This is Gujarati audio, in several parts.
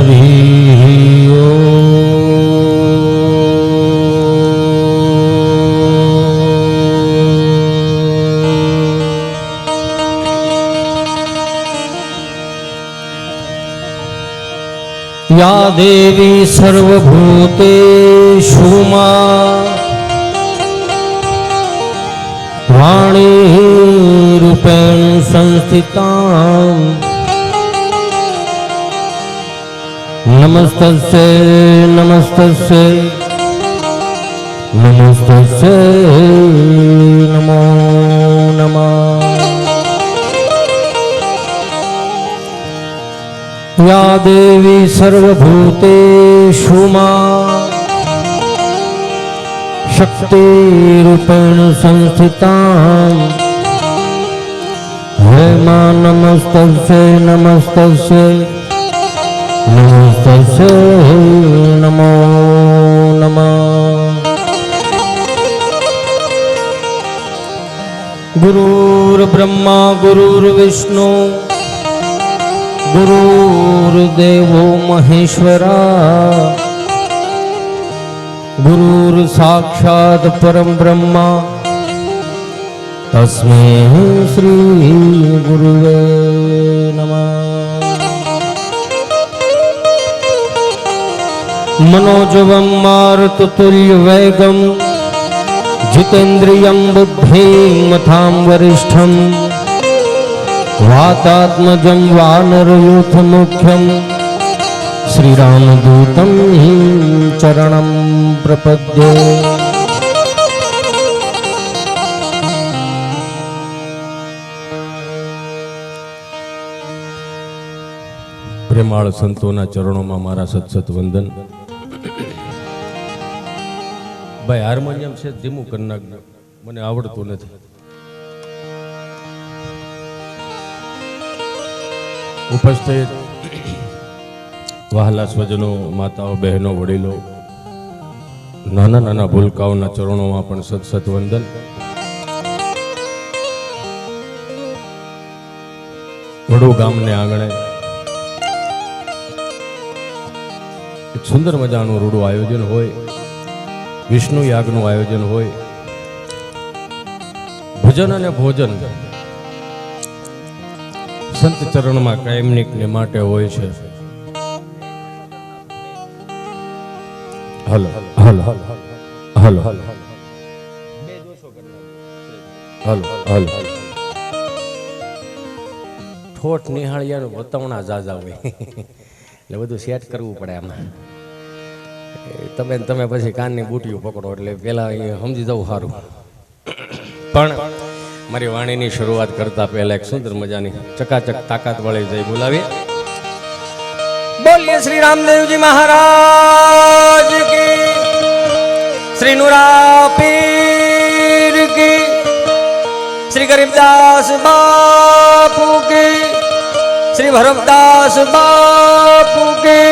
હરિ या देवी सर्वभूतेषु वाणी रूपेण संस्थितां नमस्तस्यै नमस्तस्यै नमस्तस्यै नमो नमः। या देवी सर्वभूतेषु शक्तिरूपेण संस्थितां हे मां नमस्तस्यै नमस्तस्यै नमस्तस्यै नमो नमः। गुरुर्ब्रह्मा गुरुर्विष्णु गुरुर्देवो महेश्वरा गुरुर्साक्षात् परं ब्रह्मा तस्मै श्री गुरुवे नमः। मनोजवं मारुततुल्यवेगं जितेन्द्रियं बुद्धिमतां वरिष्ठं वातात्मजं वानरयूथमुख्यं श्रीरामदूतं चरणं प्रपद्ये। પ્રેમાળ સંતોના ચરણોમાં મારા સત્સત વંદન. ભાઈ હાર્મોનિયમ છે ધીમું કરી નાખજો, મને આવડતું નથી. ઉપસ્થિત વહાલા સ્વજનો, માતાઓ, બહેનો, વડીલો, નાના નાના ભૂલકાઓના ચરણોમાં પણ સત્સત વંદન. વડો ગામને આંગણે એક સુંદર મજાનું રૂડું આયોજન હોય, વિષ્ણુ યાગનું આયોજન હોય, ભજન અને ભોજન સંત ચરણમાં કાયમનિકને માટે હોય છે. Hello hello hello hello hello ઠોઠ નિહાળિયાનું વતવણા જાજા હોય એટલે બધું સેટ કરવું પડે આમાં. તમે પછી કાનની બુટીઓ પકડો એટલે પેલા સમજી જવું સારું. પણ મારી વાણીની શરૂઆત કરતા પહેલા એક સુંદર મજાની ચકાચક તાકાત વાળી જય બોલાવીએ. બોલીએ શ્રી રામદેવજી મહારાજ કી, શ્રી નુરા પીર કી, શ્રી ગરીબદાસ બાપુ કી, શ્રી ભરતદાસ બાપુ કી,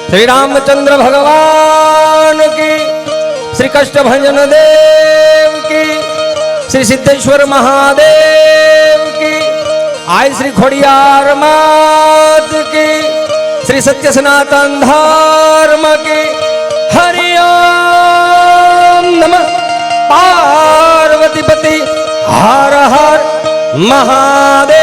શ્રી રામચંદ્ર ભગવાન કી, શ્રી કષ્ટભંજન દેવ કી, श्री सिद्धेश्वर महादेव की, आय श्री खोड़ियार मात की, श्री सत्य सनातन धर्म की, हरि ओम नमः पार्वती पति हर हर महादेव।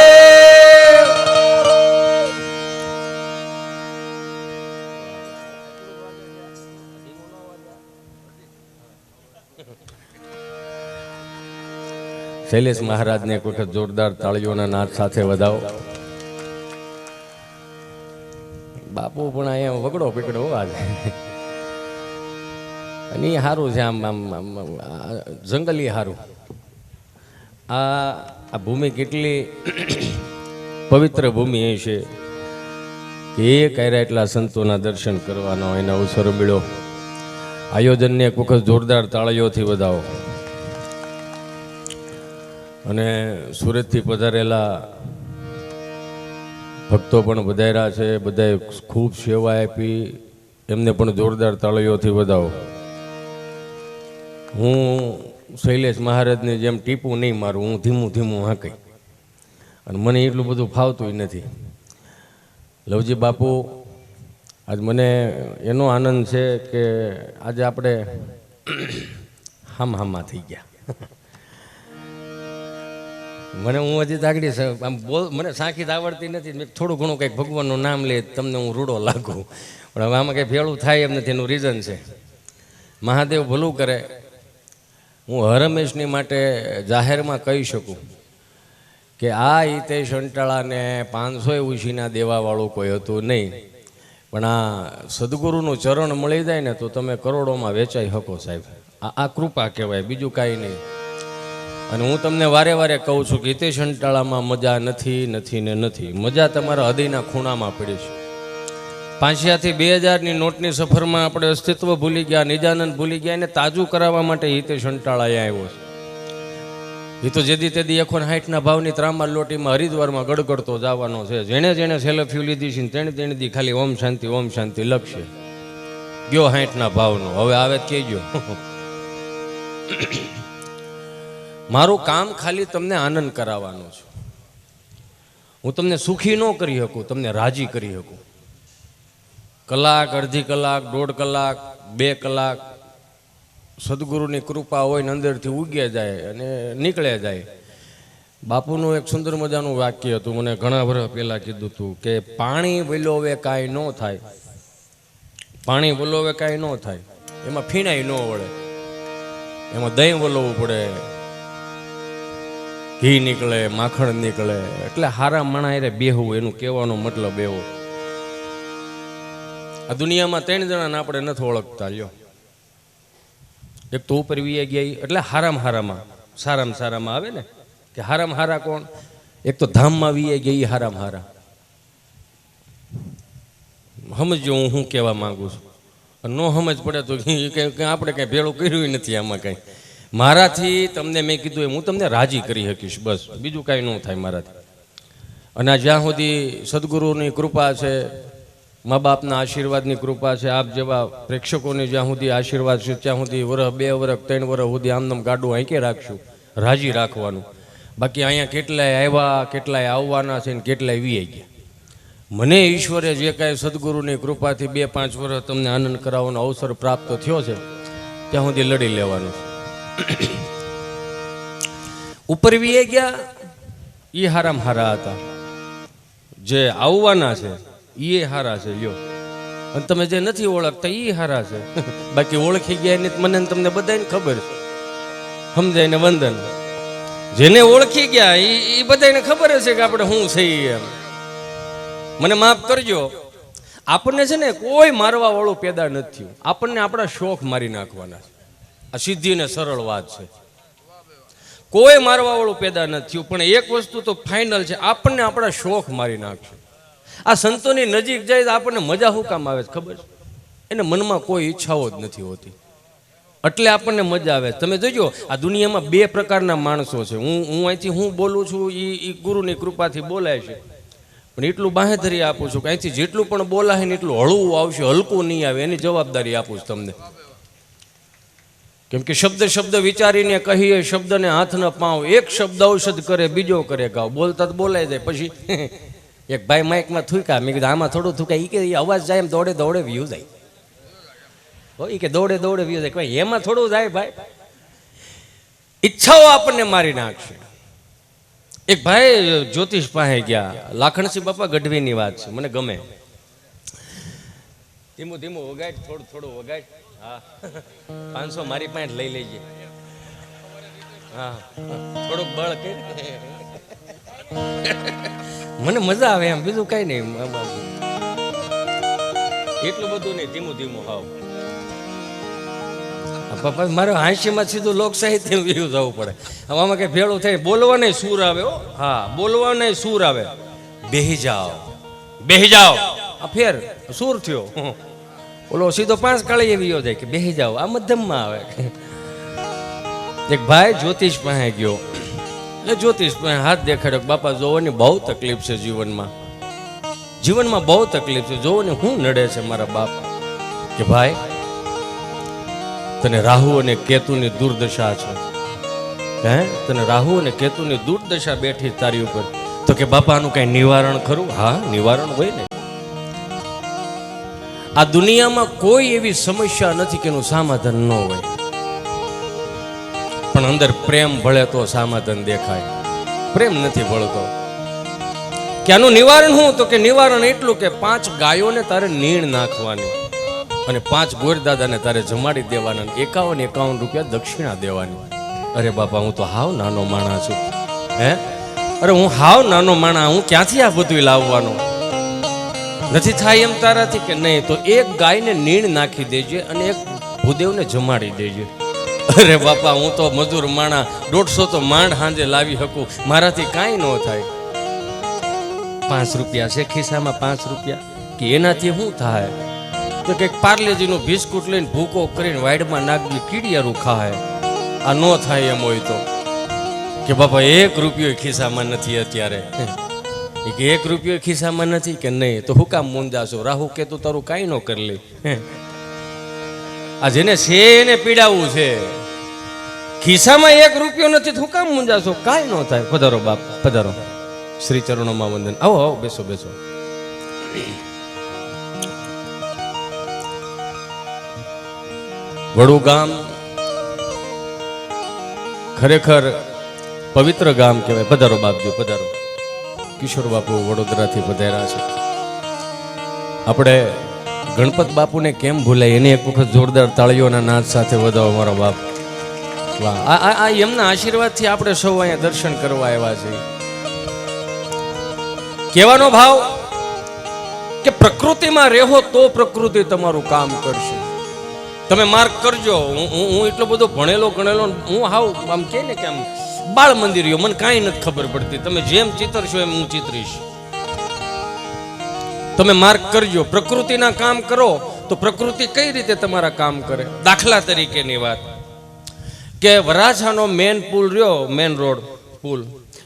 શૈલેષ મહારાજને એક વખત જોરદાર તાળીઓના નાદ સાથે વધાવો. બાપુ પણ અહીંયા વગડો પીકડો આજે, અને એ સારું છે, આમ આમ જંગલી સારું. આ ભૂમિ કેટલી પવિત્ર ભૂમિ એ છે કે એ કર્યા એટલા સંતોના દર્શન કરવાનો એનો અવસર મળ્યો. આયોજનને એક વખત જોરદાર તાળીઓથી વધાવો. અને સુરતથી પધારેલા ભક્તો પણ વધાર્યા છે, બધાએ ખૂબ સેવા આપી, એમને પણ જોરદાર તાળીઓથી વધાવો. હું શૈલેષ મહારાજને જેમ ટીપું નહીં મારું, હું ધીમું ધીમું હાંકી, અને મને એટલું બધું ફાવતું નથી. લવજી બાપુ આજ મને એનો આનંદ છે કે આજે આપણે હામાં થઈ ગયા. મને હું હજી તાગડી આમ મને સાંખી આવડતી નથી. મેં થોડું ઘણું કંઈક ભગવાનનું નામ લે તમને હું રૂડો લાગુ, પણ હવે આમાં કંઈ ભેળું થાય એમ નથી. એનું રીઝન છે મહાદેવ ભલું કરે. હું હરમેશની માટે જાહેરમાં કહી શકું કે આ હિતેશ અંટાળાને 500 ઉછીના દેવાવાળું કોઈ હતું નહીં, પણ આ સદગુરુનું ચરણ મળી જાય ને તો તમે કરોડોમાં વેચાઈ શકો સાહેબ. આ કૃપા કહેવાય, બીજું કાંઈ નહીં. અને હું તમને વારે વારે કહું છું કે હિતેશ અંટાળામાં મજા નથી નથી ને નથી. મજા તમારા હૃદયના ખૂણામાં પડી છે. 500 થી 2000ની નોટની સફરમાં આપણે અસ્તિત્વ ભૂલી ગયા, નિજાનંદ ભૂલી ગયા, એને તાજું કરાવવા માટે હિતેશ અંટાળા આવ્યો છે. એ તો જેદી તેદી 160ના ભાવની ત્રાંબા લોટીમાં હરિદ્વારમાં ગડગડતો જવાનો છે. જેણે જેણે સેલ્ફી લીધી છે તેણે દી ખાલી ઓમ શાંતિ લખશે. ગયો 60ના ભાવનો, હવે આવે કહેજો. મારું કામ ખાલી તમને આનંદ કરાવવાનું છે. હું તમને સુખી ન કરી શકું, તમને રાજી કરી શકું. કલાક, અડધી કલાક, 1.5 કલાક, 2 કલાક સદગુરુની કૃપા હોય ને અંદરથી ઉગે જાય અને નીકળે જાય. બાપુનું એક સુંદર મજાનું વાક્ય હતું, મને ઘણા વર્ષ પહેલાં કીધું હતું કે પાણી વલોવે કાંઈ ન થાય, પાણી વલોવે કાંઈ ન થાય, એમાં ફીણાઈ ન વળે, એમાં દહીં વલોવવું પડે, ઘી નીકળે, માખણ નીકળે. એટલે હારા માણા એ બેહવું, એનું કહેવાનો મતલબ એવો. આ દુનિયામાં 3 જણાને આપણે નથી ઓળખતા. લ્યો, એક તો ઉપર વી ગયા, એટલે સારામાં સારામાં આવે ને કે હારામાં હારા કોણ? એક તો ધામમાં વી ગયા, એ હારામાં હારા. સમજો હું શું કહેવા માંગુ છું. ન સમજ પડે તો આપણે કંઈ ભેળું કર્યું નથી આમાં કંઈ. મારાથી તમને મેં કીધું એમ હું તમને રાજી કરી શકીશ, બસ બીજું કાંઈ ન થાય મારાથી. અને જ્યાં સુધી સદગુરુની કૃપા છે, મા બાપના આશીર્વાદની કૃપા છે, આપ જેવા પ્રેક્ષકોની જ્યાં સુધી આશીર્વાદ છે ત્યાં સુધી વર્ષ, 2 વર્ષ, 3 વર્ષ સુધી આમનામ ગાડું આંકે રાખશું, રાજી રાખવાનું. બાકી અહીંયા કેટલાય આવ્યા, કેટલાય આવવાના છે ને કેટલાય વી ગયા. મને ઈશ્વરે જે કાંઈ સદગુરુની કૃપાથી 2-5 વર્ષ તમને આનંદ કરાવવાનો અવસર પ્રાપ્ત થયો છે ત્યાં સુધી લડી લેવાનું. ઉપર વી ગયા એ હારામાં હારા હતા, જે આવવાના છે એ હારા છે. લ્યો, અને તમે જે નથી ઓળખતા એ હારા છે. બાકી ઓળખી ગયા એની મને તમને બધાને ખબર છે, સમજાય ને વંદન. જેને ઓળખી ગયા એ બધાને ખબર છે કે આપણે શું છે એમ. મને માફ કરજો, આપણને છે ને કોઈ મારવા વાળું પેદા નથી થયું. આપણને આપણા શોખ મારી નાખવાના છે. આ સીધી ને સરળ વાત છે. કોઈ મારવા વાળું પેદા નથી થયું, પણ એક વસ્તુ તો ફાઇનલ છે, આપણને આપણા શોખ મારી નાખશે. આ સંતોની નજીક જાય તો આપણને મજા શું કામ આવે છે ખબર છે? એને મનમાં કોઈ ઈચ્છાઓ જ નથી હોતી, એટલે આપણને મજા આવે. તમે જોજો, આ દુનિયામાં 2 પ્રકારના માણસો છે. હું અહીંથી હું બોલું છું એ ગુરુની કૃપાથી બોલાય છે, પણ એટલું બાંહેધરી આપું છું કે અહીંથી જેટલું પણ બોલાય ને એટલું હળવું આવશે, હલકું નહીં આવે. એની જવાબદારી આપું છું તમને. કેમ કે શબ્દ વિચારીને કહીએ, શબ્દને હાથ ન પાવ. એક શબ્દ ઔષધ કરે, બીજો કરે ગાવ. બોલતા તો બોલાય જાય. પછી એક ભાઈ માઇકમાં થૂક્યા, મેં કીધું આમાં થોડું થૂકાય. એ કે અવાજ જાય એમ દોડે વ્યૂ જાય. એ કે દોડે વ્યૂ જાય. ભાઈ એમાં થોડું જાય ભાઈ. ઈચ્છાઓ આપણને મારી નાખશે. એક ભાઈ જ્યોતિષ પાસે ગયા, લાખણસિંહ બાપા ગઢવીની વાત છે, મને ગમે. ધીમું વગાડ, થોડું વગાડ. હા, 500 મારી પાસે લઈ લેજે. હા, થોડુંક બળ કે મને મજા આવે એમ, બીજું કઈ નહીં. એટલું બધું નહીં, ધીમું હાવ. પપ્પા મારે 80માં સીધું લોક સાહિત્ય વ્યૂ જવું પડે. આમાં કઈ ભેળું થાય. બોલવાને સૂર આવે. હા, બોલવાને સૂર આવે. બેહી જાઓ. આ ફેર સૂર થયો. ઓલો સીધો 5 કાળી એવી જાય કે બેહી જાઓ. આ મધ્યમમાં આવે. એક ભાઈ જ્યોતિષ પાસે ગયો. એ જ્યોતિષ પાસે હાથ દેખાડ્યો, બાપા જોવાની બહુ તકલીફ છે જીવનમાં બહુ તકલીફ છે. જોવાની શું નડે છે મારા બાપ? કે ભાઈ તને રાહુ અને કેતુની દુર્દશા છે. હે, તને રાહુ અને કેતુની દુર્દશા બેઠી તારી ઉપર. તો કે બાપાનું કઈ નિવારણ ખરું? હા, નિવારણ હોય ને. આ દુનિયામાં કોઈ એવી સમસ્યા નથી કે એનું સમાધાન ન હોય, પણ અંદર પ્રેમ ભળે તો સમાધાન દેખાય. પ્રેમ નથી ભળતો કે આનું નિવારણ શું? તો કે નિવારણ એટલું કે 5 ગાયોને તારે નીણ નાખવાની અને 5 ગોરદાદાને તારે જમાડી દેવાના, 51 રૂપિયા દક્ષિણા દેવાની. અરે બાપા, હું તો હાવ નાનો માણસ છું. હે, અરે હું હાવ નાનો માણસ, હું ક્યાંથી આ બધું લાવવાનો? નથી થાય એમ તારાથી કે નહીં? તો એક ગાયને નીણ નાખી દેજે અને એક ભૂદેવને જમાડી દેજે. અરે બાપા, હું તો મજૂર માણા, 150 તો માંડ હાંજે લાવી શકું, મારાથી કાંઈ ન થાય. 5 રૂપિયા છે ખિસ્સામાં, 5 રૂપિયા કે એનાથી શું થાય? તો કંઈક પાર્લેજીનું બિસ્કુટ લઈને ભૂકો કરીને વાડમાં નાખવી, કીડિયારું ખાય. આ ન થાય એમ હોય તો કે બાપા 1 રૂપિયો ખિસ્સામાં નથી અત્યારે, કે 1 રૂપિયો ખિસ્સામાં નથી કે નહીં, તો હું કામ મૂંઝાશો? રાહુ કે તું તારું કાંઈ ન કરી લે. આ જેને છે એને પીડાવું છે, ખિસ્સામાં 1 રૂપિયો નથી, હું કામ મૂંઝાશો? કાંઈ ન થાય. પધારો બાપ, પધારો. શ્રી ચરણોમાં વંદન. આવો આવો, બેસો બેસો. વડુ ગામ ખરેખર પવિત્ર ગામ કહેવાય. પધારો બાપજી, પધારો. કિશોર બાપુ વડોદરાથી પધાર્યા છે. આપણે ગણપત બાપુને કેમ ભૂલાય? એને એક વખત જોરદાર તાળીઓના નાદ સાથે વધાવો મારો બાપ. વાહ, આ એમના આશીર્વાદથી આપણે સૌ અહીંયા દર્શન કરવા આવ્યા છીએ. કહેવાનો ભાવ કે પ્રકૃતિમાં રહેવો તો પ્રકૃતિ તમારું કામ કરશે. તમે માર્ક કરજો, હું એટલો બધો ભણેલો ગણેલો, હું હાવ આમ કે ને કે આમ બાળ મંદિરીઓ, મને કાંઈ નથી ખબર પડતી. તમે જેમ ચિતરશો એમ હું ચિતરીશ. તમે માર્ક કરજો, પ્રકૃતિના કામ કરો તો પ્રકૃતિ કઈ રીતે તમારા કામ કરે. દાખલા તરીકેની વાત કે વરાછાનો મેન પુલ રહ્યો, મેન રોડ પુલ,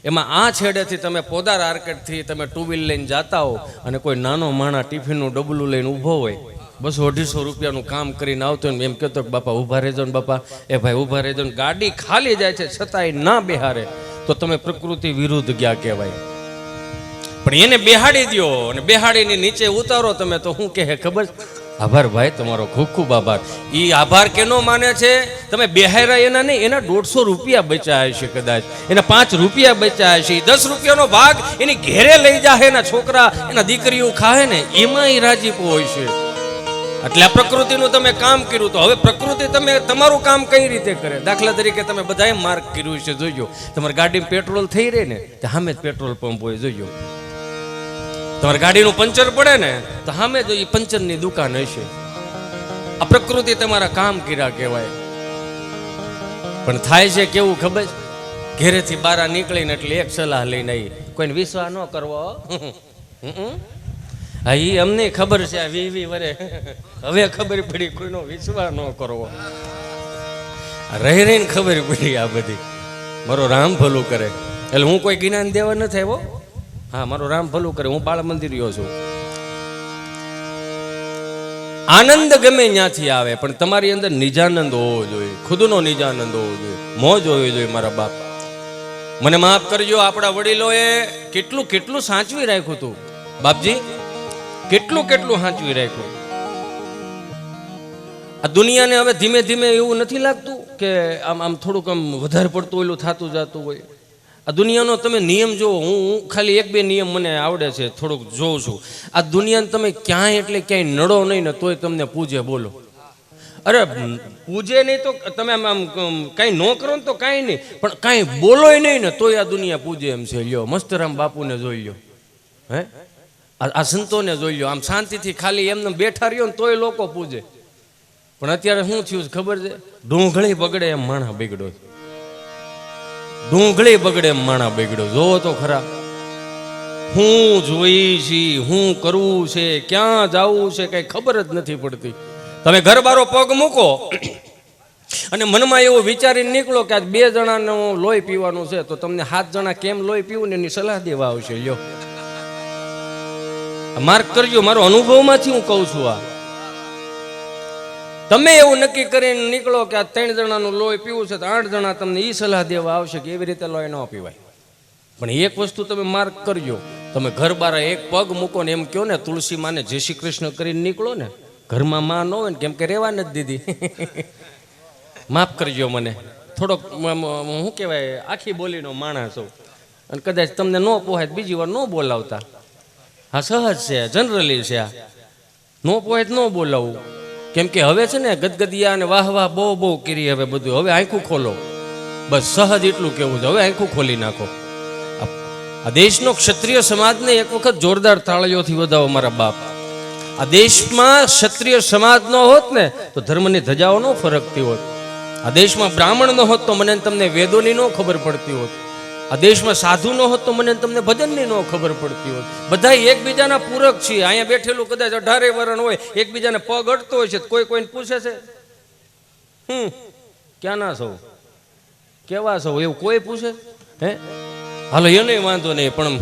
એમાં આ છેડેથી તમે પોદાર આર્કેટથી તમે 2 વ્હીલ લઈને જાતા હો અને કોઈ નાનો માણા ટિફિનનું ડબલું લઈને ઊભો હોય, 200-250 રૂપિયાનું કામ કરીને આવતો હોય, એમ કહેતો કે બાપા ઊભા રહેજો ને, બાપા એ ભાઈ ઊભા રહેજો ને, ગાડી ખાલી જાય છે છતાંય ના બેહારે, તો તમે પ્રકૃતિ વિરુદ્ધ ગયા કહેવાય. પણ એને બેહાડી દો અને બેહાડીને નીચે ઉતારો તમે, તો શું કહે ખબર? આભાર ભાઈ, તમારો ખૂબ ખૂબ આભાર. એ આભાર કેનો માને છે? તમે બેહાર્યા એના નહીં, એના 150 રૂપિયા બચ્યા હશે, કદાચ એના 5 રૂપિયા બચ્યા હશે. 10 રૂપિયાનો ભાગ એની ઘેરે લઈ જાય, એના છોકરા એના દીકરીઓ ખાય ને, એમાં એ રાજીપો હોય છે. એટલે આ પ્રકૃતિનું તમે કામ કર્યું, તો હવે પ્રકૃતિ તમે તમારું કામ કઈ રીતે કરે? દાખલા તરીકે તમે બધાએ માર્ક કર્યું છે, જોજો તમારી ગાડીમાં પેટ્રોલ થઈ રહે ને તો સામે જ પેટ્રોલ પંપ હોય, જોજો. તમારી ગાડીનું પંચર પડે ને તો સામે જો એ પંચરની દુકાન હશે. આ પ્રકૃતિ તમારા કામ કર્યા કહેવાય. પણ થાય છે કેવું ખબર? ઘેરેથી બહાર નીકળીને એટલે એક સલાહ લઈને આવી, કોઈને વિશ્વાસ ન કરવો. હા, એ અમને ખબર છે, આ 20 વરે હવે ખબર પડી કોઈનો વિશ્વાસ ન કરવો. રહી રહીને ખબર પડી આ બધી. મારો રામ ભલું કરે, એટલે હું કોઈ જ્ઞાન દેવા નથી આવ્યો. હા, મારો રામ ભલું કરે, હું બાળ મંદિરીયો છું. આનંદ ગમે ત્યાંથી આવે, પણ તમારી અંદર નિજાનંદ હોવો જોઈએ, ખુદનો નિજાનંદ હોવો જોઈએ, મોજ હોવી જોઈએ. મારા બાપ મને માફ કરજો, આપણા વડીલોએ કેટલું કેટલું સાચવી રાખ્યું હતું બાપજી, કેટલું કેટલું સાચવી રાખ્યું. આ દુનિયાને હવે ધીમે ધીમે એવું નથી લાગતું કે આમ થોડુંક આમ વધારે પડતું ઓલું થતું જતું હોય? આ દુનિયાનો તમે નિયમ જુઓ. હું ખાલી 1-2 નિયમ મને આવડે છે, થોડુંક જોઉં છું. આ દુનિયાને તમે ક્યાંય એટલે ક્યાંય નડો નહીં ને તોય તમને પૂજે. બોલો, અરે પૂજે નહીં તો તમે આમ કાંઈ ન કરો ને તો કાંઈ નહીં, પણ કાંઈ બોલોય નહીં ને તોય આ દુનિયા પૂજે એમ છે. લ્યો, મસ્તરામ બાપુને જોઈ લ્યો, હે આ સંતોને જોઈ લ્યો, આમ શાંતિથી ખાલી એમને બેઠા રહ્યો ને તોય લોકો પૂજે. પણ અત્યારે શું થયું ખબર છે? ડુંગળી બગડે એમ માણા બગડ્યો. ડુંગળી બગડે એમ માણા બગડ્યો. જોવો તો ખરા, હું જોઈ છી, હું કરવું છે, ક્યાં જવું છે, કઈ ખબર જ નથી પડતી. તમે ઘર બારો પગ મૂકો અને મનમાં એવું વિચારીને નીકળો કે આજ 2 જણાનું લોહી પીવાનું છે, તો તમને 7 જણા કેમ લોહી પીવું ને એની સલાહ દેવા આવશે. લ્યો, માર્ક કરજો, મારો અનુભવમાંથી હું કહું છું. આ તમે એવું નક્કી કરીને નીકળો કે આ 3 જણાનું લોહી પીવું છે, તો 8 જણા તમને એ સલાહ દેવા આવશે કે એવી રીતે લોહી ન પીવાય. પણ એક વસ્તુ તમે માર્ક કરજો, તમે ઘર બાર એક પગ મૂકો ને એમ કહો ને તુલસી માને જય શ્રી કૃષ્ણ કરીને નીકળો ને, ઘરમાં માં ન હોય ને કેમ કે રહેવા નથી દીધી. માફ કરજો મને, થોડોક શું કહેવાય આખી બોલીનો માણસ છું અને કદાચ તમને ન પોહાય બીજી વાર ન બોલાવતા. હા સહજ છે, જનરલી છે. આ ન પોહાય ન બોલાવું કેમ કે હવે છે ને ગદગદિયા અને વાહ વાહ બહુ બહુ કરી હવે બધું. હવે આંખું ખોલો, બસ સહજ એટલું કેવું છે. હવે આંખું ખોલી નાખો. આ દેશનો ક્ષત્રિય સમાજને એક વખત જોરદાર તાળીઓથી વધાવો મારા બાપ. આ દેશમાં ક્ષત્રિય સમાજ ન હોત ને તો ધર્મની ધજાઓ ન ફરકતી હોત. આ દેશમાં બ્રાહ્મણ ન હોત તો મને તમને વેદોની ન ખબર પડતી હોત. આ દેશમાં સાધુ ન હોત તો મને તમને ભજનની ન ખબર પડતી હોત. બધા એકબીજાના પૂરક છીએ. અહીંયા બેઠેલું કદાચ 18 વરણ હોય, એકબીજાને પગ અડતો હોય છે, કોઈ કોઈને પૂછે છે ક્યાં ના છો, કેવા છો, એવું કોઈ પૂછે? હે હાલો એને વાંધો નહીં, પણ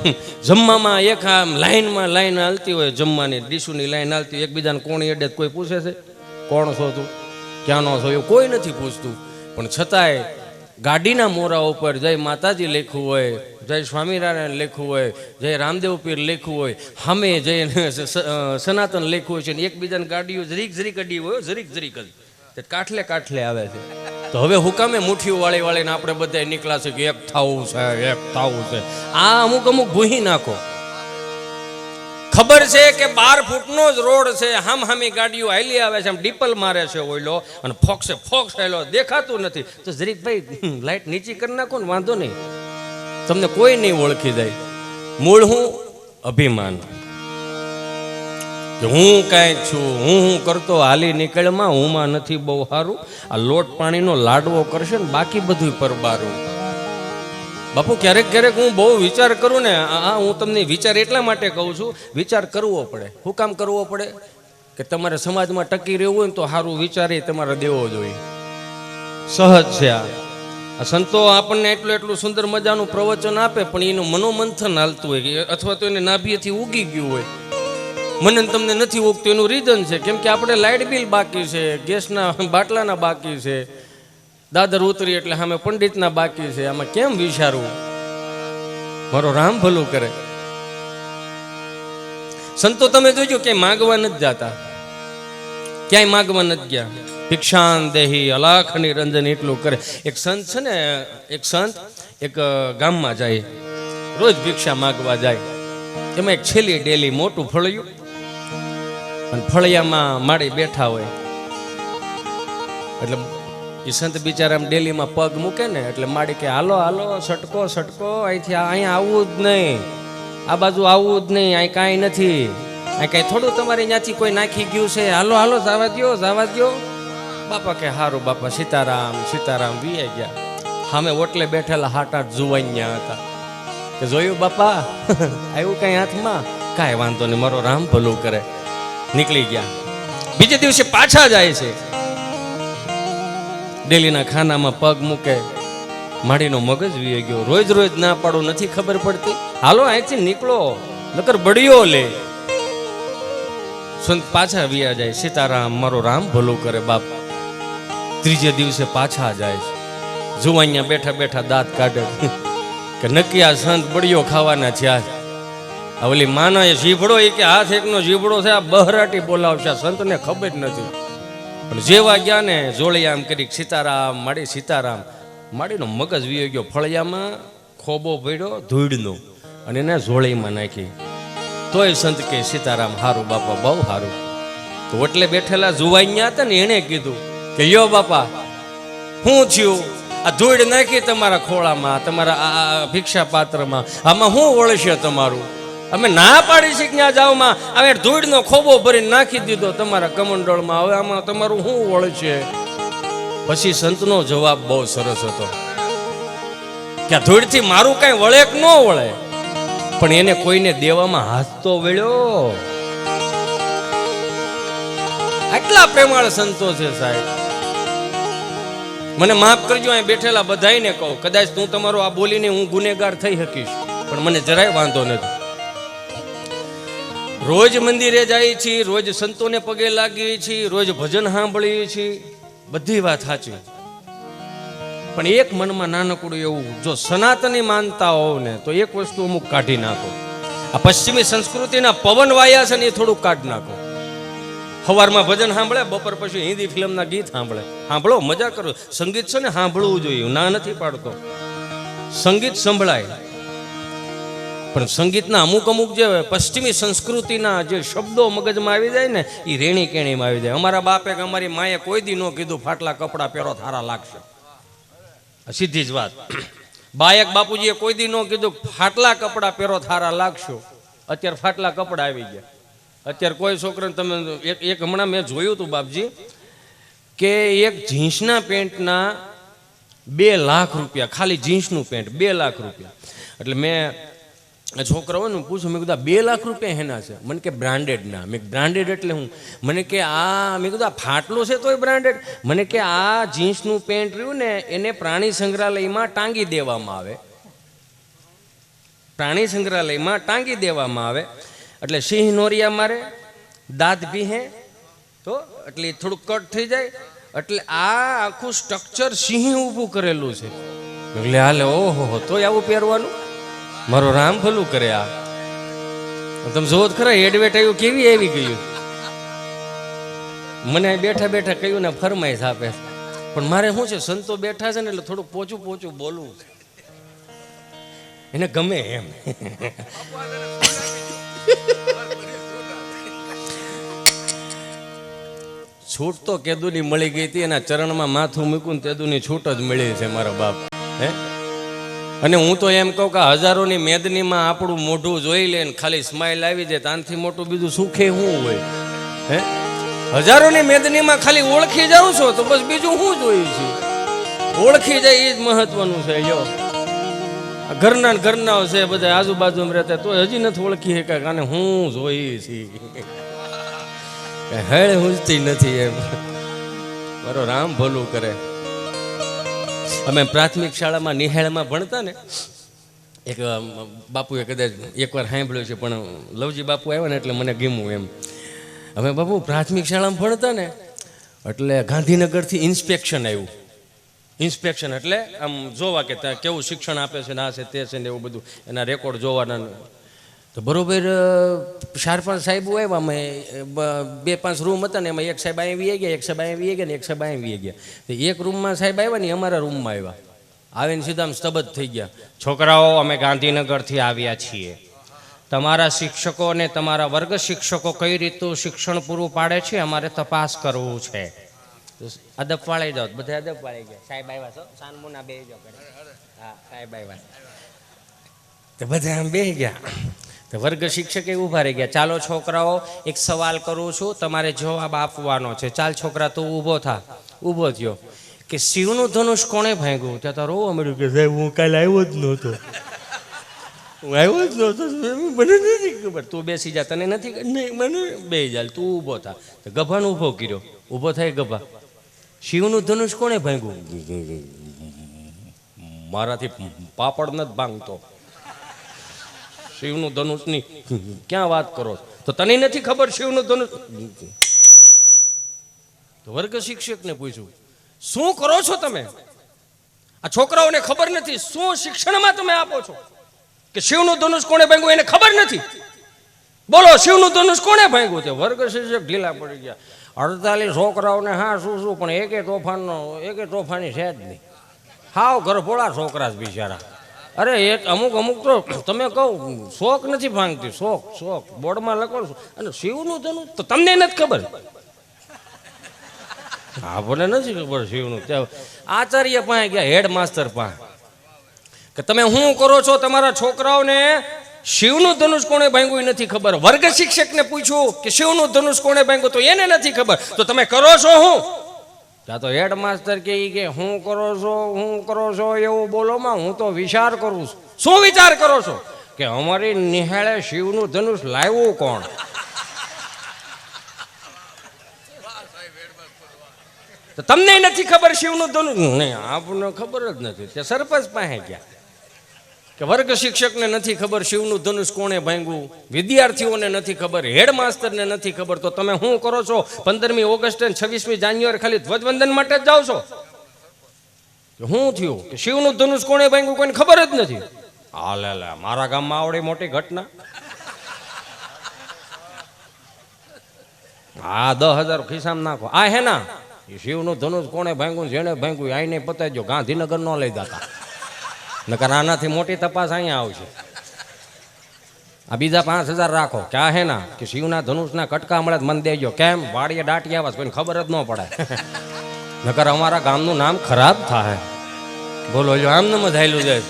જમવામાં એક આમ લાઈન હાલતી હોય, જમવાની ડીશુની લાઈન હાલતી હોય, એકબીજાને કોણી અડે કોઈ પૂછે છે કોણ છો તું, ક્યાંનો છો, એવું કોઈ નથી પૂછતું. પણ છતાંય ગાડીના મોરા ઉપર જય માતાજી લખ્યું હોય, જય સ્વામિનારાયણ લખ્યું હોય, જય રામદેવ પીર લખ્યું હોય, સામે જય સનાતન લખ્યું હોય છે, ને એકબીજાની ગાડીઓ જરીક અડી હોય, જરીક જ કાઠલે આવે છે. તો હવે હુકામે મુઠ્ઠીઓ વાળીને આપણે બધા નીકળ્યા છે કે એક થાવું છે. આ અમુક ભૂહી નાખો. ખબર છે કે 12 ફૂટનો જ રોડ છે, હામી ગાડીઓ હાલી આવે છે, આમ ડીપલ મારે છે ઓઈલો અને ફોક્સ હેલો દેખાતું નથી. તો જરીક ભાઈ લાઈટ નીચી કરી નાખો ને, વાંધો નહીં, તમને કોઈ નહીં ઓળખી જાય. મૂળ હું અભિમાન કે હું કાંઈક છું, હું કરતો હાલી નીકળમાં હુંમાં નથી બહુ સારું. આ લોટ પાણીનો લાડવો કરશે ને બાકી બધું પરબારું. બાપુ ક્યારેક હું બહુ વિચાર કરું ને, હું તમને વિચાર એટલા માટે કહું છું, વિચાર કરવો પડે. શું કામ કરવો પડે? કે તમારે સમાજમાં ટકી રહેવું હોય ને તો સારું વિચાર એ તમારે દેવો જોઈએ. સહજ છે. આ સંતો આપણને એટલું સુંદર મજાનું પ્રવચન આપે, પણ એનું મનોમંથન હાલતું હોય અથવા તો એને નાભીએથી ઉગી ગયું હોય. મને તમને નથી ઉગતું એનું રીઝન છે કેમ કે આપણે લાઇટ બિલ બાકી છે, ગેસના બાટલાના બાકી છે, દાદર ઉતરી એટલે સામે પંડિતના બાકી છે. આમાં કેમ વિચારવું? મારો રામ ભલું કરે. સંતો તમે જોજો ક્યાંય માગવા નથી જતા, ક્યાંય માગવા નથી ગયા. ભિક્ષાન દેહી અલાખ નિરંજન એટલું કરે. એક સંત છે ને, એક ગામમાં જાય, રોજ ભિક્ષા માગવા જાય. એમાં એક છેલ્લી ડેલી મોટું ફળિયું, અને ફળિયામાં માળી બેઠા હોય. એટલે એ સંત બિચારા આમ ડેલીમાં પગ મૂકે ને એટલે માડી કે હાલો સટકો અહીંથી અહીંયા આવવું જ નહીં, આ બાજુ આવવું જ નહીં, અહીં કાંઈ નથી, અહીં કાંઈ થોડું તમારે અહીંયાથી કોઈ નાખી ગયું છે, હાલો જવા દો. બાપા કે હારું બાપા, સીતારામ વીએ ગયા. સામે ઓટલે બેઠેલા 7-8 જુવાનિયા હતા. કે જોયું બાપા આવ્યું કઈ હાથમાં? કાંઈ વાંધો નહીં, મારો રામ ભલું કરે. નીકળી ગયા. બીજે દિવસે પાછા જાય છે, ડેલીના ખાનામાં પગ મૂકે. માડીનો મગજ વી ગયો. રોજ ના પાડું નથી ખબર પડતી, હાલો અહીંથી નીકળો નકર બળિયો લે. સંત પાછા વિયા જાય. સીતારામ મારો રામ ભલું કરે બાપ. ત્રીજે દિવસે પાછા જાય છે. જુવાનિયા બેઠા દાંત કાઢે કે નક્કી આ સંત બળિયો ખાવાના છે. આજ ઓલી માનો એ જીભડો એ કે હાથ એકનો જીભડો છે, આ બહરાટી બોલાવશે, સંતને ખબર નથી. પણ જેવા ગયા ને જોળિયા આમ કરી સીતારામ માડીનો મગજ વી ગયો. ફળિયામાં ખોબો પડ્યો ધૂળનો અને એને જોળીમાં નાખી. તોય સંત કે સીતારામ હારું બાપા, બહુ હારું. તો એટલે બેઠેલા જુવાનિયા હતા ને એને કીધું કે યો બાપા શું થયું? આ ધૂળ નાખી તમારા ખોળામાં, તમારા આ ભિક્ષા પાત્રમાં, આમાં શું વળશે તમારું? અમે ના પાડી છે ત્યાં જાવમાં, હવે ધૂળનો ખોબો ભરીને નાખી દીધો તમારા કમંડળમાં, હવે આમાં તમારું શું વળશે? પછી સંતનો જવાબ બહુ સરસ હતો કે ધૂળથી મારું કઈ વળે કે ન વળે, પણ એને કોઈને દેવામાં હાથ તો વળ્યો. આટલા પ્રેમાળ સંતો છે સાહેબ. મને માફ કરજો, અહીં બેઠેલા બધાને કહું, કદાચ હું તમારો આ બોલીને હું ગુનેગાર થઈ શકીશ, પણ મને જરાય વાંધો નથી. રોજ મંદિરે જાય છીએ, રોજ સંતોને પગે લાગીએ છીએ, રોજ ભજન સાંભળીએ છીએ, બધી વાત સાચી. પણ એક મનમાં નાનકડું એવું, જો સનાતની માનતા હોવ ને તો એક વસ્તુ અમુક કાઢી નાખો. આ પશ્ચિમી સંસ્કૃતિના પવન વાયા છે ને એ થોડુંક કાઢી નાખો. સવારમાં ભજન સાંભળે, બપોર પછી હિન્દી ફિલ્મના ગીત સાંભળે. સાંભળો, મજા કરો. સંગીત છે ને સાંભળવું જોઈએ, ના નથી પાડતો. સંગીત સંભળાય, પણ સંગીતના અમુક અમુક જે પશ્ચિમી સંસ્કૃતિના જે શબ્દો મગજમાં આવી જાય ને એ રેણી કેણીમાં આવી જાય. અમારા બાપે કે અમારી માએ કોઈ દી ન કીધું ફાટલા કપડાં પહેરો થારા લાગશે. સીધી જ વાત. બાયક બાપુજીએ કોઈ દી ન કીધું ફાટલા કપડાં પહેરો થારા લાગશો. અત્યારે ફાટલા કપડાં આવી ગયા. અત્યારે કોઈ છોકરાને તમે એક હમણાં મેં જોયું હતું બાપજી કે એક જીન્સના પેન્ટના 2 લાખ રૂપિયા, ખાલી જીન્સનું પેન્ટ 2 લાખ રૂપિયા. એટલે મેં છોકરાઓને પૂછું, મેં કીધું 2 લાખ રૂપિયા હેના છે? મને કે બ્રાન્ડેડ ના. મેં બ્રાન્ડેડ એટલે હું? મને કે આ, મેં કીધું આ ફાટલો છે તોય બ્રાન્ડેડ? મને કે આ જીન્સનું પેન્ટ રહ્યું ને એને પ્રાણી સંગ્રહાલયમાં ટાંગી દેવામાં આવે. પ્રાણી સંગ્રહાલયમાં ટાંગી દેવામાં આવે એટલે સિંહ નોરિયા મારે, દાંત ભીહે તો એટલે થોડુંક કટ થઈ જાય. એટલે આ આખું સ્ટ્રક્ચર સિંહ ઊભું કરેલું છે. એટલે હાલે, ઓહો, તોય આવું પહેરવાનું? મારો રામ ભલું કરે. આ તમે જોવો જ ખરા, એડવર્ટાઈઝ કેવી આવી ગયું. મને બેઠા બેઠા કહ્યું ને ફરમાઈશ આપે, પણ મારે શું છે, સંતો બેઠા છે ને એટલે થોડું પોચું પોચું બોલવું છે, એને ગમે એમ. છૂટ તો કેદુની મળી ગઈ હતી, એના ચરણમાં માથું મૂક્યું ને તેદુની છૂટ જ મળી છે મારા બાપ. હે, અને હું તો એમ કહું કે હજારોની મેદનીમાં આપણું મોઢું જોઈ લે ને ખાલી સ્માઇલ આવી જાય, તાનથી મોટું બીજું સુખે શું હોય? હે, હજારોની મેદનીમાં ખાલી ઓળખી જાવ છો તો બસ બીજું શું જોયું છે? ઓળખી જાય એ જ મહત્વનું છે. જો ઘરના છે બધા આજુબાજુમાં રહેતા તો હજી નથી ઓળખી શકાય, અને હું જોઈ છી હેળ હુંજતી નથી એમ. મારો રામ ભલું કરે. અમે પ્રાથમિક શાળામાં નિહાળમાં ભણતા ને, એક બાપુએ કદાચ એકવાર સાંભળ્યું છે, પણ લવજી બાપુ આવ્યા ને એટલે મને ગમ્યું એમ. અમે બાપુ પ્રાથમિક શાળામાં ભણતા ને એટલે ગાંધીનગરથી ઇન્સ્પેક્શન આવ્યું. ઇન્સ્પેક્શન એટલે આમ જોવા કે ત્યાં કેવું શિક્ષણ આપે છે ને આ છે તે છે ને એવું બધું, એના રેકોર્ડ જોવાના. તો બરોબર 4-5 સાહેબો આવ્યા. અમે 2-5 રૂમ હતા ને એમાં એક સાહેબ અહીં વી ગયા, એક સાહેબ અહીં વી ગયા ને એક સાહેબ અહીં વી ગયા. તો એક રૂમમાં સાહેબ આવ્યા ને અમારા રૂમમાં આવ્યા. આવીને સીધા આમ સ્તબદ્ધ થઈ ગયા. છોકરાઓ, અમે ગાંધીનગરથી આવ્યા છીએ. તમારા શિક્ષકો અને તમારા વર્ગ શિક્ષકો કઈ રીતનું શિક્ષણ પૂરું પાડે છે અમારે તપાસ કરવું છે. અદબ વાળી જાઓ, બધા અદબ વાળી ગયા. સાહેબ આવ્યા છો, સાનમુના બે જાઓ. હા, સાહેબ આવ્યા. તો બધા આમ બેસી ગયા. તો વર્ગ શિક્ષકે ઊભા રહી ગયા. ચાલો છોકરાઓ, એક સવાલ કરું છું, તમારે જવાબ આપવાનો છે. ચાલ છોકરા, તું ઊભો થા. ઊભો થયો કે શિવનું ધનુષ કોણે ભાંગ્યું? ત્યાં તો રોવા મળ્યું કે સાહેબ હું કાલે આવ્યો જ નહોતો. હું આવ્યો જ નહોતો, મને નથી ખબર. તું બેસી જા, તને નથી? નહીં, મને બેસી જા, તું ઊભો થા. તો ગભાને ઊભો કર્યો. ઊભો થાય ગભા. શિવનું ધનુષ કોણે ભાંગ્યું? મારાથી પાપડ નથી ભાંગતો. શિવનું ધનુષની ક્યાં વાત કરો? તો તને નથી ખબર શિવનું ધનુષ? તો વર્ગ શિક્ષકને પૂછ્યું, શું કરો છો તમે? આ છોકરાઓને ખબર નથી શું શિક્ષણમાં તમે આપો છો કે શિવનું ધનુષ કોણે ભાંગ્યું એને ખબર નથી? બોલો, શિવનું ધનુષ કોણે ભાંગ્યું? છે વર્ગ શિક્ષક ઢીલા પડી ગયા. 48 છોકરાઓને હા શું પણ એકે તોફાની છે જ નહીં. હાવ ઘરફોડા છોકરા જ બિચારા. અરે એક અમુક તો તમે કહો શોખ નથી ભાંગતી. શોખ બોર્ડમાં લખો છો. અને શિવનું ધનુષ તો તમને નથી ખબર? આપણને નથી ખબર શિવનું. ત્યાં આચાર્ય પાસે ગયા, હેડ માસ્ટર પાસે, કે તમે શું કરો છો? તમારા છોકરાઓને શિવનું ધનુષ કોણે ભાંગ્યું નથી ખબર. વર્ગ શિક્ષકને પૂછ્યું કે શિવનું ધનુષ કોણે ભાંગ્યું, તો એને નથી ખબર. તો તમે કરો છો શું? ત્યાં તો હેડ માસ્ટર કે હું કરો છો એવું બોલોમાં, હું તો વિચાર કરું છું. શું વિચાર કરો છો? કે અમારી નિહાળે શિવનું ધનુષ લાવ્યું કોણ? તો તમને નથી ખબર શિવનું ધનુષ? નહીં, આપણને ખબર જ નથી. તે સરપંચ પાસે ગયા કે વર્ગ શિક્ષકને નથી ખબર શિવનું ધનુષ કોણે ભાંગ્યું, વિદ્યાર્થીઓને નથી ખબર, હેડમાસ્ટરને નથી ખબર, તો તમે શું કરો છો? 15મી ઓગસ્ટ અને 26મી જાન્યુઆરી ખાલી ધ્વજવંદન માટે જ જાઓ છો? શું થયું કે શિવનું ધનુષ કોણે ભાંગ્યું કોઈને ખબર જ નથી? હાલે મારા ગામમાં આવડી મોટી ઘટના. હા 10,000 ખિસ્સામાં નાખો. આ હે ના એ શિવનું ધનુષ કોણે ભાંગ્યું જેણે ભાંગ્યું આઈને પતાવી દો. ગાંધીનગર ન લઈ જતા, નકર આનાથી મોટી તપાસ અહીંયા આવશે. આ બીજા 5,000 રાખો. ક્યાં હે ના કે શિવના ધનુષના કટકા મળે મન દેજો. કેમ વાડીએ દાટી આવા કોઈને ખબર જ ન પડે, નકર અમારા ગામનું નામ ખરાબ થાય. બોલો જો આમ નમ જ હાયલું જાય.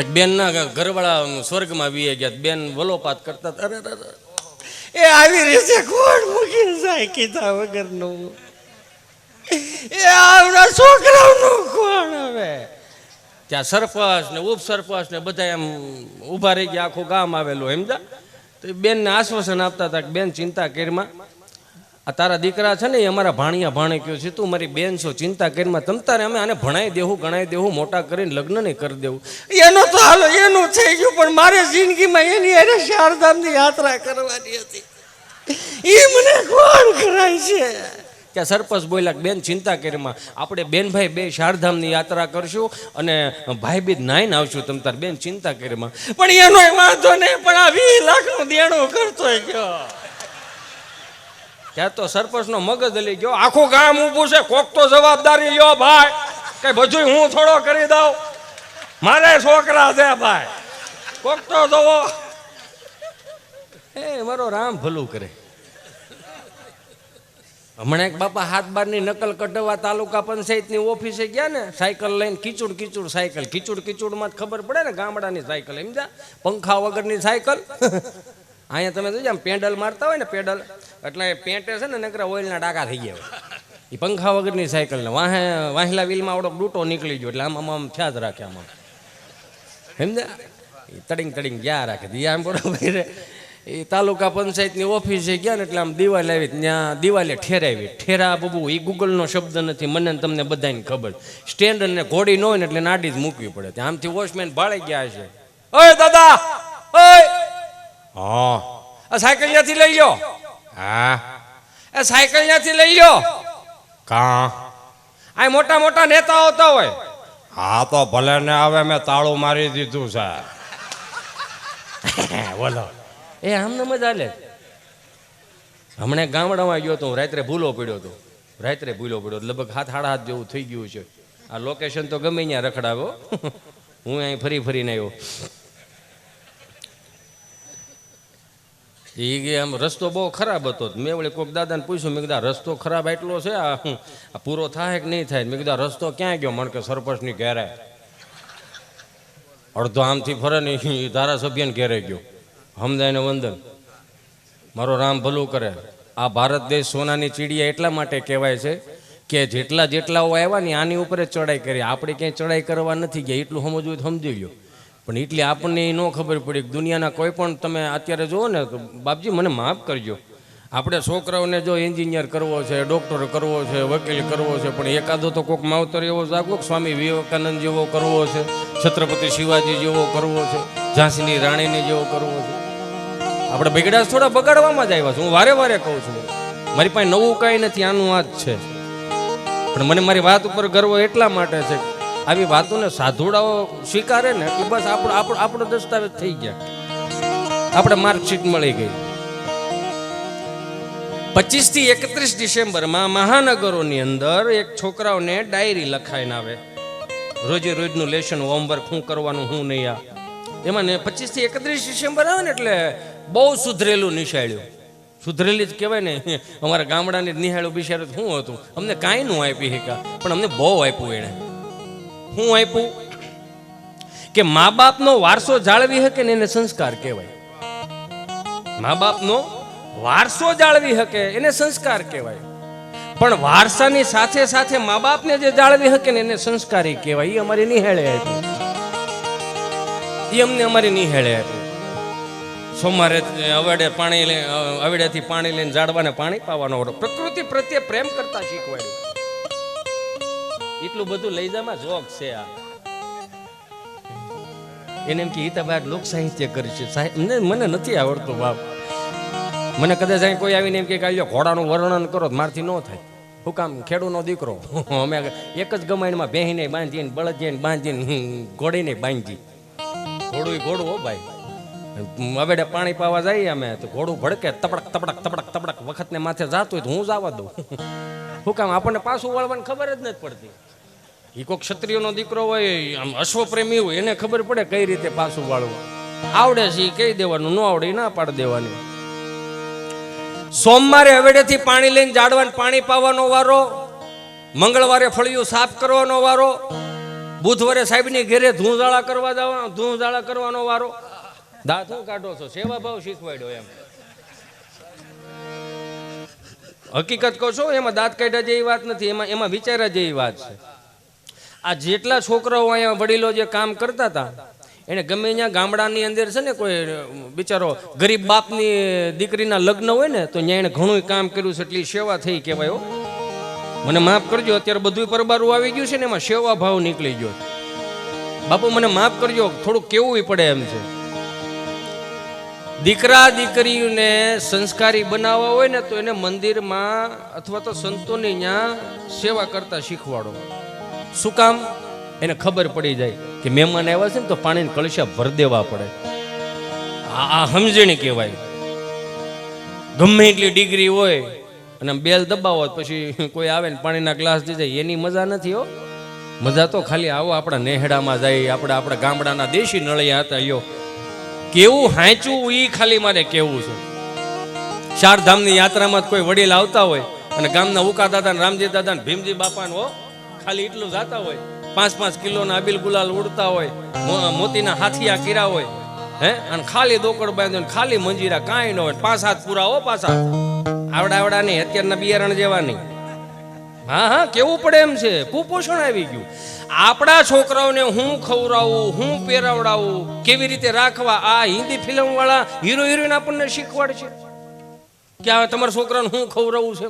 એક બેન ના ઘરવાળા સ્વર્ગમાં વીએ ગયા. બેન વલોપાત કરતા અરે એ આવી રીતે કોણ મૂકીને જાય કીધા વગરનું? એ આવડા છોકરાઓનું કોણ હવે? ત્યાં સરપંચ ને ઉપસરપંચ ને બધા એમ ઊભા રહી ગયા, આખું ગામ આવેલું સમજા. તો એ બેનને આશ્વાસન આપતા હતા કે બેન ચિંતા કરીમાં, આ તારા દીકરા છે ને એ અમારા ભાણિયા ભાણે કયો છે, તું મારી બેન છો, ચિંતા કરીમાં, તમ તારે અમે આને ભણાઈ દેવું, ગણાઈ દેવું, મોટા કરીને લગ્ન નહીં કરી દેવું. એનો તો હાલો એનું થઈ ગયું, પણ મારે જિંદગીમાં એની એને ચારધામની યાત્રા કરવાની હતી. એ મને કોણ કરાય છે? કે સરપંચ બોલ્યા બેન ચિંતા કરીમાં, આપણે બેનભાઈ બે ચારધામની યાત્રા કરશું અને ભાઈ બીજ નાઈને આવશું, તમ તાર બેન ચિંતા કરીમાં. પણ એનો વાંધો નહીં, પણ આ 20 લાખનું દેણું કરતો ગયો. ત્યાં તો સરપંચનો મગજ હલી ગયો. આખું ગામ ઊભું છે, કોક તો જવાબદારી લ્યો ભાઈ, કઈ બધું હું થોડો કરી દઉં, મારે છોકરા છે ભાઈ, કોક તો જવો. એ મારો રામ ભલું કરે. હમણાં એક બાપા 7/12ની નકલ કઢાવવા તાલુકા પંચાયતની ઓફિસે ગયા ને, સાયકલ લઈને કીચુડ સાયકલ, કીચુડમાં જ ખબર પડે ને ગામડાની સાયકલ સમજા, પંખા વગરની સાયકલ. અહીંયા તમે જોજો આમ પેડલ મારતા હોય ને, પેડલ એટલે પેન્ટે છે ને નકરા ઓઇલના ડાકા થઈ ગયા હોય. એ પંખા વગરની સાયકલ ને વાહેલા વ્હીલમાં આવડો ડૂટો નીકળી ગયો, એટલે આમ થયા જ રાખે આમ સમજ્યા. એ તડિંગ ગયા રાખે. આમ બરોબર એ તાલુકા પંચાયતની ઓફિસે ગયા ને એટલે આમ દિવાલ આવી, ત્યાં દિવાલે ઠેરાવી. ઠેરા બબુ એ ગૂગલનો શબ્દ નથી, મને તમને બધાને ખબર. સ્ટેન્ડ ને ઘોડી ન હોય ને એટલે નાડી જ મૂકવી પડે. ત્યાં આમથી વોચમેન ભાળી ગયા છે. ઓય દાદા, ઓય હા આ સાયકલ ત્યાંથી લઈ લો. હા એ સાયકલ ત્યાંથી લઈ લો. કા આ મોટા મોટા નેતા હોતા હોય. હા તો ભલે ને આવે, મેં તાળું મારી દીધું છે. બોલો એ આમને મજા લે. હમણાં ગામડામાં ગયો તો રાત્રે ભૂલો પડ્યો હતો. લગભગ 7:30 જેવું થઈ ગયું છે. આ લોકેશન તો ગમે ત્યાં રખડાવો. હું અહીં ફરીને આવ્યો. એ આમ રસ્તો બહુ ખરાબ હતો. મેં વળી કોઈક દાદાને પૂછ્યું, મેં કીધા રસ્તો ખરાબ એટલો છે, આ પૂરો થાય કે નહીં થાય? મેં કીધા રસ્તો ક્યાં ગયો? મને કે સરપંચની ઘેરે. અડધો આમથી ફરે ને ધારાસભ્યને ઘેરે ગયો. હમદાયને વંદન, મારો રામ ભલું કરે. આ ભારત દેશ સોનાની ચીડિયા એટલા માટે કહેવાય છે કે જેટલાઓ આવ્યા ને આની ઉપર જ ચડાઈ કરી. આપણે ક્યાંય ચડાઈ કરવા નથી ગયા, એટલું સમજવું સમજી ગયો. પણ એટલી આપણને એ ન ખબર પડી કે દુનિયાના કોઈ પણ તમે અત્યારે જુઓ ને તો બાપજી મને માફ કરજો, આપણે છોકરાઓને જો એન્જિનિયર કરવો છે, ડૉક્ટર કરવો છે, વકીલ કરવો છે, પણ એકાદો તો કોઈક માવતર એવો જાગો, સ્વામી વિવેકાનંદ જેવો કરવો છે, છત્રપતિ શિવાજી જેવો કરવો છે, ઝાંસીની રાણીની જેવો કરવો છે. આપણે બગડા થોડા બગાડવામાં જ આવ્યા છે. હું વારે કહું છું, મારી પાસે નવું કાંઈ નથી, આનું આ જ છે. પણ મને મારી વાત ઉપર ગર્વ એટલા માટે છે, આવી વાતોને સાધુડાઓ સ્વીકારે ને કે બસ આપણો દસ્તાવેજ થઈ ગયા, આપણે માર્કશીટ મળી ગઈ. 25 થી 31 ડિસેમ્બરમાં મહાનગરોની અંદર એક છોકરાઓને ડાયરી લખાઈને આવે, રોજનું લેશન, હોમવર્ક શું કરવાનું શું નહીં. આ એમાં 25 થી 31 ડિસેમ્બર આવે ને એટલે બહુ સુધરેલું નિશાળ્યું. સુધરેલી જ કહેવાય ને. અમારા ગામડાની નિહાળ્યું બિચારું શું હતું, અમને કાંઈ નું આપી શકા, પણ અમને બહુ આપ્યું. એણે શું આપ્યું કે મા બાપનો વારસો જાળવી શકે ને એને સંસ્કાર કહેવાય. મા બાપનો વારસો જાળવી શકે એને સંસ્કાર કહેવાય. પણ વારસાની સાથે સાથે મા બાપને જે જાળવી શકે ને એને સંસ્કારી કહેવાય. એ અમારી નિહાળે આપ્યું. એ અમને અમારી નિહાળે આપ્યું. સોમવારે અવેડેથી પાણી લઈને ઝાડવાને પાણી પાવાનો, પ્રકૃતિ પ્રત્યે પ્રેમ કરતા શીખવાડ્યું. એટલું બધું લઈ જવામાં જોક છે. આ એને એમ કે હિતાભાઈ લોક સાહિત્ય કરી છે. મને નથી આવડતું બાપ. મને કદાચ અહીં કોઈ આવીને એમ કે ઘોડાનું વર્ણન કરો તો મારથી ન થાય. હું કામ ખેડૂનો દીકરો, અમે એક જ ગમાણીમાં ભેહીને બાંધીને, બળદને બાંધીને, ઘોડીને બાંધી. ઘોડું હો ભાઈ, હવે પાણી પાવા જઈએ અમે તો ઘોડું ભડકે તબડક તબડક તબડક તબડક વખતને માથે જાતું હોય તો હું જવા દઉં. શું કામ આપણને પાછું વાળવાની ખબર જ નથી પડતી. એ કોઈ ક્ષત્રિયનો દીકરો હોય આમ અશ્વપ્રેમી હોય એને ખબર પડે કઈ રીતે પાછું વાળવું. આવડે છે એ કહી દેવાનું, ન આવડે એ ના પાડી દેવાની. સોમવારે હવેડેથી પાણી લઈને ઝાડવાને પાણી પાવાનો વારો, મંગળવારે ફળિયું સાફ કરવાનો વારો, બુધવારે સાહેબની ઘેરે ધૂંઝાળા કરવા જવા ધૂંઝાળા કરવાનો વારો. દાંત હું કાઢો છો, સેવા ભાવ શીખવાડ્યો એમ. હકીકત કહો છો એમાં દાંત કાઢ્યા જેવી વાત નથી, એમાં વિચાર્યા જેવી વાત છે. આ જેટલા છોકરાઓ અહીંયા વડીલો જે કામ કરતા હતા એને ગમે ત્યાં ગામડાની અંદર છે ને કોઈ બિચારો ગરીબ બાપની દીકરીના લગ્ન હોય ને તો ત્યાં એને ઘણું કામ કર્યું છે, એટલી સેવા થઈ કહેવાય. મને માફ કરજો, અત્યારે બધું પરબારું આવી ગયું છે ને એમાં સેવા ભાવ નીકળી ગયો. બાપુ મને માફ કરજો, થોડુંક કેવું પડે એમ છે. દીકરા દીકરીઓને સંસ્કારી બનાવવા હોય ને તો એને મંદિરમાં અથવા તો સંતોની ત્યાં સેવા કરતા શીખવાડો. શું કામ? એને ખબર પડી જાય કે મહેમાન આવ્યા છે ને તો પાણીની કળશા ભર દેવા પડે. આ સમજણી કહેવાય. ગમે એટલી ડિગ્રી હોય અને બેલ દબાવો પછી કોઈ આવે ને પાણીના ગ્લાસ દઈ જાય એની મજા નથી. હો, મજા તો ખાલી આવો આપણા નેહડામાં જાય, આપણા ગામડાના દેશી નળિયા હતા યો કેવું હાંચવું એ ખાલી મારે કેવું છે. ચારધામની યાત્રામાં કોઈ વડીલ આવતા હોય અને ગામના ઉકા દાદા, રામજી દાદા, ભીમજી બાપા હો ખાલી એટલું જાતા હોય, 5-5 કિલોના અબીલ ગુલાલ ઉડતા હોય, મોતીના હાથિયા કીરા હોય, હે, અને ખાલી દોકડ બાંધ્યો, ખાલી મંજીરા કાંઈ ન હોય, 5 હાથ પૂરા હો પાછા, આવડા નહીં, અત્યારના બિયારણ જેવા નહીં. હા, કેવું પડે એમ છે. કુપોષણ આવી ગયું. આપણા છોકરાઓને હું ખવડાવું, હું પહેરાવડાવું, કેવી રીતે રાખવા, આ હિન્દી ફિલ્મ વાળા હીરો હિરોઈન આપણને શીખવાડે છે કે આ તમારા છોકરાને હું ખવડાવું છે.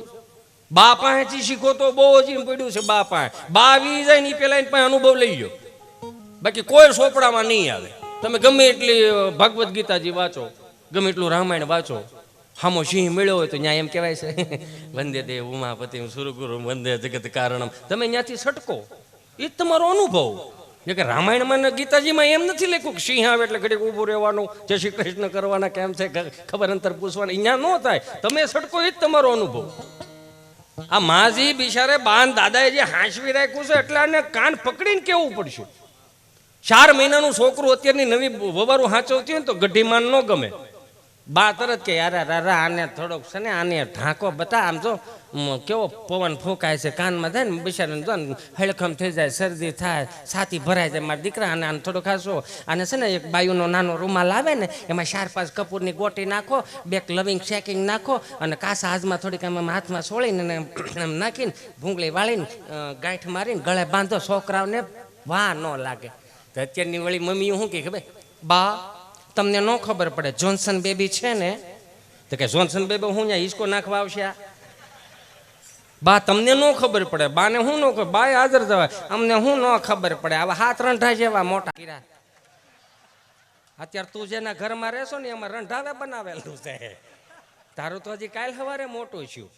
બા પાસેથી શીખો તો બહુ જ પડ્યું છે. બા પાસે બા આવી જાય ને પેલા એની પાસે અનુભવ લઈ ગયો, બાકી કોઈ સોપડામાં નહીં આવે. તમે ગમે એટલી ભગવદ્ ગીતાજી વાંચો, ગમે એટલું રામાયણ વાંચો, હામો સિંહ મળ્યો હોય તો ત્યાં એમ કહેવાય છે વંદે દેવ ઉમાપતિ સુરગુરુ વંદે જગત કારણમ. તમે ત્યાંથી છટકો, એ જ તમારો અનુભવ. જે કે રામાયણમાં ને ગીતાજીમાં એમ નથી લખ્યું કે સિંહ આવે એટલે ઘડીક ઊભું રહેવાનું, જય શ્રી કૃષ્ણ કરવાના, કેમ છે ખબર અંતર પૂછવાના, અહીંયા ન થાય. તમે છટકો એ જ તમારો અનુભવ. આ માજી બિચારે બાન દાદાએ જે હાંસવી રાખ્યું છે એટલે આને કાન પકડીને કેવું પડશે. 4 મહિનાનું છોકરું અત્યારની નવી વવારું હાંચવતી હોય ને તો ગઢીમાન ન ગમે. બા તરત કે યાર રારા આને થોડોક છે ને આને ઢાંકો બતા, આમ જો કેવો પવન ફૂંકાય છે કાનમાં થાય ને બિચારાને જો હળખમ થઈ જાય, શરદી થાય, છાતી ભરાય જાય. મારા દીકરા આને થોડોક હાસો, આને છે ને એક બાયુનો નાનો રૂમાલ આવે ને એમાં 4-5 કપૂરની ગોટી નાખો, 2 લવિંગ શેકિંગ નાખો અને કાસા હાથમાં થોડીક આમ હાથમાં સોળીને નાખીને ભૂંગળી વાળીને ગાંઠ મારીને ગળે બાંધો, છોકરાઓને વાહ ન લાગે. તો અત્યારની વળી મમ્મી શું કે ખબર, બા તમને ન ખબર પડે જોન્સન બેબી છે ને, તો કે જોન્સન બેબી હું ત્યાં હિસકો નાખવા આવશે. બા તમને ન ખબર પડે, બાને હું ન ખબર, બા હાજર જવાય, અમને હું ન ખબર પડે. આવા 7 રંઢા જેવા મોટા કીરા. અત્યારે તું જેના ઘરમાં રહેશો ને એમાં રંઢાવે બનાવેલું છે. તારું તો હજી કાલ સવારે મોટું છું.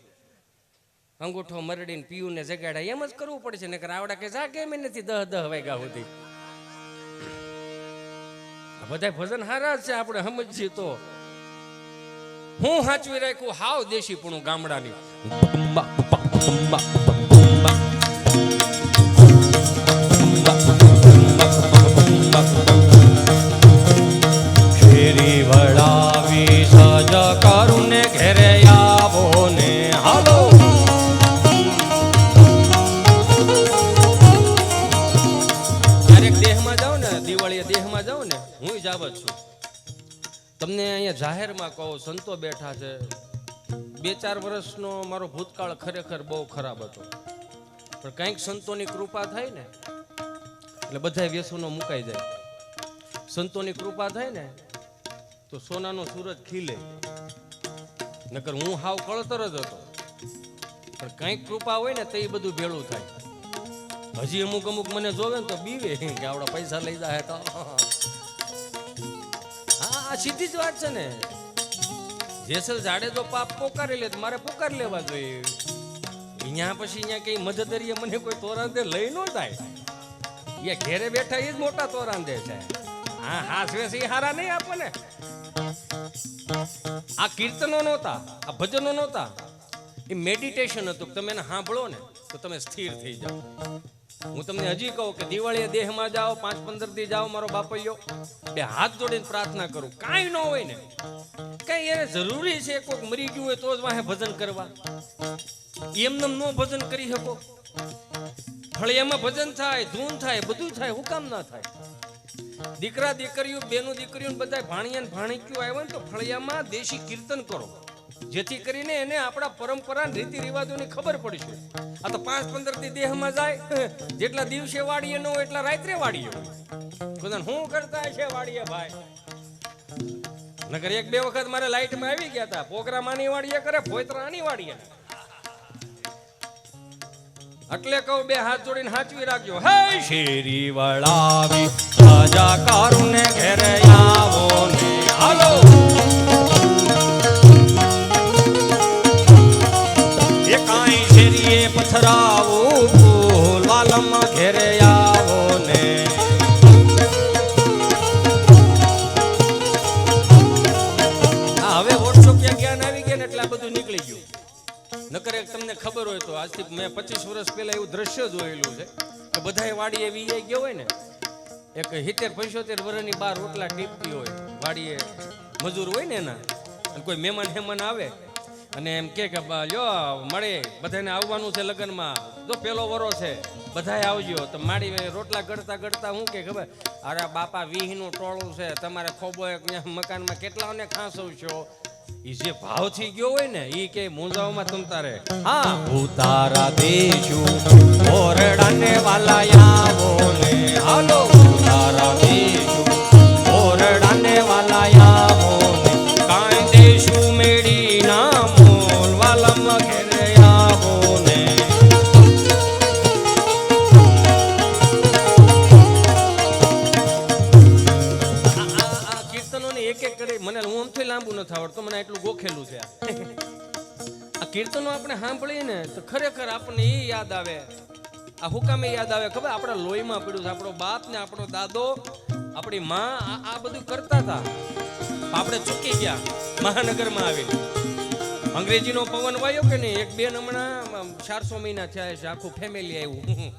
અંગૂઠો મરડીને પીયું ને જગાડા એમ જ કરવું પડશે ને. આવડા કે જાગે એમ નથી 10 વાગ્યા સુધી. બધા ભજન હારા છે, આપણે સમજીએ તો. હું સાચવી રાખ્યું હાવ દેશી પણ ગામડાની. ફેરી વળાવી સજ કરું ને ઘેરે આવો ને હાલો. ક્યારેક દેહમાં જાવ ને, દિવાળીએ દેહમાં જાવ ને, હું જ આવત છું. તમને અહીંયા જાહેરમાં કહો, સંતો બેઠા છે. 2-4 વર્ષનો મારો ભૂતકાળ ખરેખર બહુ ખરાબ હતો, પણ કંઈક સંતોની કૃપા થાય ને એટલે બધા વ્યસનો મુકાઈ જાય. સંતોની કૃપા થાય ને તો સોનાનો સૂરજ ખીલે. નકર હું હાવ કળતર જ હતો, પણ કંઈક કૃપા હોય ને તો એ બધું ભેળું થાય. હજી અમુક મને જોવે ને તો બીવે કે આવડા પૈસા લઈ જાય તો. હા, સીધી જ વાત છે ને. જેસલ જાડે તો પાપ પોકારી લે, મારે પોકારી લેવા જોઈએ. અહીંયા પછી અહીંયા કઈ મદદરીએ મને કોઈ તોરાંદે લઈ ન જાય. એ ઘેરે બેઠા એ જ મોટા તોરાંદે છે. હા હાસવે છે એ હારા નહીં આપણને. આ કીર્તનો નહોતા, આ ભજનો નહોતા, એ મેડિટેશન હતું. તમે એને સાંભળો ને તો તમે સ્થિર થઈ જાઓ. હું તમને હજી કહું કે દિવાળીએ દેહમાં જાઓ, 5-15 દી જાઓ, મારો બાપૈયો બે હાથ જોડીને પ્રાર્થના કરું. કાંઈ ન હોય ને, કઈ એને જરૂરી છે કોઈક મરી ગયું હોય તો જ વાહે ભજન કરવા. એમને ન ભજન કરી શકો? ફળિયામાં ભજન થાય, ધૂન થાય, બધું થાય, હું કામ ના થાય? દીકરા દીકરીઓ, બેનો દીકરીઓ બધા ભાણિયા ભાણીક્યું આવ્યા ને તો ફળિયામાં દેશી કીર્તન કરો, જેથી કરીને એને આપણા પરંપરા રીતિ રિવાજોની ખબર પડશે. આ તો 5-15 દી દેહમાં જાય, જેટલા દિવસે વાડીએ ન હોય એટલા રાત્રે વાડીએ હોય. શું કરતા છે વાડીએ ભાઈ? નકર 1-2 વખત મારે લાઈટમાં આવી ગયા હતા. પ્રોગ્રામ આની વાડીએ કરે, ફોતરા આની વાડીએ. એટલે કહું, બે હાથ જોડીને હાચવી રાખજો. હે શેરી વળાવી રાજા કારુને ઘેરે આવો ને હાલો. એ કાઈ શેરીએ પથરાવું લાલમ ઘેરે આવો ને. હવે વોટ્સઅપ જ્ઞાન આવી ગયા ને એટલે આ બધું નીકળી ગયું. નકર તમને ખબર હોય તો આજથી મેં 25 વર્ષ પહેલા એવું દ્રશ્ય જોયેલું છે કે બધાએ વાડીએ વીઆઈ ગયો હોય ને, એક 70-75 વર્ષની બાર રોટલા ટીપતી હોય વાડીએ, મજૂર હોય ને એના, અને કોઈ મહેમાન આવે અને એમ કે લ્યો મળે બધાને આવવાનું છે લગ્નમાં, જો પેલો વરો છે બધાએ આવજો. તો માડી રોટલા ગળતા ગળતા હું કે ખબર, અરે બાપા 20નું ટોળું છે, તમારે ખોબો મકાનમાં કેટલાઓને ખાંસવશો. ઈ જે ભાવ થઈ ગયો હોય ને ઈ કે મૂંઝાવમાં તમતારે. હા ઉતારા દેશું ઓરડાને વાલા આવો ને હાલો. ઉતારા દેશું ઓરડાને વાલા આવો ને. કાંઈ દેશું મેડી ના મોલ વાલમ ઘેરે આવો ને. આ કીર્તનોને એક એક કરી મને હું આમથી લાંબુ નથી આવડતું, મને એટલું ગોખેલું છે. આ કીર્તનો આપણે સાંભળીએ ને તો ખરેખર આપણને એ યાદ આવે. આ હુકામે યાદ આવે ખબર? આપણા લોહીમાં પડ્યું છે. આપણો બાપ ને આપણો દાદો, આપણી માં આ બધું કરતા હતા. આપણે ચૂકી ગયા. મહાનગરમાં આવી અંગ્રેજીનો પવન વાયો કે નહીં. એક બેન હમણાં 400 મહિના થયા છે, આખું ફેમિલી આવ્યું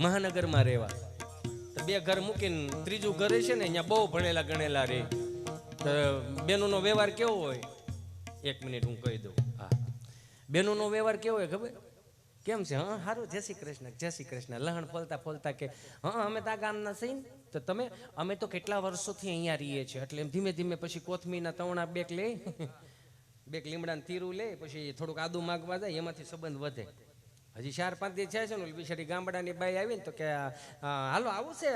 મહાનગરમાં રહેવા. બે ઘર મૂકીને ત્રીજું ઘર છે ને અહીંયા બહુ ભણેલા ગણેલા રે. બેનોનો વ્યવહાર કેવો હોય? 1 મિનિટ હું કહી દઉં. હા, બેનોનો વ્યવહાર કેવો હોય ખબર? કેમ છે? હા સારું, જય શ્રી કૃષ્ણ, જય શ્રી કૃષ્ણ. લહણ ફોલતા કે હા અમે તો આ ગામના છીએ ને, તો તમે અમે તો કેટલા વર્ષોથી અહીંયા રહીએ છીએ. એટલે એમ ધીમે ધીમે પછી કોથમીના તવણા બેક લે, બેક લીમડાનું તીરું લે, પછી થોડુંક આદુ માગવા જાય, એમાંથી સંબંધ વધે. હજી 4-5 દી થયા છે ને, બિચારી ગામડાની બાઈ આવી ને તો કે હાલો આવું છે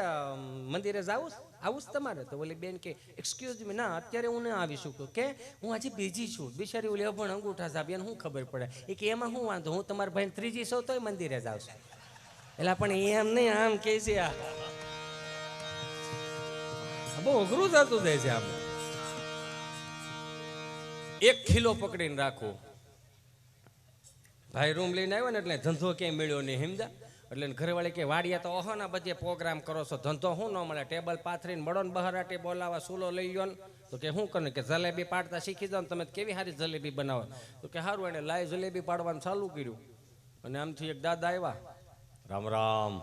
મંદિરે આવું જ તમારે? તો ઓલી બેન કે એક્સક્યુઝ મી, ના અત્યારે હું ન આવી શકું, કે હું હજી બીજી છું. બિચારી ઓલી અભણ અંગૂઠા સાહેબ એને શું ખબર પડે? એ કે એમાં શું વાંધો, હું તમારા ભાઈ ત્રીજી સૌ તોય મંદિરે જ આવશું. એટલે પણ એમ નહીં, આમ કે છે આ બહુ અઘરું થતું જાય છે. આપણે 1 કિલો પકડીને રાખવું. ભાઈ રૂમ લઈને આવ્યો ને એટલે ધંધો ક્યાંય મળ્યો નહીં, સમજા? એટલે ઘરવાળી કે વાડિયા તો ઓહો ના બધે પ્રોગ્રામ કરો છો, ધંધો શું ન મળે? ટેબલ પાથરીને બળો ને બહારાટી બોલાવા, સૂલો લઈ લો ને. તો કે શું કરે કે જલેબી પાડતા શીખી જાવ ને તમે, કેવી સારી જલેબી બનાવો. તો કે સારું, એને લાઈ જલેબી પાડવાનું ચાલુ કર્યું. અને આમથી એક દાદા આવ્યા, રામ રામ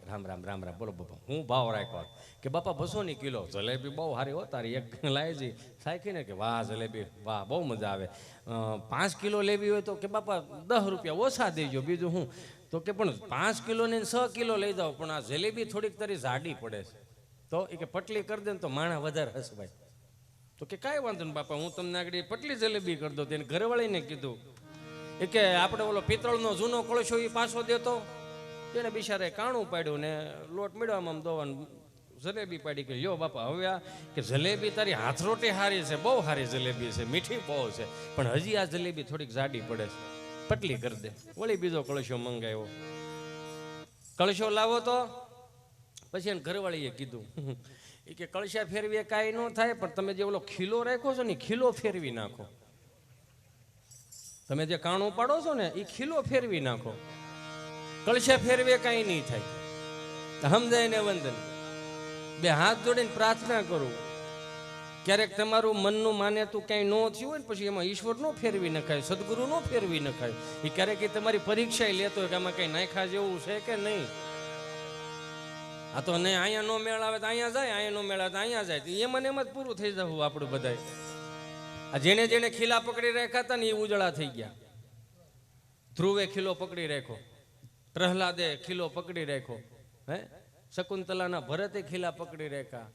રામ રામ રામ રામ, બોલો બાપા હું ભાવ રાખ્યો? કે બાપા 200 કિલો જલેબી બહુ સારી હો તારી, એક લાવી સાખી ને. કે વાહ જલેબી વાહ, બહુ મજા આવે. 5 કિલો લેવી હોય તો કે બાપા 10 રૂપિયા ઓછા દેજો, બીજું હું. તો કે પણ 5 કિલો ને 6 કિલો લઈ જાઓ, પણ આ જલેબી થોડીક તારી જાડી પડે છે. તો એ કે પટલી કરી દે ને તો માણા વધારે હસવાય. તો કે કાંઈ વાંધો ને બાપા, હું તમને આગળ પટલી જલેબી કરી દઉં. તેને ઘરવાળીને કીધું એ કે આપણે ઓલો પિત્તળનો જૂનો કળશો એ પાછો દેતો. એને બિચારે કાણું પાડ્યું ને લોટ મેળવામાં દોવાનું જલેબી પાડી. કે યો બાપા હવે આ કે જલેબી તારી હાથ રોટી સારી છે, બહુ સારી જલેબી છે, મીઠી બહુ છે, પણ હજી આ જલેબી થોડીક જાડી પડે છે, પટલી કરી દે. વળી બીજો કળશો મંગાવ્યો. કળશો લાવો તો પછી એને ઘરવાળીએ કીધું એ કે કળશા ફેરવીએ કાંઈ ન થાય, પણ તમે જે ઓલો ખીલો રાખ્યો છો ને ખીલો ફેરવી નાખો. તમે જે કાણું પાડો છો ને એ ખીલો ફેરવી નાખો. કળશા ફેરવે કાંઈ નહીં થાય. સમજાય ને વંદન? બે હાથ જોડીને પ્રાર્થના કરો. ક્યારેક તમારું મનનું માને તું ક્યાંય ન થયું હોય ને પછી એમાં ઈશ્વર નો ફેરવી નખાય, સદગુરુ નો ફેરવી નખાય. એ ક્યારેક એ તમારી પરીક્ષા લેતો હોય કે આમાં કઈ નાખ્યા જેવું છે કે નહીં. આ તો નહીં, અહીંયા નો મેળ આવે તો અહીંયા જાય, અહીંયા નો મેળ આવે તો અહીંયા જાય. એમાં એમ જ પૂરું થઈ જવું આપણું બધાય. આ જેને જેને ખીલા પકડી રાખ્યા હતા ને એ ઉજળા થઈ ગયા. ધ્રુવે ખીલો પકડી રાખ્યો, પ્રહલાદે ખીલો પકડી રાખ્યો, હે શકુંતલાના ભરતે ખીલા પકડી રાખ્યા,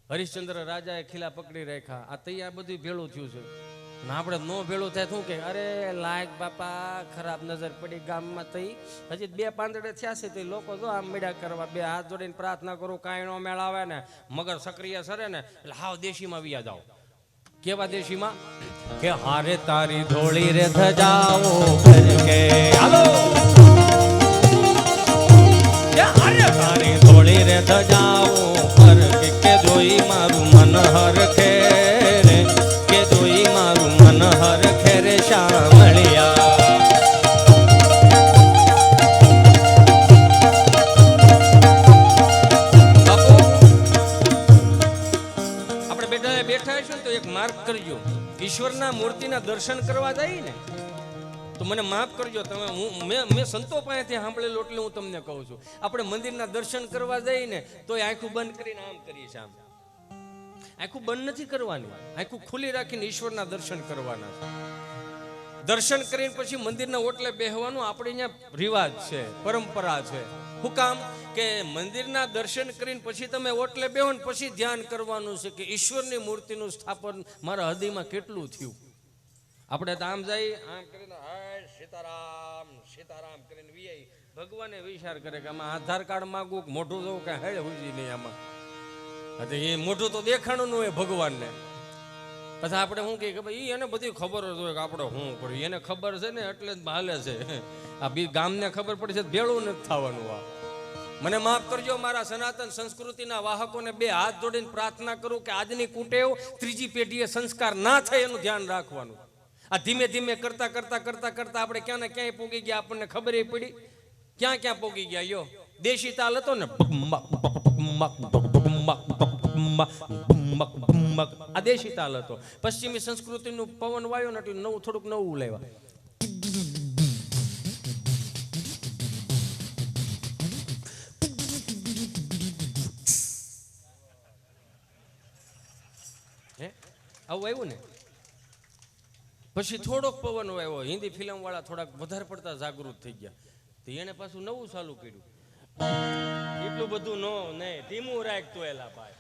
હરિશ્ચંદ્ર રાજાએ ખીલા પકડી રાખ્યા. આ તૈયાર બધું ભેળું થયું છે ને આપણે નો ભેળું થાય શું કે અરે લાયક બાપા ખરાબ નજર પડી ગામમાં. તઈ હજી 2 પાંદડે થયા છે તો લોકો જો આમ મેળા કરવા, 2 હાથ જોડીને પ્રાર્થના કરું, કાંઈ નો મેળ આવે ને મગર સક્રિય સરે ને એટલે હાવ દેશીમાં વિયા જાઓ. કેવા દેશીમાં કે હારે તારી ધોળી રે ધજાઓ કે હાલો કે હારે તારી ધોળી રે ધજાઓ પર કે જોઈ મારું મન હર ખે રે, કે જોઈ મારું મન હર ખે રે શામળિયા. બેઠા છો તો એક માર્ક કરજો. ઈશ્વરના મૂર્તિના દર્શન કરવા જાય ને તો મને માફ કરજો, તમે મેં સંતો પાસેથી સાંભળેલું એટલે હું તમને કહું છું. આપણે મંદિરના દર્શન કરવા જઈએ ને તો આંખું બંધ કરીને આમ કરીએ છીએ. આમ આંખું બંધ નથી કરવાની, આંખું ખુલ્લી રાખીને ઈશ્વરના દર્શન કરવાના છે. દર્શન કરીને પછી મંદિરના ઓટલે બેહવાનું આપણે અહીંયા રિવાજ છે, પરંપરા છે. શું કામ કે મંદિરના દર્શન કરીને પછી તમે ઓટલે બેહો ને પછી ધ્યાન કરવાનું છે કે ઈશ્વરની મૂર્તિનું સ્થાપન મારા હૃદયમાં કેટલું થયું. આપણે તો આમ જઈ આમ કરીને સીતારામ સીતારામ કરીને વીઆઈ ભગવાને વિચાર કરે કે આમાં આધાર કાર્ડ માંગવું મોઢું જવું કઈ હેડ હુજી નહીં આમાં. એ મોઢું તો દેખાણું ન હોય ભગવાનને. પછી આપણે શું કહીએ કે ભાઈ એને બધી ખબર જ હોય કે આપણે શું કરીએ, એને ખબર છે ને એટલે જ હાલે છે. આ ગામને ખબર પડે છે ભેળું નથી થવાનું. આ મને માફ કરજો મારા સનાતન સંસ્કૃતિના વાહકોને 2 હાથ જોડીને પ્રાર્થના કરું કે આજની કુટેવ ત્રીજી પેઢીએ સંસ્કાર ના થાય એનું ધ્યાન રાખવાનું. આ ધીમે ધીમે કરતા કરતા કરતા કરતા આપણે ક્યાં ને ક્યાંય પોગી ગયા, આપણને ખબર પડી ક્યાં ક્યાં પોગી ગયા. યો દેશી તાલ હતો ને, આ દેશી તાલ હતો. પશ્ચિમી સંસ્કૃતિનું પવન વાયો ને એટલે નવું થોડુંક નવું લેવા. આવું આવ્યું ને પછી થોડોક પવન આવ્યો. હિન્દી ફિલ્મ વાળા થોડાક વધારે પડતા જાગૃત થઈ ગયા તો એને પાછું નવું ચાલુ કર્યું. એટલું બધું નહીં, ધીમું રાખતો એલા ભાઈ.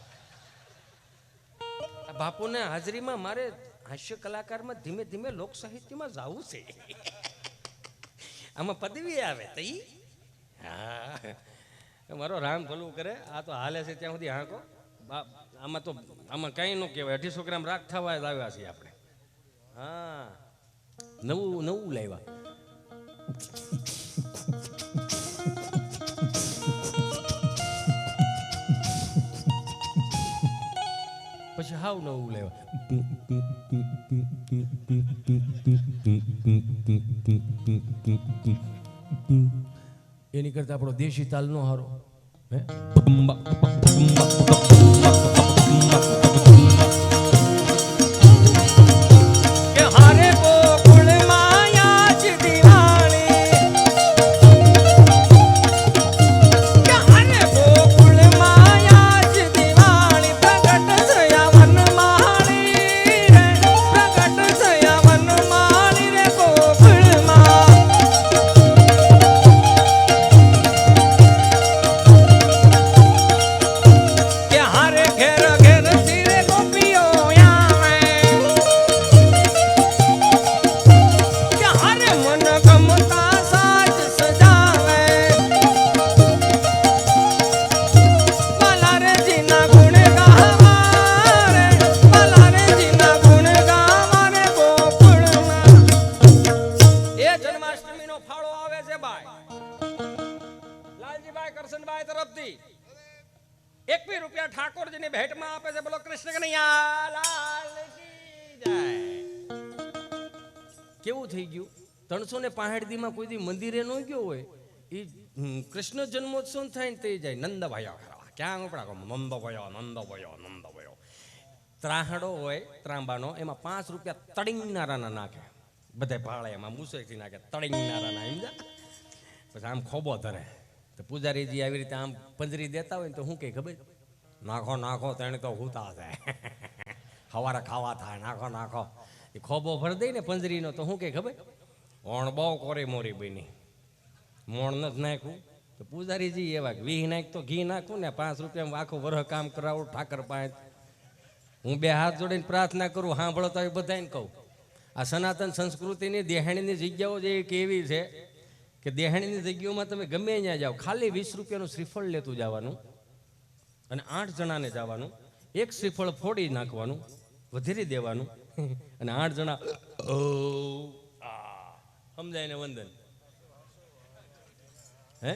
બાપુને હાજરીમાં મારે હાસ્ય કલાકારમાં ધીમે ધીમે લોક સાહિત્યમાં જવું છે. આમાં પદવી આવે તઈ હા મારો રામ ભલું કરે. આ તો હાલે છે ત્યાં સુધી હાંકો. આમાં તો આમાં કઈ ન કહેવાય. 250 ગ્રામ રાખ થવા જ આવ્યા છીએ આપણે. હા નવું લાવ્યા. પછી હાવ નવું લેવા. એની કરતા આપણો દેશી તાલ નો હારો. ઠાકોરજીની ભેટમાં આપે છે. બોલો કૃષ્ણ કનૈયા લાલ કી જય. કેવું થઈ ગયું 365 માં કોઈ દી મંદિરે ન ગયો હોય એ કૃષ્ણ જન્મોત્સવ થાય ને તે જાય નંદભાઈ ક્યાં ઉપડા નંદો ભયો ત્રાહડો હોય ત્રાંબાનો એમાં 5 રૂપિયા તળીંગનારાના નાખે, બધા ભાળે એમાં મુસેથી નાખે તળીંગનારાના, સમજા? પછી આમ ખોબો ધરે તો પૂજારીજી આવી રીતે આમ પંજરી દેતા હોય ને તો શું કહે ખબર? નાખો નાખો તેને તો હુતા થાય, સવારે ખાવા થાય, નાખો નાખો. એ ખોબો ભરી દઈ ને પંજરીનો તો શું કહે ખબર? ઓણ બહુ કોરી મોરી બની, મોણ નથી નાખ્યું તો પૂજારીજી એવા 20 નાખ તો ઘી નાખું ને 5 રૂપિયામાં આખું વરહ કામ કરાવું ઠાકર પાંચ. હું 2 હાથ જોડીને પ્રાર્થના કરું, સાંભળો તો બધાને કહું, આ સનાતન સંસ્કૃતિની દેહાણીની જગ્યાઓ જે કેવી છે કે દેહાણીની જગ્યાઓમાં તમે ગમે ત્યાં જાઓ, ખાલી 20 રૂપિયાનું શ્રીફળ લેતું જવાનું અને 8 જણાને જવાનું, એક શ્રીફળ ફોડી નાખવાનું, વધેરી દેવાનું અને 8 જણા સમજાય ને વંદન. હે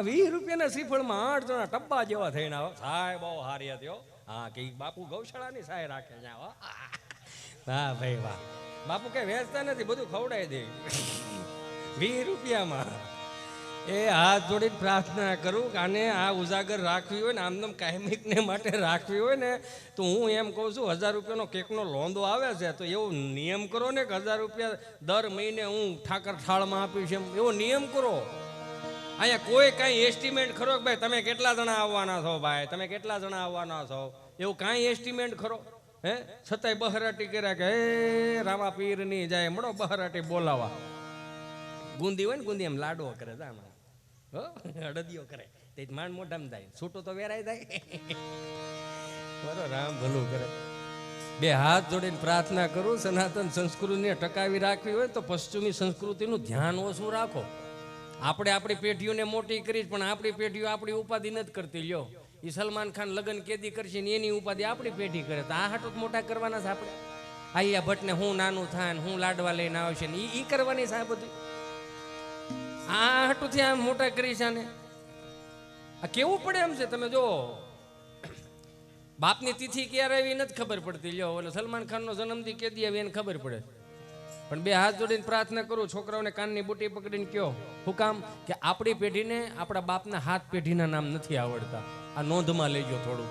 20 રૂપિયાના શ્રીફળમાં 8 જણા ટબ્બા જેવા થઈને આવો. સાહેબ બહુ હારી હતી. હા કે બાપુ ગૌશાળાની સાય રાખે છે. હા ભાઈ વાહ, બાપુ કઈ વેચતા નથી, બધું ખવડાવી દે 20 રૂપિયામાં. એ હાથ જોડીને પ્રાર્થના કરું કે આને આ ઉજાગર રાખવી હોય ને આમનામ કાયમિકને માટે રાખવી હોય ને તો હું એમ કહું છું 1000 રૂપિયાનો કેકનો લોંદો આવે છે તો એવો નિયમ કરો ને કે 1000 રૂપિયા દર મહિને હું ઠાકર થાળમાં આપીશ, એમ એવો નિયમ કરો. અહીંયા કોઈ કાંઈ એસ્ટિમેટ ખરો કે ભાઈ તમે કેટલા જણા આવવાના છો, ભાઈ તમે કેટલા જણા આવવાના છો, એવું કાંઈ એસ્ટિમેટ ખરો? હે છતાંય બહરાટી કર્યા કે હે રામા પીર ની જાય મળો બહરાટી બોલાવા. ગુંદી હોય ને ગુંદી એમ લાડવો કરે છે આમાં, અડદિયો કરે તે માંડ મોઢામાં થાય, છૂટું તો વેરાય થાય. બરો રામ ભલું કરે. 2 હાથ જોડીને પ્રાર્થના કરું, સનાતન સંસ્કૃતિને ટકાવી રાખવી હોય તો પશ્ચિમી સંસ્કૃતિનું ધ્યાન ઓછું રાખો. આપણે આપણી પેઢીઓને મોટી કરી પણ આપણી પેઢીઓ આપણી ઉપાધિ નથી કરતી. લ્યો એ સલમાન ખાન લગ્ન કેદી કરશે ને એની ઉપાધિ આપણી પેઢી કરે, તો આ હાટું મોટા કરવાના છે આપણે. આયા ભટ્ટને હું નાનું થાય ને હું લાડવા લઈને આવશે ને એ કરવાની છે આ બધું. આ હાટુંથી આમ મોટા કરી છે ને આ કેવું પડે એમ છે. તમે જો બાપની તિથિ ક્યારે આવી નથી ખબર પડતી. લ્યો એટલે સલમાન ખાનનો જન્મદી કેદી આવી એને ખબર પડે. પણ 2 હાથ જોડીને પ્રાર્થના કરું, છોકરાઓને કાનની બુટી પકડીને કયો હું કામ કે આપણી પેઢીને આપણા બાપના હાથ પેઢીના નામ નથી આવડતા. આ નોંધમાં લેજો થોડું,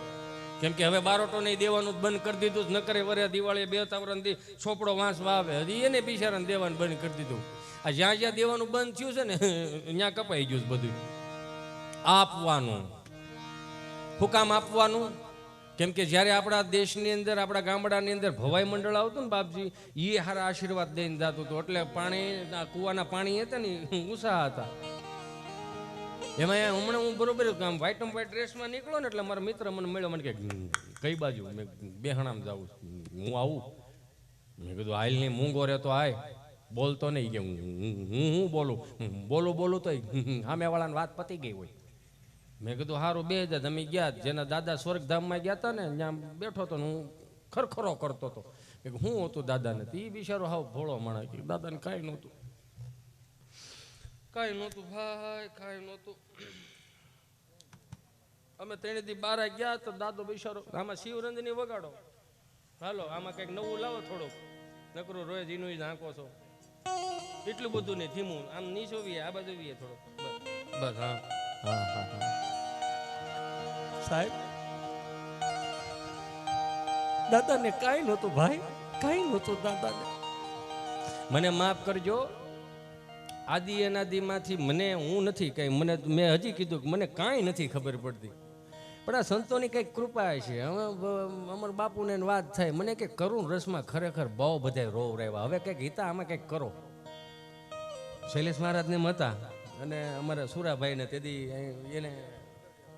કેમ કે હવે બારોટો નહીં દેવાનું બંધ કરી દીધું. ન કરે વરે દિવાળી 2 તાવરણથી છોપડો વાંસવા આવે હજી એને બિચારાને દેવાનું બંધ કરી દીધું. આ જ્યાં જ્યાં દેવાનું બંધ થયું છે ને ત્યાં કપાઈ ગયું બધું. આપવાનું હું કામ આપવાનું? કેમ કે જ્યારે આપણા દેશની અંદર આપણા ગામડાની અંદર ભવાઈ મંડળ આવતું ને બાપજી એ હારા આશીર્વાદ દઈને જતું હતું. એટલે પાણી કુવાના પાણી હતા ને ઊંચા હતા. એમાં હમણાં હું બરોબર આમ વ્હાઈટ એન્ડ વ્હાઈટ ડ્રેસમાં નીકળો ને એટલે મારા મિત્ર મને મળ્યો, મને કે કઈ બાજુ? મેં બેહણામાં જાઉં, હું આવું. મેં કીધું હાલ નહીં, મૂંગો રહેતો આય, બોલતો નહીં. કે હું બોલું તો સામેવાળાને વાત પતી ગઈ હોય. મેં કીધું સારું 2000 અમે ગયા, જેના દાદા સ્વર્ગધામમાં ગયા હતા ને ત્યાં બેઠો હતો ને હું ખરખરો કરતો હતો. કે હું હતું દાદાને, એ બિચારો હાવ ભોળો માણસ, કે દાદાને કાંઈ નહોતું ભાઈ, કાંઈ નહોતું. અમે 3 દી 12 ગયા તો દાદો બિચારો, આમાં શિવરંજની વગાડો, હાલો આમાં કંઈક નવું લાવો, થોડુંક નકરું રોજ એનું નાખો છો, એટલું બધું નહીં, ધીમું આમ નીચો વીએ આ બાજુ વીએ થોડુંક, બસ. હા હા હા હા સાહેબ, દાદાને કાંઈ નહોતું ભાઈ, કાંઈ નહોતું દાદાને. મને માફ કરજો, આદિ અનાદિમાંથી મને હું નથી કઈ, મને મેં હજી કીધું કે મને કાંઈ નથી ખબર પડતી, પણ આ સંતોની કંઈક કૃપા છે. હવે અમારા બાપુને વાત થાય, મને કંઈક કરુણ રસમાં ખરેખર બહુ બધા રોવ રહેવા. હવે કંઈક હિતા આમાં કંઈક કરો. શૈલેષ મહારાજને હતા અને અમારા સુરાભાઈને તેથી એને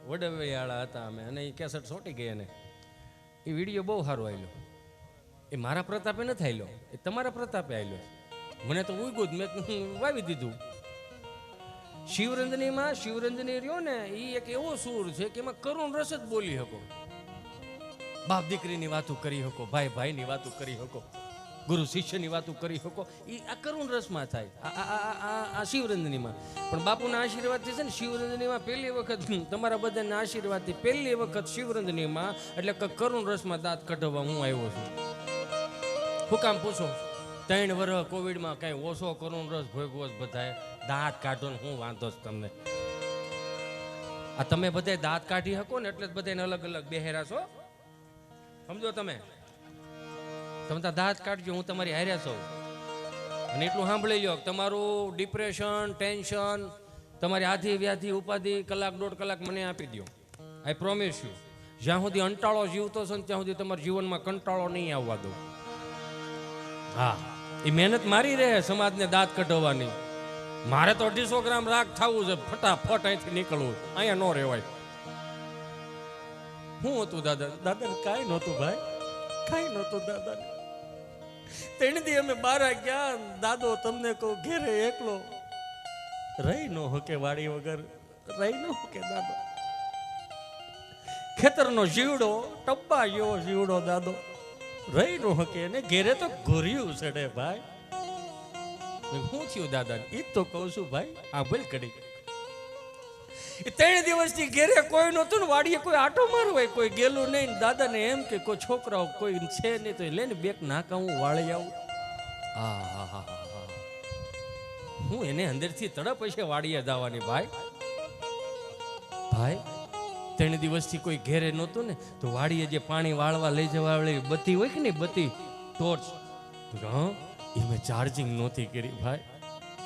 વડવૈયાળા હતા અમે, અને એ કેસેટ સોટી ગઈ. અને એ વિડીયો બહુ સારો આવેલો. એ મારા પ્રતાપે નથી આવેલો, એ તમારા પ્રતાપે આવેલો. મને તો ઉગ્યું જ, મેં વાવી દીધું. શિવરંજની રહ્યો ને એ એક એવો સૂર છે કે એમાં કરુણ રસ જ બોલી શકો. બાપ દીકરીની વાતો કરી શકો, ભાઈ ભાઈની વાતો કરી શકો, ગુરુ શિષ્યની વાતો કરી શકો. એ આ કરુણ રસમાં થાય આ શિવરંજનીમાં. પણ બાપુના આશીર્વાદથી છે ને શિવરંજનીમાં પહેલી વખત તમારા બધાના આશીર્વાદથી પહેલી વખત શિવરંજનીમાં એટલે કરુણ રસમાં દાંત કઢાવવા હું આવ્યો છું. હું કામ પૂછો? 3 વર્ષ કોવિડમાં કઈ ઓછો કરુણ રસ ભોગવો બધાએ, દાંત કાઢો ને હું વાંધો જ તમને. આ તમે બધા દાંત કાઢી શકો ને એટલે જ બધાને અલગ અલગ બેહેરા છો. સમજો તમે તો દાંત કાઢજો, હું તમારી હાર્યા છું. અને એટલું સાંભળી લો, તમારું ડિપ્રેશન, ટેન્શન, તમારી આધિ વ્યાધિ ઉપાધિ કલાક દોઢ કલાક મને આપી દો. આઈ પ્રોમિસ યુ. જ્યાં સુધી અંટાળો જીવતો છે ને ત્યાં સુધી તમારા જીવનમાં કંટાળો નહીં આવવા દો. હા, એ મહેનત મારી રહે સમાજને દાંત કઢાવવાની. મારે તો 250 ગ્રામ રાગ થવું છે, ફટાફટ અહીંથી નીકળવું, અહીંયા ન રહેવાય. શું હતું દાદા? દાદાને કાંઈ નહોતું ભાઈ, કાંઈ નહોતું દાદાને. તેને દી અમે બહાર ગયા, દાદો તમને કહું ઘેરે એકલો રહી ન હોકે, વાડી વગર રહી ન હોકે દાદો. ખેતરનો જીવડો, ટબ્બા જેવો જીવડો દાદો, રહી ન હોકે. એને ઘેરે તો ઘોર્યું ચડે ભાઈ. શું થયું દાદા? એ તો કહું છું ભાઈ, આ ભલ કડી. 3 દિવસથી ઘેરે કોઈ નહોતું ને વાડીએ કોઈ આટો મારવાય કોઈ ગેલું નહીં. દાદાને એમ કે કોઈ છોકરાઓ કોઈ છે નહીં તો લઈને બેક નાકા હું વાળી આવું. હું એને અંદરથી તડપ હશે વાડીએ જવાની ભાઈ. ભાઈ 3 દિવસથી કોઈ ઘેરે નહોતું ને તો વાડીએ જે પાણી વાળવા લઈ જવા વાળી બત્તી હોય કે નહીં, બત્તી ટોર્ચ, હા એ મેં ચાર્જિંગ નહોતી કરી ભાઈ,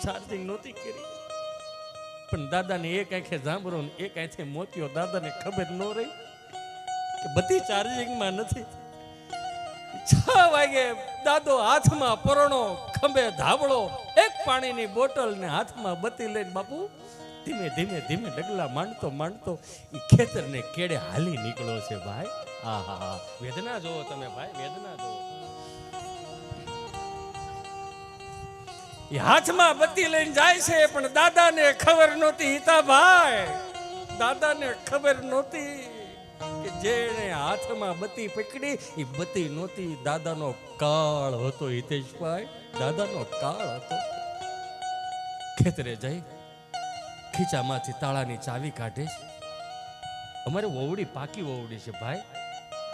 ચાર્જિંગ નહોતી કરી. પણ દાદાને એક આંખે જાંબરો ને એક આંખે મોતિયો. દાદાને ખબર ન રહી કે બધી ચાર્જિંગમાં નથી. 6 વાગે દાદો હાથમાં પરણો, ખંભે ધાબળો, એક પાણીની બોટલ ને હાથમાં બત્તી લઈને બાપુ ધીમે ધીમે ધીમે ડગલા માંડતો માંડતો એ ખેતરને કેડે હાલી નીકળો છે ભાઈ. આહા, વેદના જોવો તમે ભાઈ, વેદના જોવો. એ હાથમાં બત્તી લઈને જાય છે પણ દાદાને ખબર નહોતી. હિતાભાઈ, દાદાને ખબર નહોતી કે જેને હાથમાં બત્તી પકડી એ બત્તી નહોતી, દાદાનો કાળ હતો. હિતેશભાઈ, દાદાનો કાળ હતો. ખેતરે જઈ ખીચામાંથી તાળાની ચાવી કાઢે છે. અમારે વહુડી પાકી વહુડી છે ભાઈ,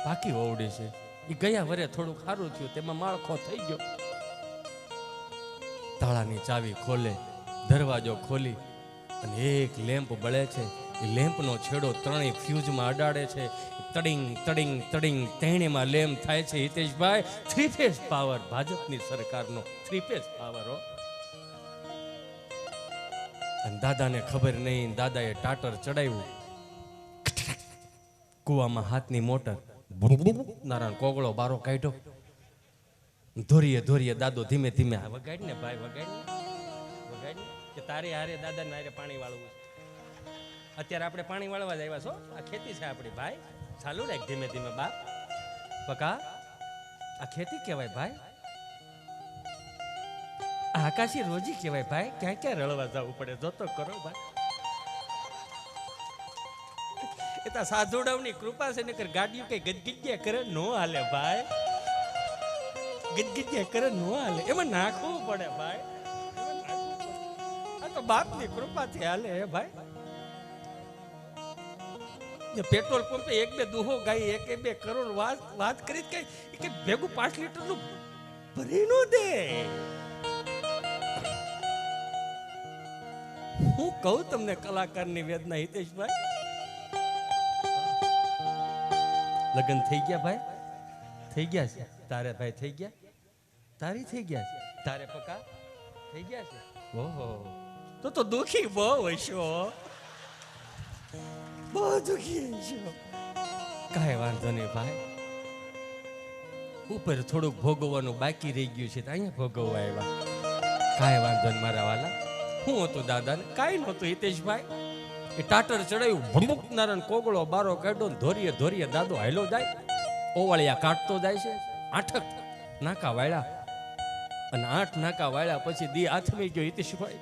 પાકી વહુડી છે. એ ગયા વરે થોડું સારું થયું, તેમાં માળખો થઈ ગયો. તાળાની ચાવી ખોલે, દરવાજો ખોલી અને એક લેમ્પ બળે છે. એ લેમ્પનો છેડો 3 ફ્યુઝમાં અડાડે છે. તડિંગ તડિંગ તડિંગ તેણીમાં લેમ્પ થાય છે. હિતેશભાઈ, 3 ફેઝ પાવર, ભાજપની સરકારનો 3 ફેઝ પાવર હો. અને દાદાને ખબર નહીં, દાદાએ ટાટર ચડાવ્યું. કુવામાં હાથની મોટર, નારાયણ કોગળો બારો કાઢ્યો. ધોરીએ ધોરીએ દાદો ધીમે ધીમે વગાડ ને ભાઈ, વગાડ કે તારે હારે દાદા ને હારે પાણી વાળવું. અત્યારે આપણે પાણી વાળવા જ આવ્યા છો, આ ખેતી છે આપણી ભાઈ. ચાલુ રાખ ધીમે ધીમે બાપ. પકા આ ખેતી કહેવાય ભાઈ, આ આકાશી રોજી કહેવાય ભાઈ. ક્યાં ક્યાં રળવા જવું પડે જોતો કરો ભાઈ. એ તો સાધુડાવની કૃપા છે, નકર ગાડીઓ કઈ ગદગદિયા કરે નો હાલે ભાઈ. ગદગદિયા કરે નો હાલે, એમાં નાખવું પડે ભાઈ. આ તો બાપની કૃપાથી હાલે હે ભાઈ. પેટ્રોલ પંપે 1-2 દુહો ગાઈ 1-2 કરોડ વાત કરી કે ભેગું 5 લીટર નું ભરી નો દે. હું કહું તમને કલાકારની વેદના હિતેશભાઈ. લગ્ન થઈ ગયા ભાઈ, થઈ ગયા છે તારે ભાઈ, થઈ ગયા તારી, થઈ ગયા છે તારે પકા, થઈ ગયા છે. ઓહો, તો દુખી બહુ હશો, બહુ દુખી હશો. કાંઈ વાંધો નહીં ભાઈ, ઉપર થોડુંક ભોગવવાનું બાકી રહી ગયું છે, અહીંયા ભોગવવા આવ્યા. કાંઈ વાંધો નહીં મારા વાલા. શું હતું દાદાને? કાંઈ નહોતું હિતેશભાઈ. એ ટાટર ચડાયું, ભમુક નારાયણ કોગળો બારો કાઢ્યો ને ધોરીએ ધોરીએ દાદો હાલો જાય. ઓવાળિયા કાઢતો જાય છે. 8 નાકા વાળ્યા અને 8 નાકા વાળ્યા પછી દી આથમી ગયો હિતેશભાઈ.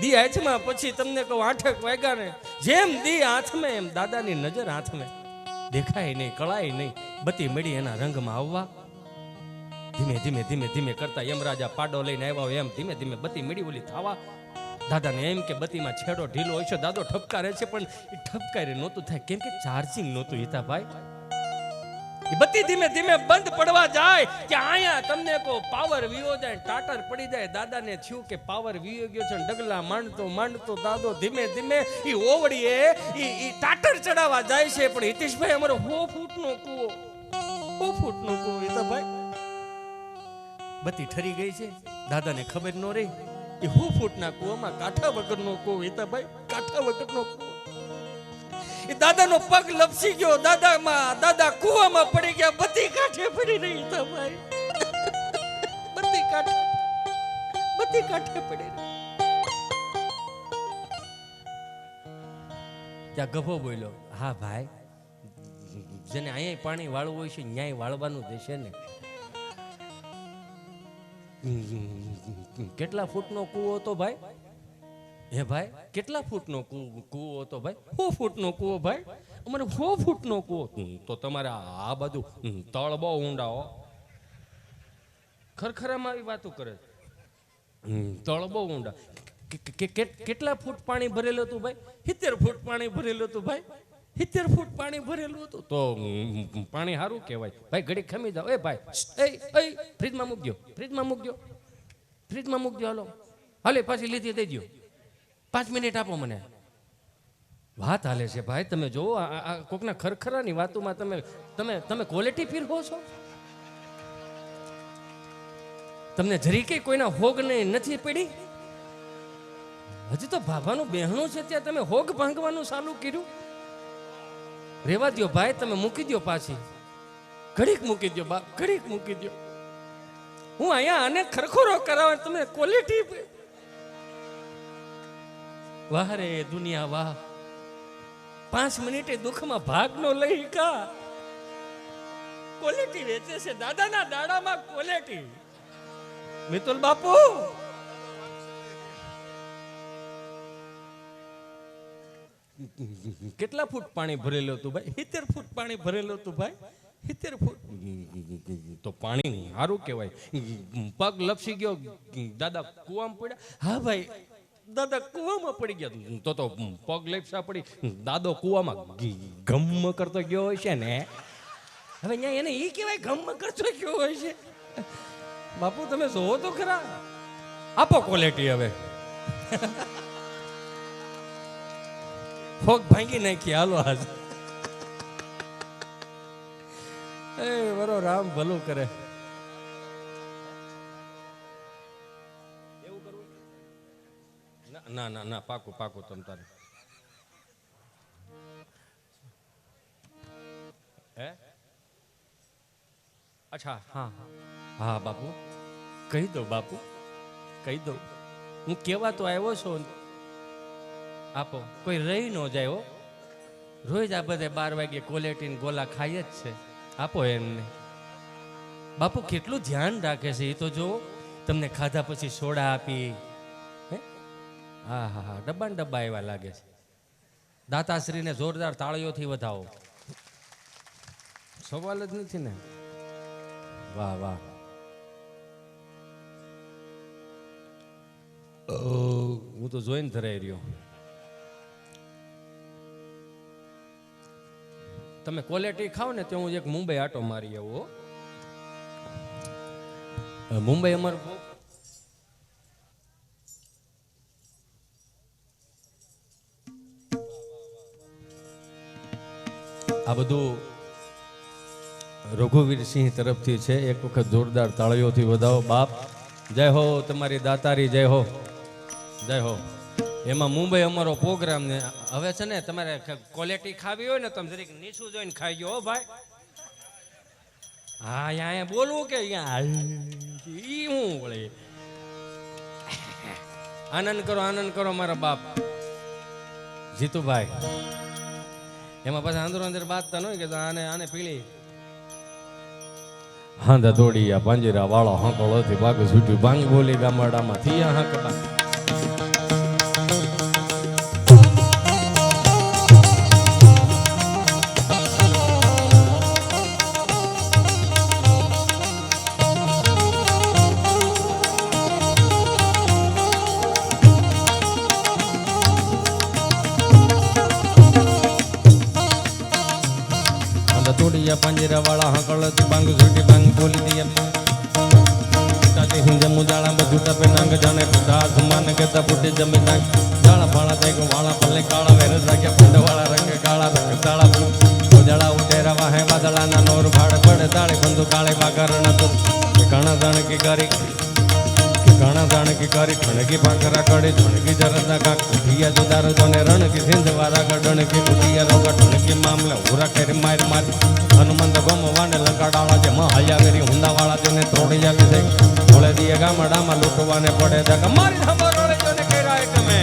દી હાથમાં પછી તમને કહું 8 વાગ્યા ને જેમ દી હાથમે એમ દાદાની નજર હાથમે દેખાય નહીં, કળાય નહીં. બત્તી મળી એના રંગમાં આવવા. ધીમે ધીમે ધીમે ધીમે કરતા યમરાજા પાડો લઈને આવ્યા હોય એમ ધીમે ધીમે બત્તી મળી ઓલી થવા. દાદાને એમ કે બત્તીમાં છેડો ઢીલો હોય છે, દાદો ઠપકારે છે પણ એ ઠપકારે નહોતું થાય, કેમ કે ચાર્જિંગ નહોતું હિતાભાઈ. એ બત્તી ધીમે ધીમે બંધ પડવા જાય કે અહીંયા તમને કો પાવર વિયો જાય, ટાટર પડી જાય. દાદાને થયું કે પાવર વિયો ગયો છે. ડગલા માંડતો માંડતો દાદો ધીમે ધીમે ઈ ઓવડીએ ઈ ટાટર ચડાવવા જાય છે. પણ હિતેશભાઈ અમારો 100 ફૂટનો કૂવો, 100 ફૂટનો કૂવો. હિતેશભાઈ બત્તી ઠરી ગઈ છે. દાદાને ખબર ન રહી. એ 100 ફૂટના કૂવામાં કાંઠા વગરનો કૂવો. હિતેશભાઈ કાંઠા વગરનો કૂવો. એ દાદાનો પગ લપસી ગયો. દાદા કૂવામાં પડી ગયા. બધી કાંઠે પડી રહી. ભાઈ બધી કાંઠે પડી રહી. ત્યાં ગભો બોલ્યો, હા ભાઈ, જેને અહીંયા પાણી વાળવું હોય છે ન્યાય વાળવાનું દેશે ને. કેટલા ફૂટનો કૂવો હતો ભાઈ? હે ભાઈ કેટલા ફૂટનો કૂવો હતો ભાઈ? 100 ફૂટનો કૂવો ભાઈ. અમારે 100 ફૂટનો કૂવો. તો તમારે આ બાજુ તળ બહુ ઊંડા હો. ખરખરામાં આવી વાતો કરે. તળ બહુ ઊંડા. કેટલા ફૂટ પાણી ભરેલું હતું ભાઈ? 70 ફૂટ પાણી ભરેલું હતું ભાઈ. 70 ફૂટ પાણી ભરેલું હતું. તો પાણી સારું કહેવાય ભાઈ. ઘડી ખમી જાઓ. એ ભાઈ ફ્રીજમાં મૂકજો, ફ્રીજમાં મૂકજો, ફ્રીજમાં મૂકજો. હાલો હાલે પાછી લીધી દઈ દો. 5 મિનિટ આપો મને. વાત હાલે છે ભાઈ. તમે જોવો આ કોકના ખરખરાની વાતોમાં તમે ક્વોલિટી પીરવો છો. તમને જરી કઈ કોઈના હોગ ને નથી પડી. હજી તો ભાભાનું બહેણું છે ત્યાં તમે હોગ ભાંગવાનું ચાલુ કર્યું. રેવા દો ભાઈ, તમે મૂકી દો પાછી. ઘડીક મૂકી દો બાપ, ઘડીક મૂકી દો. હું અહીંયા આને ખરખરો કરાવે તમે ક્વોલિટી. વાહ રે દુનિયા વાહ. 5 મિનિટે દુઃખમાં ભાગ નો લઈ કા. ક્વોલિટી વેચે છે દાદાના દાડામાં ક્વોલિટી. મિતુલ બાપુ કેટલા ફૂટ પાણી ભરેલું હતું ભાઈ? 70 ફૂટ પાણી ભરેલું હતું ભાઈ. 70 ફૂટ. તો પાણી સારું કહેવાય. પગ લપસી ગયો. દાદા કૂવામાં પડ્યા. હા ભાઈ દાદા કૂવામાં પડી ગયા. તો પગ લપસા પડી. દાદો કૂવામાં ગમ કરતો ગયો હોય છે ને. હવે અહીંયા એને એ કહેવાય ગમ કરતો ગયો હોય છે. બાપુ તમે જોવો તો ખરા. આપો ક્વોલિટી હવે. ફોગ ભાંગી નાખી. હાલો આજ એ બરો રામ ભલું કરે. એવું કરવું? ના ના ના પાકું પાકું. તમ તારે હે? અચ્છા હા હા બાપુ કહી દો. બાપુ કહી દો. હું કેવા તો આવ્યો છું. આપો. કોઈ રહી ન જાય હો. રોજ આ બધે 12 વાગે ક્વોલિટી ગોલા ખાય જ છે. આપો એમને. બાપુ કેટલું ધ્યાન રાખે છે એ તો જો. તમને ખાધા પછી સોડા આપી. હા હા હા ડબ્બા ને ડબ્બા એવા લાગે છે. દાતાશ્રીને જોરદાર તાળીઓથી વધાવો. સવાલ જ નથી ને. વાહ વાહ. હું તો જોઈને ધરાઈ રહ્યો. તમે ક્વોલિટી ખાવ ને તો હું એક મુંબઈ આટો મારી આવું. મુંબઈ અમારું આ બધું રઘુવીરસિંહ તરફથી છે. એક વખત જોરદાર તાળીઓથી વધાવો. બાપ જય હો. તમારી દાતારી જય હો, જય હો. એમાં મુંબઈ અમારો પ્રોગ્રામ ને હવે છે ને તમારે ક્વોલિટી ખાવી હોય ને તમે જરીક નીચું જોઈને ખાઈ ગયો ભાઈ. હા અહીંયા બોલવું કે ઈ હું વળે. આનંદ કરો મારા બાપ જીતુભાઈ. એમાં પાછા અંદર બાતતા ન હોય કે આને પીળી હાંધા દોડી આ પાંજરા વાળો હાંકળોથી ભાગ છૂટ્યું ભાંગ બોલી ગામડામાં થી હાંકડા. તોડિયા પાંજરા વાળા હકળતી બાંગ છૂટી બાંગ બોલી દિયા તાતી હિંજ મુજાળા બજુટા પે નાંગ જાણે પદાર્થ માન કેતા પુટી જમી નાંગ જાળા ફાળા તેક વાળા પલ્લે કાળા વેર રાગ્યા પંડ વાળા રંગ કાળા રંગ તાળા ઉજાળા ઉટેરા વાહે વાદળાના નોર ભાડ પડે તાળે બંધુ કાળે વાગરણ તો ઘણા જાણ કે કરી ઘણા જાણ કે કરી ઠણકી ભાખરા કડે ઠણકી જરદા કા કુઠિયા જુદાર જોને રણ કે સિંધ વારા ગડણ કે કુઠિયા રોગા ઠણકી મામલે ઉરા કરે માર માર હનુમંત ગમવાને લંકાડાળા જે મહાયા વેરી હુંદા વાળા જેને તોડી આવે છે ભોળે દિયે ગામડામાં લૂંટવાને પડે દગા મારી ખબર ઓળે જોને કેરાય તમે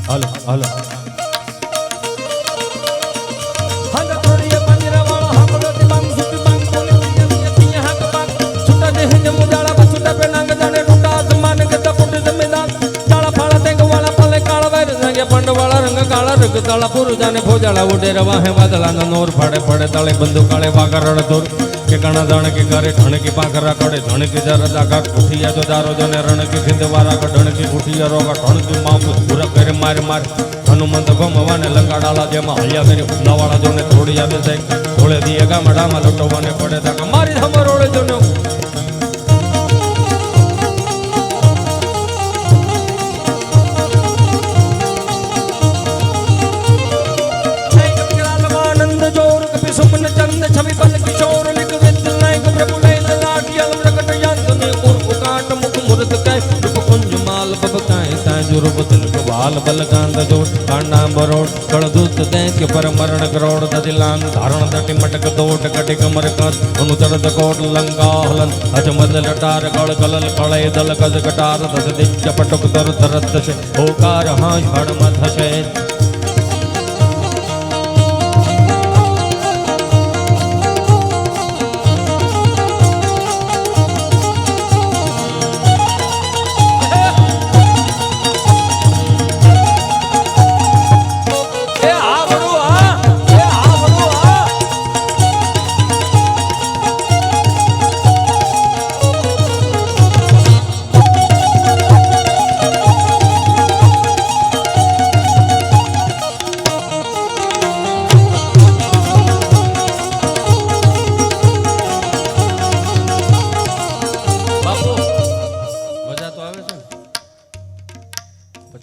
હાલો હાલો હંગ તોડીએ પાંજરા વાળા હકળતી બાંગ સુટી બાંગ બોલે દિયા હક બાંગ છૂટા દે હિંજ મુજાળા બછુટા પે નાંગ જાણે ટૂટા આસમાન કે તપુટ જમીદાર તાળા ફાળા તેંગ વાળા પલે કાળા વેર સંગે પંડ વાળા રંગ કાળા રંગ તાળા પુરુ જાને ભોજાળા ઉડે રવા હે વાદળાના નોર ફાડે પડે તાળે બંધુ કાળે વાગરણ દોર કે કણા જાણ કે કરે ઠણકી પાખરા કડે ઠણકી જરદા કા કુઠિયા જો દારો જોને રણ કે સિંધ વારા ઠણકી કુઠિયા રોગા ઠણકી મામુ પૂરા કરે માર માર હનુમંત ગમવાને લંકાડાળા જેમાં હળિયા વેરી હુંદાવાળા જોને તોડી આવે છે ધોળે દિયે ગામડામાં લૂંટવાને પડે તાકા મારી ખબર ઓળે જોને આનંદ જોર કપી સુમન ચંદ છવિ પલ કિશોર લિક વિદ નાયક પ્રભુ લૈલ લાડિયલ પ્રગટ યંતને ઉર ઉકાટ મુખ મુરત कै રૂપ કુંજ માલ બબકાય તાજુ રૂપ તિલક વાલ બલકાંદ જોડ કાંડા બરોડ કળદૂત દૈત્ય પર મરણ કરોડ દદિલાન ધારણ દટી મટક દોટ કટી કમર કસ અનુ ચરદ કોટ લંકા હલન અજમદ લટાર કળ કલલ કળય દલ કજ કટાર દસ દિચ્ચ પટક તર તરત છે ઓકાર હાશ હડમત હશે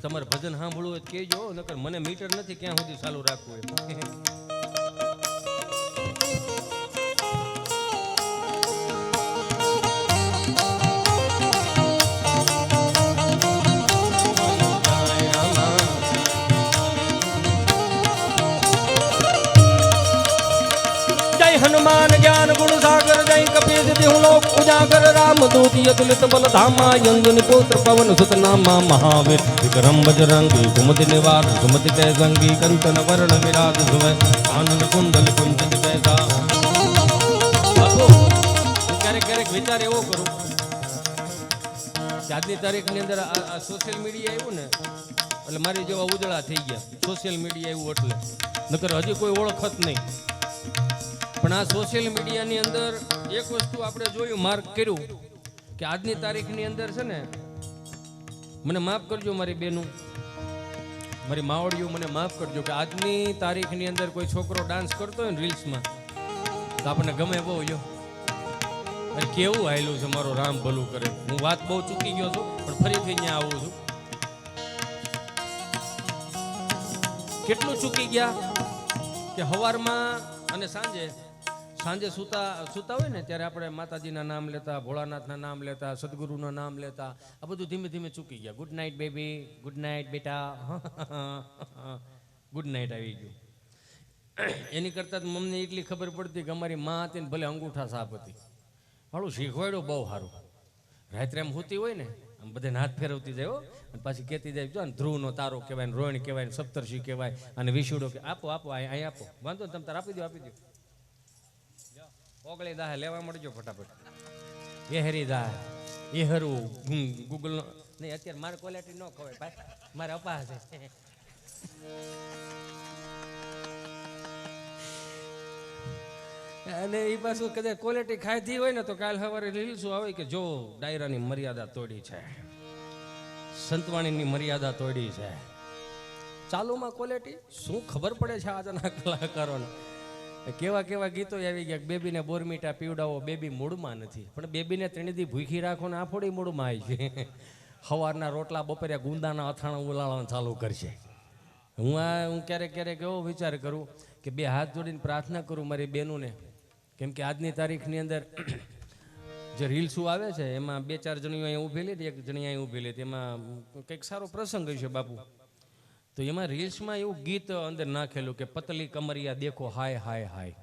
તમારે ભજન સાંભળવું હોય કેજો નકર મને મીટર નથી ક્યાં સુધી ચાલુ રાખવું हनुमान ज्ञान गुण सागर जय कपीस देहु लोक उजागर राम दूती अतुलित बल धामा यंजुनि पुत्र पवन सुत नामा महावीर विक्रम बजरंगी कुमति निवार सुमति कै संगी कंचन वरण विराज सुवै आनंद कुंडल कुंचित कैसा बापू क्यारेक क्यारेक विचार एवो करूं આજની તારીખની અંદર આ સોશિયલ મીડિયા આવ્યું ને એટલે મારી જેવા ઉજળા થઈ ગયા સોશિયલ મીડિયા આવ્યું એટલે નકર હજી કોઈ ઓળખત નહીં પણ આ સોશિયલ મીડિયાની અંદર એક વસ્તુ આપણે જોયું માર્ક કર્યું કે આજની તારીખની અંદર છે ને મને માફ કરજો મારી બેનું મારી માવડીઓ મને માફ કરજો કે આજની તારીખની અંદર કોઈ છોકરો ડાન્સ કરતો હોય ને રીલ્સમાં તો આપણને ગમે બહુ લ્યો કેવું હાયલું છે મારો રામ ભલું કરે હું વાત બહુ ચૂકી ગયો છું પણ ફરીથી અહીંયા આવું છું કેટલું ચૂકી ગયા કે સવારમાં અને સાંજે સૂતા હોય ને ત્યારે આપણે માતાજીના નામ લેતા ભોળાનાથના નામ લેતા સદગુરુના નામ લેતા આ બધું ધીમે ધીમે ચૂકી ગયા good night baby good night બેટા ગુડ નાઇટ આવી ગયું એની કરતાં મમ્મીને એટલી ખબર પડતી કે અમારી માં હતી ને ભલે અંગૂઠા સાપ હતી હાળું શીખવાડ્યું બહુ સારું રાત્રે એમ હોતી હોય ને આમ બધાને હાથ ફેરવતી જાય અને પાછી કહેતી જાય જો ને ધ્રુવનો તારો કહેવાય ને રોહિણી કહેવાય ને સપ્તર્ષિ કહેવાય અને વિશુડો કે આપો અહીં આપો વાંધો ને તમે તાર આપી દો ઓગળી દાહ લેવા મળજો ફટાફટ એ હરી દાહ એ હરું ગૂગલનો નહીં અત્યારે મારે ક્વોલિટી ન ખવાય ભાઈ મારે અપાહ છે અને એ પાછું કદાચ ક્વોલિટી ખાધી હોય ને તો કાલ સવારે રીલ્સો આવે કે જો ડાયરાની મર્યાદા તોડી છે, સંતવાણીની મર્યાદા તોડી છે. ચાલુમાં ક્વોલિટી શું ખબર પડે છે આજના કલાકારોને. કેવા કેવા ગીતો આવી ગયા, બેબીને બોરમીટા પીવડાવો, બેબી મૂડમાં નથી. પણ બેબીને ત્રણેદી ભૂખી રાખો ને આફોડી મૂડમાં આવી છે. સવારના રોટલા બપોરે ગુંદાના અથાણા ઉલાળવાનું ચાલુ કરશે. હું ક્યારેક ક્યારેક એવો વિચાર કરું કે બે હાથ જોડીને પ્રાર્થના કરું મારી બહેનોને, કેમ કે આજની તારીખની અંદર જે રીલ્સો આવે છે એમાં 2-4 જણીઓ અહીંયા ઊભેલી હતી, એક જણી અહીંયા ઊભેલી હતી, એમાં કંઈક સારો પ્રસંગ છે બાપુ. તો એમાં રીલ્સમાં એવું ગીત અંદર નાખેલું કે પતલી કમરિયા દેખો હાય હાય હાય.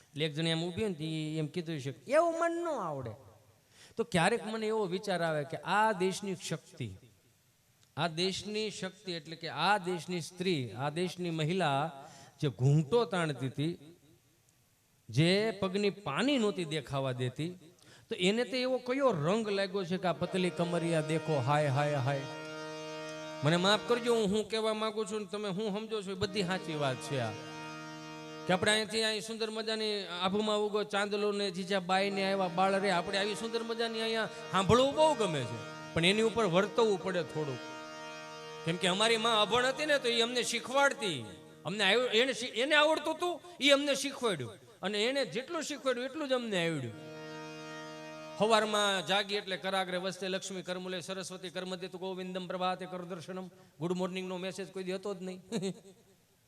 એટલે એક જણી એમ ઊભી ને એમ કીધું છે એવું મન ન આવડે. તો ક્યારેક મને એવો વિચાર આવે કે આ દેશની શક્તિ, આ દેશની શક્તિ એટલે કે આ દેશની સ્ત્રી, આ દેશની મહિલા જે ઘૂંટો તાણતી હતી, જે પગની પાની નહોતી દેખાવા દેતી, તો એને તો એવો કયો રંગ લાગ્યો છે કે આ પતલી કમરિયા દેખો હાય હાય હાય. મને માફ કરજો, હું કહેવા માંગુ છું ને તમે હું સમજો છો એ બધી સાચી વાત છે. આ કે આપણે અહીંથી અહીં સુંદર મજાની આભમાં ઉગો ચાંદલો ને જીજા બાઈ ને આવ્યા બાળ રે, આપણે આવી સુંદર મજાની અહીંયા સાંભળવું બહુ ગમે છે, પણ એની ઉપર વર્તવું પડે થોડુંક. કેમ કે અમારી માં અભણ હતી ને તો એ અમને શીખવાડતી, અમને એને આવડતું હતું એ અમને શીખવાડ્યું, અને એને જેટલું શીખવાડ્યું એટલું જ અમને આવડ્યું. સવારમાં જાગી એટલે કરાગ્રે વસ્તે લક્ષ્મી કરમુલે સરસ્વતી કર્મદે તુ ગોવિંદમ પ્રભાતે કર દર્શનમ. ગુડ મોર્નિંગનો મેસેજ કોઈ દી હતો જ નહીં.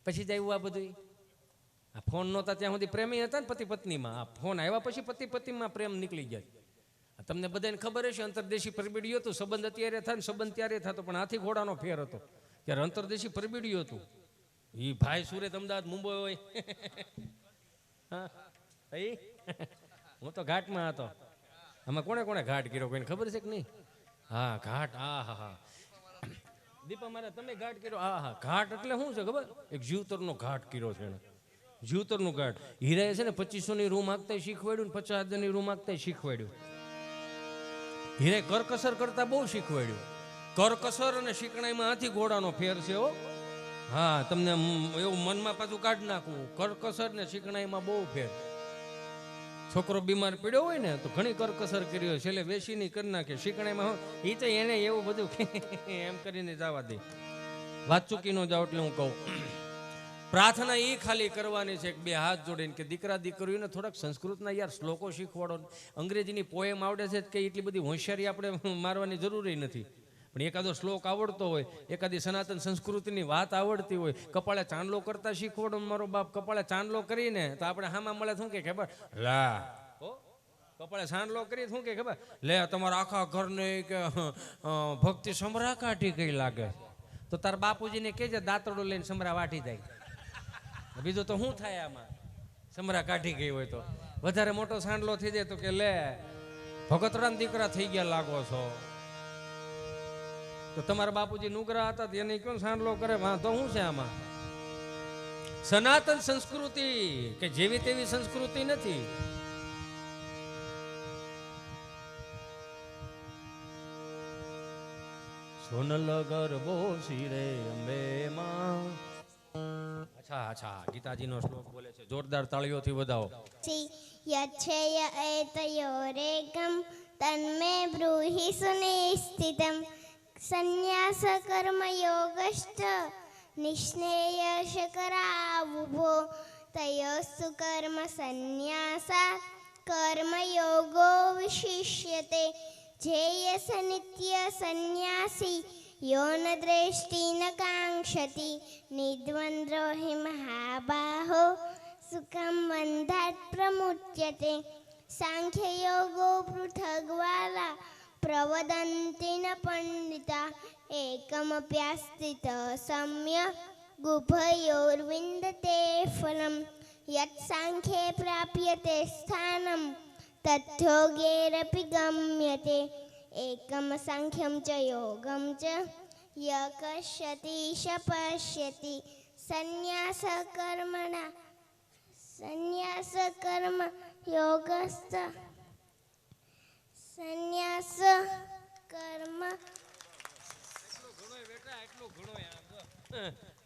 પછી જ આવ્યું આ બધું. આ ફોન નહોતા ત્યાં સુધી પ્રેમી હતા ને પતિ પત્નીમાં. આ ફોન આવ્યા પછી પતિ પત્નીમાં પ્રેમ નીકળી જાય. તમને બધાને ખબર હશે અંતરદેશી પરબીડિયું હતું. સંબંધ અત્યારે થાય ને સંબંધ ત્યારે થતો, પણ હાથી ઘોડાનો ફેર હતો. ત્યારે અંતરદેશી પરબીડિયું હતું. એ ભાઈ સુરત અમદાવાદ મુંબઈ હોય. હા હું તો ઘાટમાં હતો. આમાં કોણે કોણે ઘાટ કર્યો કોઈને ખબર છે કે નહીં? હા ઘાટ. હા હા દીપા મારા તમે ઘાટ કર્યો? હા હા ઘાટ એટલે શું છે ખબર? એક જીવતરનો ઘાટ કર્યો છે એને. જીવતરનું ઘાટ. હીરાએ છે ને 2500ની રૂમ આપતા શીખવાડ્યું ને 50,000ની રૂમ આપતા શીખવાડ્યું. હીરે કરકસર કરતા બહુ શીખવાડ્યું. કરકસર અને શીકણાઈમાં હાથી ઘોડાનો ફેર છે હો. હા તમને એવું મનમાં પાછું કાઢી નાખવું. કરકસર ને શીકણાઈમાં બહુ ફેર. છોકરો બીમાર પડ્યો હોય ને તો ઘણી કરકસર કરી હોય, છેલ્લે વેસીની કરી નાખે. શીકણાઈમાં એ તો એને એવું બધું એમ કરીને જવા દે. વાત ચૂકી ન જાવ એટલે હું કહું, પ્રાર્થના એ ખાલી કરવાની છે કે બે હાથ જોડીને કે દીકરા દીકરીઓને થોડાક સંસ્કૃતના યાર શ્લોકો શીખવાડો. અંગ્રેજીની પોએમ આવડે છે કે એટલી બધી હોશિયારી આપણે મારવાની જરૂરી નથી, પણ એકાદો શ્લોક આવડતો હોય, એકાદી સનાતન સંસ્કૃતિની વાત આવડતી હોય, કપાળે ચાંદલો કરતા શીખવાડો. મારો બાપ કપાળે ચાંદલો કરીને તો આપણે હામાં મળે શું કે ખબર? લા કપાળે ચાંદલો કરી શું કે ખબર? લે તમારા આખા ઘરને કે ભક્તિ સમરા કાઢી ગઈ લાગે. તો તાર બાપુજીને કહેજે દાંતડું લઈને સમરા વાટી જાય. બીજું તો શું થાય આમાં? સમરા કાઢી ગઈ હોય તો વધારે મોટો સાંડલો થઈ જાય તો કે લે ભગતરામ દીકરા થઈ ગયા લાગો છો. તો તમારા બાપુજી નુગરા હતા એને ક્યાં સાંડલો કરે? વાંધો શું છે આમાં? સનાતન સંસ્કૃતિ કે જેવી તેવી સંસ્કૃતિ નથી. સોનલ ગરબો શિરે અંબે માં. અચ્છા ગીતાજીનો શ્લોક બોલે છે, જોરદાર તાળીઓથી વધાવો. યચ્છય એતયોરેકમ તન્મે બ્રૂહિ સુનિશ્ચિતમ સંન્યાસ કર્મ યોગશ્ચ નિશ્નેયશ કરાવુભો તયોસ્તુ કર્મ સંન્યાસા કર્મ યોગો વિશિષ્યતે જેયસ નિત્ય સંન્યાસી યો ન દ્રેષ્ટિ ન કાંક્ષતિ નિદ્વંદ્રો હિ મહાબાહો સુખમ બંધાત પ્રમુચ્યતે સાંખ્યયોગો પૃથગ્વાલા પ્રવદન્તિ ન પંડિતા એકમપ્યાસ્તિત સમ્ય ગુભયોર્વિંદતે ફલમ યત સાંખ્યે પ્રાપ્યતે સ્થાનમ તથ્યોગેરપી ગમ્યતે એકમ સાંખ્યમ ચ યોગમ ચ યકશ્યતિ શપશ્યતિ સંન્યાસ કર્મ યોગસ્થ સંન્યાસ કર્મ.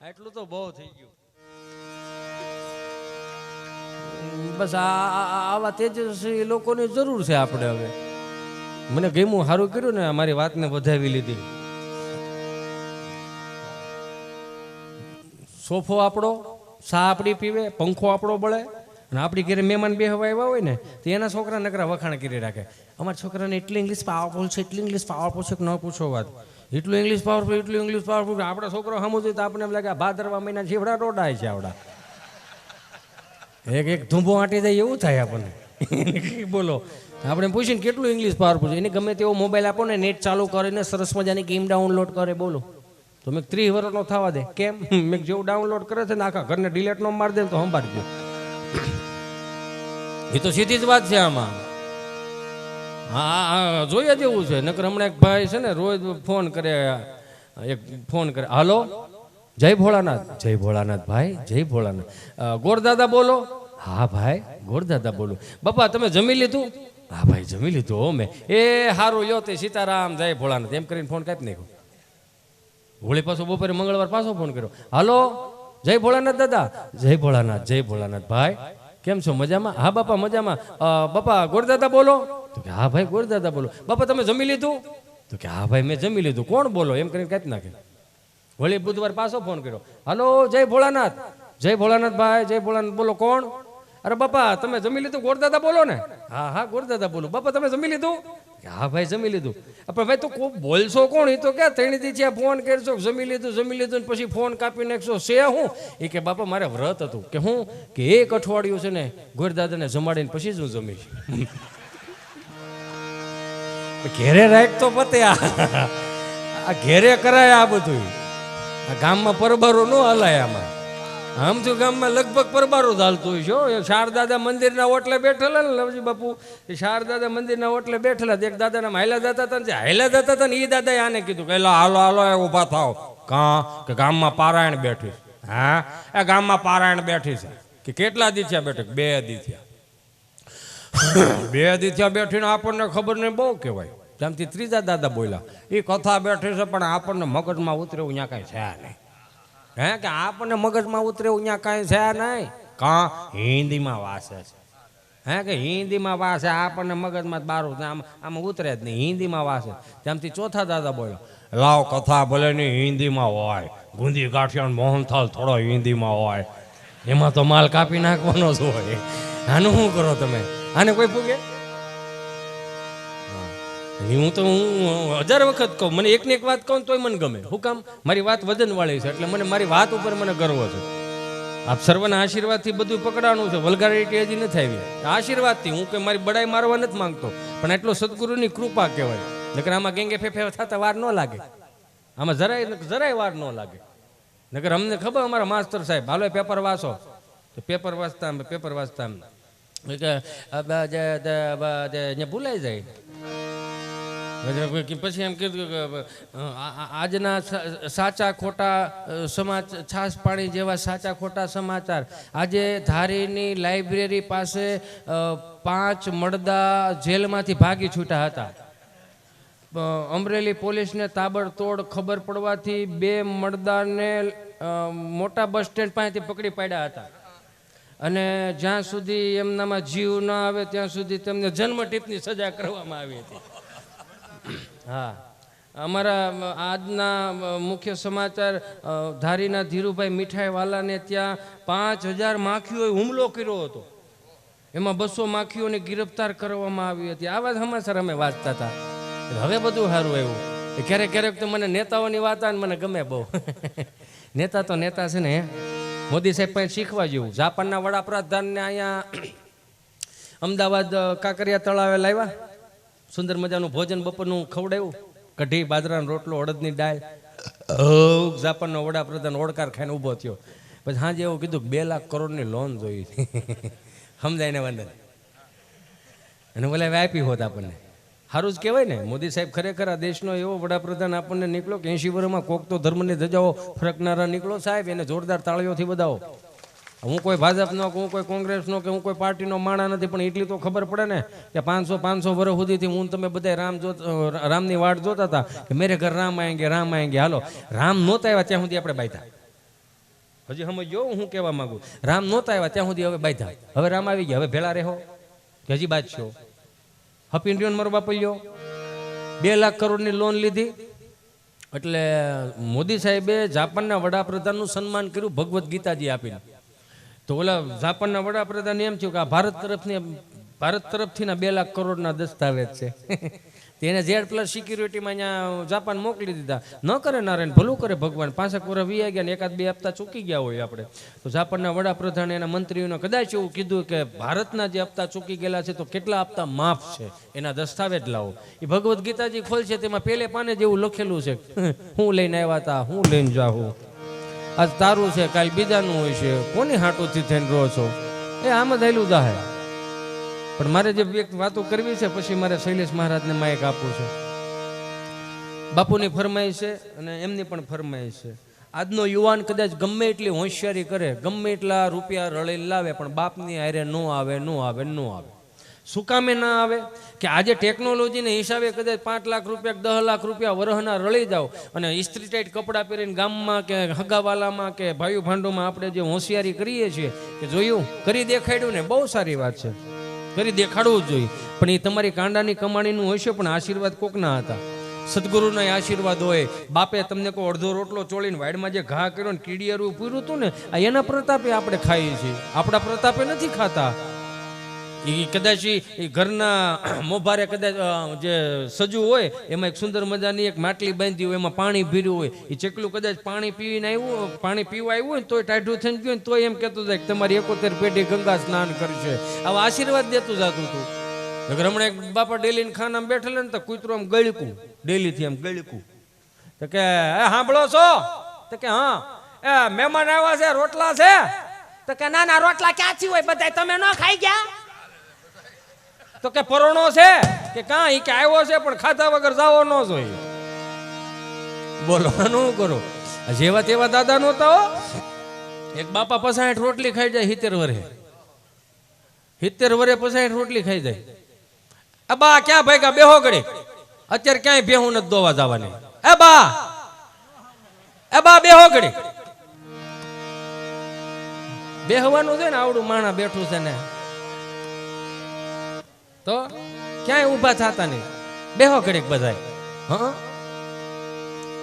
આટલું તો બહુ થઈ ગયું. બસ આવા તેજસ્વી લોકોની જરૂર છે આપણે. હવે મને ગમ્યું, સારું કર્યું ને મારી વાતને વધાવી લીધી. સોફો આપણો, સા આપણી પીવે, પંખો આપણો બળે, અને આપણી ઘરે મહેમાન બેહવા આવ્યા હોય ને તો એના છોકરા નકરા વખાણ કરી રાખે. અમારા છોકરાને એટલી ઇંગ્લિશ પાવરફુલ છે, એટલી ઇંગ્લિશ પાવરફુલ છે કે ન પૂછો વાત. એટલું ઇંગ્લિશ પાવરફુલ, એટલું ઇંગ્લિશ પાવરફુલ. આપણા છોકરો સામું જોઈએ તો આપણે એમ લાગે ભાદરવા મહિના જીવડા રોડાય છે આવડા. એક ધૂંભો આંટી જાય એવું થાય આપણને. બોલો, આપણે પૂછીને કેટલું ઇંગ્લિશ પાવરફુલ છે. એને ગમે તેવો મોબાઈલ આપો ને, નેટ ચાલુ કરીને સરસ મજાની ગેમ ડાઉનલોડ કરે. બોલો, તો મેં 30 વર્ષનો થવા દે. કેમ? મેં જેવું ડાઉનલોડ કરે છે ને આખા ઘરને ડિલેટ નો મારી દે તો સંભાળી ગયો. એ તો સીધી જ વાત છે આમાં. હા, જોયા જેવું છે. નકર હમણાં એક ભાઈ છે ને રોજ ફોન કરે, હાલો, જય ભોળાનાથ. જય ભોળાનાથ ભાઈ, જય ભોળાનાથ. ગોરદાદા બોલો. હા ભાઈ, ગોરદાદા બોલો. બાપા તમે જમી લીધું? હા ભાઈ જમી લીધું હો મેં. એ હારું લ્યો તે સીતારામ, જય ભોળાનાથ એમ કરીને ફોન કાપી નાખ્યો. હોળી પાછો બપોરે મંગળવાર પાછો ફોન કર્યો. હાલો, જય ભોળાનાથ દાદા. જય ભોળાનાથ, જય ભોળાનાથ ભાઈ, કેમ છો? મજામાં? હા બાપા મજામાં. બાપા ગોરદાદા બોલો. તો કે હા ભાઈ ગોરદાદા બોલો. બાપા તમે જમી લીધું? તો કે હા ભાઈ મેં જમી લીધું. કોણ બોલો? એમ કરીને કાપી નાખે. વળી બુધવાર પાછો ફોન કર્યો. હાલો, જય ભોળાનાથ. જય ભોળાનાથ ભાઈ, જય ભોળાનાથ બોલો. કોણ? અરે બાપા તમે જમી લીધું? ગોરદાદા બોલો ને. હા હા ગોરદાદા બોલો. બાપા તમે જમી લીધું? હા ભાઈ જમી લીધું. પણ ભાઈ તું બોલશો કોણ? એ તો ક્યાં 3 દી થયા ફોન કરશો, જમી લીધું ને પછી ફોન કાપી નાખશો. છે હું? એ કે બાપા મારે વ્રત હતું. કે હું? કે 1 અઠવાડિયું છે ને ગોરદાદાને જમાડીને પછી જ હું જમીશ. ઘેરે રાખ તો પતે. આ ઘેરે કરાય આ બધું. આ ગામમાં પરબારો ન હલાય. આમાં આમ તો ગામમાં લગભગ પરબારો જ હાલતું હોય છે. શારદાદા મંદિરના ઓટલે બેઠેલા ને લવજી બાપુ, શારદાદા મંદિરના ઓટલે બેઠેલા. એક દાદાના હાયલા જતા હતા ને, હાયલા જતા હતા ને એ દાદાએ આને કીધું કે હાલો હાલો ઊભા થાવ. કે ગામમાં પારાયણ બેઠી. હા, એ ગામમાં પારાયણ બેઠી છે. કે કેટલા દી થયા બેઠે? 2 દી થયા. 2 દી થયા બેઠીને આપણને ખબર નહીં, બહુ કહેવાય. ત્યાંથી ત્રીજા દાદા બોલ્યા, એ કથા બેઠી છે પણ આપણને મગજમાં ઉતરે એવું ત્યાં કાંઈ છે નહીં. હે કે આપણને મગજમાં ઉતરે એવું ત્યાં કાંઈ છે નહીં. હિન્દીમાં વાસે છે. હે કે હિન્દીમાં વાસે, આપણને મગજમાં બારું આમાં ઉતરે જ નહીં. હિન્દીમાં વાસે. ત્યાંથી ચોથા દાદા બોલ્યા, લાવ કથા ભલે નહીં હિન્દીમાં હોય, ગુંદી ગાંઠિયા મોહનથાલ થોડો હિન્દીમાં હોય, એમાં તો માલ કાપી નાખવાનો જ હોય. આનું શું કરો તમે? આને કોઈ પૂગે? હું 1000 વખત કહું, મને એકને એક વાત કહું તોય મને ગમે. શું કામ? મારી વાત વજનવાળી છે એટલે મને મારી વાત ઉપર મને ગર્વ છે. આપ સર્વના આશીર્વાદથી બધું પકડાણું છે. વલ્ગારિટી હજી નથી આવી. આશીર્વાદથી. હું કે મારી બડાઈ મારવા નથી માંગતો, પણ એટલો સદગુરુની કૃપા કહેવાય. નકર આમાં ગેંગે ફેફે થતા વાર ન લાગે. આમાં જરાય વાર ન લાગે. નકર અમને ખબર, અમારા માસ્ટર સાહેબ હાલો પેપર વાંચો, તો પેપર વાંચતા ભૂલાઈ જાય. પછી એમ કીધું કે આજના સાચા ખોટા સમાચાર, છાસ પાણી જેવા સાચા ખોટા સમાચાર. આજે ધારીની લાઇબ્રેરી પાસે 5 મળદા જેલમાંથી ભાગી છૂટ્યા હતા. અમરેલી પોલીસને તાબડતોડ ખબર પડવાથી 2 મળદાને મોટા બસ સ્ટેન્ડ પાસેથી પકડી પાડ્યા હતા. અને જ્યાં સુધી એમનામાં જીવ ન આવે ત્યાં સુધી તેમને જન્મટીપની સજા કરવામાં આવી હતી. હા, અમારા આજના મુખ્ય સમાચાર, ધારીના ધીરુભાઈ મીઠાઈવાલાને ત્યાં 5000 માખીઓએ હુમલો કર્યો હતો. એમાં 200 માખીઓને ગિરફતાર કરવામાં આવી હતી. આવા જ સમાચાર અમે વાંચતા હતા. હવે બધું સારું આવ્યું. ક્યારેક તો મને નેતાઓની વાત આવે ને મને ગમે બહુ. નેતા તો નેતા છે ને. મોદી સાહેબ પાસે શીખવા જેવું. જાપાનના વડાપ્રધાનને અહીંયા અમદાવાદ કાંકરિયા તળાવે લાવ્યા. સુંદર મજાનું ભોજન બપોરનું ખવડાવ્યું. કઢી, બાજરાનો રોટલો, અડદની દાળ. જાપાનનો વડાપ્રધાન ઓળકાર ખાઈને ઊભો થયો. પછી હાજે એવું કીધું 2 લાખ કરોડની લોન જોઈ. સમજાય ને વંદન. અને બોલે આપી હોત આપણને. સારું જ કહેવાય ને. મોદી સાહેબ ખરેખર આ દેશનો એવો વડાપ્રધાન આપણને નીકળ્યો કે 80 વર્ષમાં કોક તો ધર્મની ધજાઓ ફરકનારા નીકળો સાહેબ. એને જોરદાર તાળીઓથી બધાવો. હું કોઈ ભાજપનો કે હું કોઈ કોંગ્રેસનો કે હું કોઈ પાર્ટીનો માણા નથી, પણ એટલી તો ખબર પડે ને કે 500 વર્ષ સુધીથી હું તમે બધા રામની વાટ જોતા હતા કે મેરે ઘર રામ આએંગે. હાલો, રામ નહોતા આવ્યા ત્યાં સુધી આપણે બાયતા. હજી સમજો હું કહેવા માંગુ. રામ નહોતા આવ્યા ત્યાં સુધી હવે બાંધ્યા. હવે રામ આવી ગયા, હવે ભેળા રહો કે હજી બાદશો? હપ ઇન્ડિયન મારો બાપલ્યો 2 લાખ કરોડની લોન લીધી. એટલે મોદી સાહેબે જાપાનના વડાપ્રધાનનું સન્માન કર્યું ભગવદ્ ગીતાજી આપીને. તો ઓલા જાપાનના વડાપ્રધાન એમ થયું કે આ ભારત તરફથી 2 લાખ કરોડના દસ્તાવેજ છે. તેને Z+ સિક્યુરિટીમાં અહીંયા જાપાન મોકલી દીધા. ન કરે નારાયણ, ભલું કરે ભગવાન. 5 વર્ષ વી ગયા ને 1-2 હપ્તા ચૂકી ગયા હોય આપણે તો જાપાનના વડાપ્રધાન એના મંત્રીઓને કદાચ એવું કીધું કે ભારતના જે હપ્તા ચૂકી ગયેલા છે તો કેટલા હપ્તા માફ છે એના દસ્તાવેજ લાવો. એ ભગવદ્ ગીતાજી ખોલશે તેમાં પહેલે પાને જેવું લખેલું છે હું લઈને આવ્યા હતા, હું લઈને જાઉં, આજ તારું છે કાલ બીજાનું હોય છે, કોની હાટોથી થઈને રહો છો. એ આમ જ આયલું જાહે. પણ મારે જે વાતો કરવી છે પછી મારે શૈલેષ મહારાજને માઇક આપવું છે. બાપુની ફરમાઈશ છે અને એમની પણ ફરમાઈશ છે. આજનો યુવાન કદાચ ગમે એટલી હોશિયારી કરે, ગમે એટલા રૂપિયા રળી લાવે, પણ બાપની હારે નો આવે. શું કામે ના આવે? કે આજે ટેકનોલોજીને હિસાબે કદાચ 5 લાખ રૂપિયા 10 લાખ રૂપિયા વરહના રળી જાવ અને ઇસ્ત્રી ટાઈટ કપડાં પહેરીને ગામમાં કે હગાવાલામાં કે ભાઈઓ ભાંડોમાં આપણે જે હોશિયારી કરીએ છીએ કે જોયું કરી દેખાડ્યું ને બહુ સારી વાત છે, કરી દેખાડવું જ જોઈએ. પણ એ તમારી કાંડાની કમાણીનું હોય છે, પણ આશીર્વાદ કોકના હતા. સદગુરુના આશીર્વાદ હોય. બાપે તમને કોઈ અડધો રોટલો ચોળીને વાડમાં જે ઘા કર્યો ને કીડિયારું પૂર્યું હતું ને, આ એના પ્રતાપે આપણે ખાઈએ છીએ, આપણા પ્રતાપે નથી ખાતા. એ કદાચ એ ઘરના મોભારે કદાચ જે સજુ હોય એમાં એક સુંદર મજાની એક માટલી બાંધી હોય, એમાં પાણી ભર્યું હોય, એ ચકલું કદાચ પાણી પીવા આવ્યું હોય ને તોય ટાઢું થઈને ગયું તોય એમ કહેતું જાય કે તમારી 71 પેઢી ગંગા સ્નાન કરશે. આવા આશીર્વાદ દેતું જતું હતું. હમણાં એક બાપા ડેલીને ખાનામાં બેઠેલા ને તો કૂતરું આમ ગળ્યું, ડેલીથી આમ ગળ્યું તો કે સાંભળો છો? તો કે હા. મહેમાન આવ્યા છે, રોટલા છે? તો કે ના રોટલા ક્યાંથી હોય, બધા તમે ન ખાઈ ગયા? તો કે પરોણો છે કે કાં? ઈ કે આવ્યો છે પણ ખાધા વગર જાવો ન જોઈએ. બોલો આનું કરો. જેવા તેવા દાદા નહોતા હો. એક બાપા 65 રોટલી ખાઈ જાય 70 વર્ષે, 70 વર્ષે 65 રોટલી ખાઈ જાય. આ બા ક્યાં ભાગ્યા? બેહો ઘડી. અત્યારે ક્યાંય બેહું નથી દોવા જવાની. એ બા બેહો ઘડી. બેહવાનું છે ને, આવડું માણા બેઠું છે ને તો ક્યાંય ઊભા થતા નહીં. બેહો ઘડીક બધાય. હા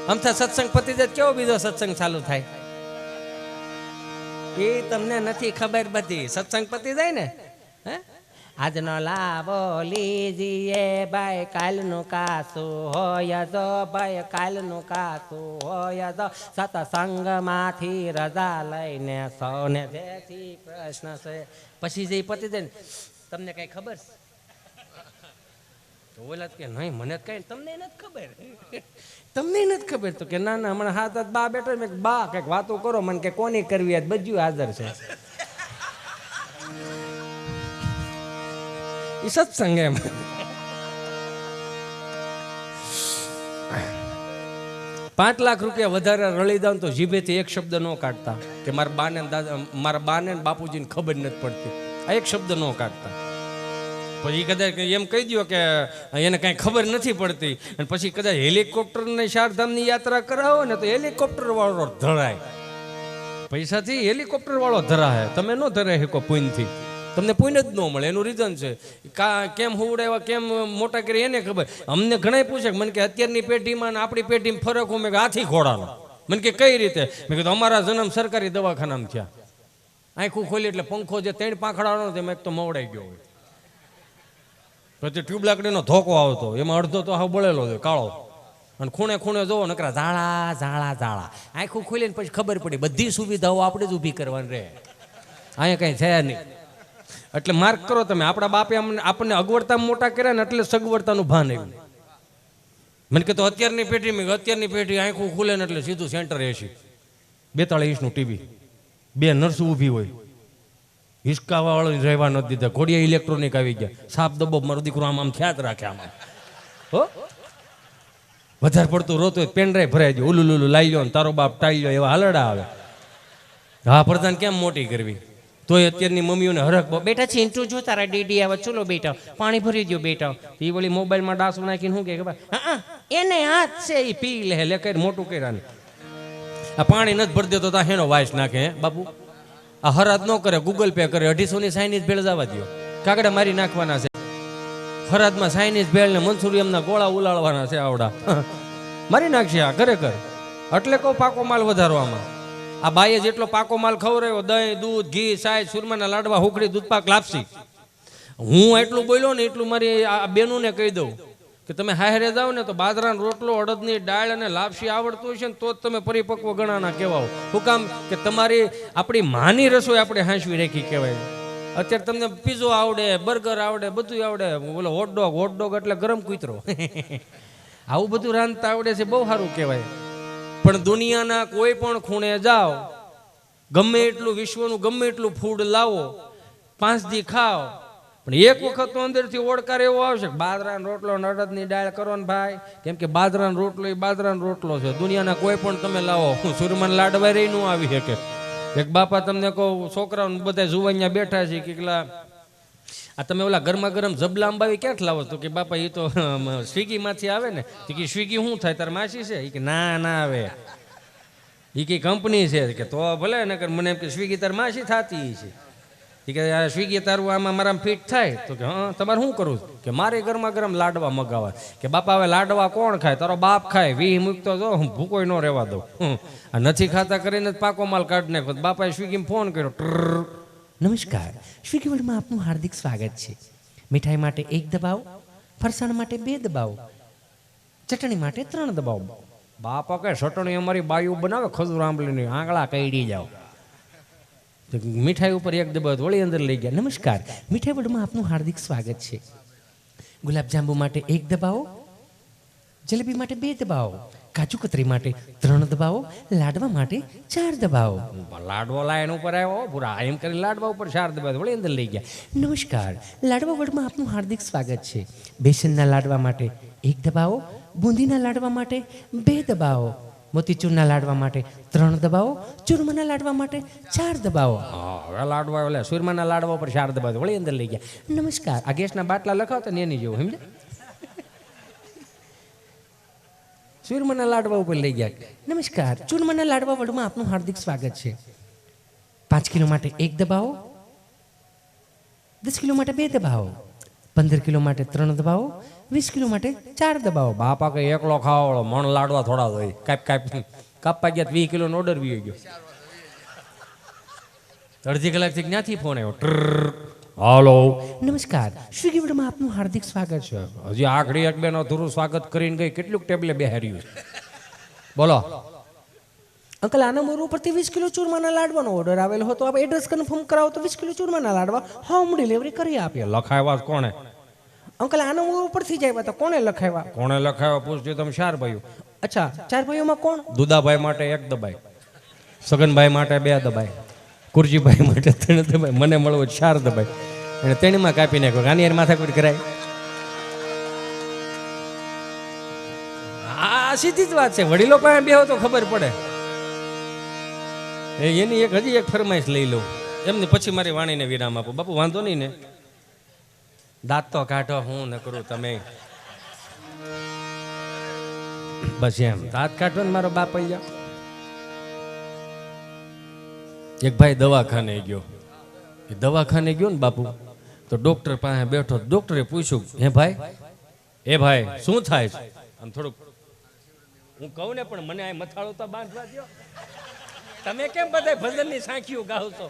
અમથા સત્સંગ પતી જાય કેવો બીજો સત્સંગ ચાલુ થાય એ તમને નથી ખબર. બધી સત્સંગ પતી જાય ને, હે આજનો લાભો લીજીએ ભાઈ, કાલનું કાસું હોય જો ભાઈ, કાલનું કાસું હોય જો. સત્સંગમાંથી રજા લઈને સૌને જય શ્રી કૃષ્ણ છે. પછી જે પતી જાય ને તમને કઈ ખબર છે? તો ઓલા કે નહીં મને કઈ, તમને નથી ખબર, તમને નથી ખબર. તો કે ના હમણાં હાથ બા બેઠો, મેં બા કઈક વાતો કરો. મને કે કોની કરવી? આજ બધું હાજર છે. એ સત્સંગ એમ. 5 લાખ રૂપિયા વધારે રળી દઉં તો જીભેથી એક શબ્દ ન કાઢતા કે મારા બાને બાપુજીને ખબર નથી પડતી, આ એક શબ્દ ન કાઢતા. પછી કદાચ એમ કહી દો કે એને કાંઈ ખબર નથી પડતી, અને પછી કદાચ હેલિકોપ્ટરની 4 ધામની યાત્રા કરાવો ને તો હેલિકોપ્ટર વાળો ધરાય. પૈસાથી હેલિકોપ્ટર વાળો ધરાય, તમે ન ધરાય શકો પુણ્યથી. તમને પુણ્ય જ ન મળે. એનું રીઝન છે કેમ હુવડાવ્યા, કેમ મોટા કરી એને ખબર. અમને ઘણા પૂછે મને કે અત્યારની પેઢીમાં ને આપણી પેઢીમાં ફરક હું? મેં કે હાથી ઘોડાનો. મને કે કઈ રીતે? મેં કીધું અમારા જન્મ સરકારી દવાખાનામાં થયા. આંખું ખોલી એટલે પંખો જે 3 પાંખડાનો તેમાં એક તો મવડાઈ ગયો હોય, પછી ટ્યુબ લાકડીનો ધોકો આવતો, એમાં અડધો તો હાવ બળેલો છે કાળો, અને ખૂણે ખૂણે જોવો નકરા ઝાડા. આંખું ખોલીને પછી ખબર પડી બધી સુવિધાઓ આપણે જ ઊભી કરવાની રહે, અહીંયા કઈ છે નહીં. એટલે માર્ક કરો તમે. આપણા બાપે આપણને અગવડતા મોટા કર્યા ને એટલે સગવડતાનું ભાન આવ્યું. મને કે તો અત્યારની પેઢી આંખું ખુલે ને એટલે સીધું સેન્ટર એસી 42 ઇંચનું ટીવી, 2 નર્સો ઊભી હોય, હિસકા વાળો રહેવા નથી દીધા, ઘોડિયા ઇલેક્ટ્રોનિક આવી ગયા, સાપ દબો મારો દીકરો આમ ખ્યાત રાખે. આમાં હો વધારે પડતું રોતો હોય પેન ડ્રાઈવ ભરાઈ જાય, ઉલુલુલું લાઈ લો તારો બાપ ટાઈ લો, એવા હલડા આવે. હા પ્રધાન કેમ મોટી કરવી? તોય અત્યારની મમ્મીઓને હરખ બેટા ચિંટુ જો તારા ડીડી આવે, ચલો બેટા પાણી ભરી દો બેટા. એ વળી મોબાઈલમાં ડાસું નાખીને શું કે ખબર, હા એને હાથ છે એ પી લે કઈ મોટું કર્યા. આ પાણી નથી ભરી દેતો તો હેનો વાઇસ નાખે હે બાપુ? આ હરાજ ન કરે, ગૂગલ પે કરે, 250ની ચાઇનીઝ ભેળ જવા દો, કાગડા મારી નાખવાના છે. હરાજમાં ચાઇનીઝ ભેળ ને મંચુરિયમના ગોળા ઉલાળવાના છે આવડા, મારી નાખશે આ ખરેખર. એટલે કહું પાકો માલ વધારો આમાં. આ બાઈએ જેટલો પાકો માલ ખવડાવ્યો, દહીં, દૂધ, ઘી, સાય, સુરમાના લાડવા, હુકડી, દૂધપાક, લાપસી, હું એટલું બોલ્યો ને એટલું મારી આ બેનુંને કહી દઉં કે તમે હારે જાઓ ને તો બાજરાનો રોટલો, અડદની દાળ અને લાપસી આવડતું હશે ને તો જ તમે પરિપક્વ ગણાના કહેવાઓ. શું કામ કે તમારી આપણી માની રસોઈ આપણે હાંસવી રાખી કહેવાય. અત્યારે તમને પીઝો આવડે, બર્ગર આવડે, બધું આવડે, બોલો હોટડોગ એટલે ગરમ કૂતરો, આવું બધું રાંધતા આવડે છે, બહુ સારું કહેવાય. પણ દુનિયાના કોઈ પણ ખૂણે જાઓ, ગમે એટલું વિશ્વનું ગમે એટલું ફૂડ લાવો, 5 દી ખાઓ, પણ એક વખત તો અંદરથી ઓળકાર એવો આવશે કે બાજરાનો રોટલો ને અડદની દાળ કરો ને ભાઈ, કેમ કે બાજરાનો રોટલો એ બાજરાનો રોટલો છે. દુનિયાના કોઈ પણ તમે લાવો, હું સુરમાન લાડવા રહી નું આવી શકે. એક બાપા તમને કહું, છોકરાઓ બધા જુવાનિયા બેઠા છે કે આ તમે ઓલા ગરમા ગરમ જબલા અંબાવી ક્યાંથી લાવો? તો કે બાપા એ તો સ્વિગી માંથી આવે ને. કે સ્વિગી શું થાય, તાર માસી છે? એ કે ના આવે, એ કઈ કંપની છે. કે તો ભલે ને મને એમ કે સ્વિગી તાર માસી થતી છે. કે સ્વિગી તારું આમાં મારા ફિટ થાય? તો કે હા, તમારે શું કરવું? કે મારે ગરમા ગરમ લાડવા મગાવવા. કે બાપા હવે લાડવા કોણ ખાય? તારો બાપ ખાય, 20 મૂકતો જો, હું ભૂકોય ન રહેવા દઉં. આ નથી ખાતા કરીને પાકો માલ કાઢ નાખો. બાપાએ સ્વિગીમાં ફોન કર્યો, નમસ્કાર, સ્વિગી વર્લ્ડમાં આપનું હાર્દિક સ્વાગત છે. મીઠાઈ માટે 1 દબાવો, ફરસાણ માટે 2 દબાવો, ચટણી માટે 3 દબાવો. બાપા કહે ચટણી અમારી બાયુ બનાવે, ખજૂર આંબલીની, આંગળા કઈડી જાઓ. મીઠાઈ ઉપર 1 દબાવો, વળી અંદર લઈ ગયા. નમસ્કાર, મીઠાઈ વર્લ્ડમાં આપનું હાર્દિક સ્વાગત છે. ગુલાબજાંબુ માટે 1 દબાવો, જલેબી માટે 2 દબાવો, કાજુ કતરી માટે 3 દબાવો, લાડવા માટે 4 દબાવો. લાડવો લાઈન ઉપર આવ્યો પૂરા એમ કરી લાડવા ઉપર 4 દબાવો, વળી અંદર લઈ ગયા. નમસ્કાર, લાડવા વર્લ્ડમાં આપનું હાર્દિક સ્વાગત છે. બેસનના લાડવા માટે 1 દબાવો, બુંદીના લાડવા માટે 2 દબાવો, મોતીચૂરના લાડવા માટે 3 દબાવો, ચૂરમાના લાડવા માટે 4 દબાવો. હવે લાડવા ઓલા સુરમાના લાડવા ઉપર 4 દબાવો, વળી અંદર લઈ ગયા. નમસ્કાર, આ ગેસના બાટલા લખાવતા ને એની જેવું સમજે, ચૂરમાના લાડવા ઉપર લઈ ગયા. નમસ્કાર, ચૂરમાના લાડવા વર્લ્ડમાં આપનું હાર્દિક સ્વાગત છે. 5 કિલો માટે 1 દબાવો, 10 કિલો માટે 2 દબાવો, 15 કિલો માટે 3 દબાવો, 20 કિલો માટે 4 દબાવો. બાપા કઈ એકલો ખાવાળો મણ લાડવા થોડા હોય, કાપવા ગયા 20 કિલોનો ઓર્ડર વી ગયો. અડધી કલાકથી ક્યાંથી ફોન આવ્યો? હાલો, નમસ્કાર, સ્વિગી વર્લ્ડમાં આપનું હાર્દિક સ્વાગત છે. હજી આખડી એક બેનો ધૂરું સ્વાગત કરીને ગઈ, કેટલુંક ટેબલે બેહાર્યું. બોલો અંકલ, આના મોર ઉપરથી 20 કિલો ચૂરમાના લાડવાનો ઓર્ડર આવેલો હતો, આપણે એડ્રેસ કન્ફર્મ કરાવો તો 20 કિલો ચૂરમાના લાડવા હોમ ડિલિવરી કરી આપીએ. લખાવ્યા કોણે? અંકલ, આના મોર ઉપરથી જ આવ્યા હતા. કોણે લખાવ્યા? કોણે લખાવ્યા પૂછજો તમે. 4 ભાઈઓ. અચ્છા, 4 ભાઈઓમાં કોણ? દુદાભાઈ માટે 1 દબાઈ, સગનભાઈ માટે 2 દબાઈ, કુરજીભાઈ માટે 3 દબાઈ, મને મળવો 4 દબાઈ. અને તેણીમાં કાપી નાખ્યો. આની યાર માથાકૂટ કરાય? આ સીધી જ વાત છે. વડીલો પાસે બેહો તો ખબર પડે. એની હજી એક ફરમાઈશ લઈ લઉં એમની, પછી મારી વાણીને વિરામ આપો. બાપુ વાંધો નહીં ને, દાંત તો કાઢો, હું ન કરું તમે બસ એમ દાંત કાઢો ને મારો બાપ આવી જાઓ. એક ભાઈ દવાખાને ગયો. એ દવાખાને ગયો ને બાપુ, તો ડોક્ટર પાસે બેઠો. ડોક્ટરે પૂછ્યું, હે ભાઈ શું થાય છે? આમ થોડુંક હું કહું ને, પણ મને આ મથાળો તો બાંધવા દો. તમે કેમ બધા ભજનની સાંખીઓ ગાઓ છો?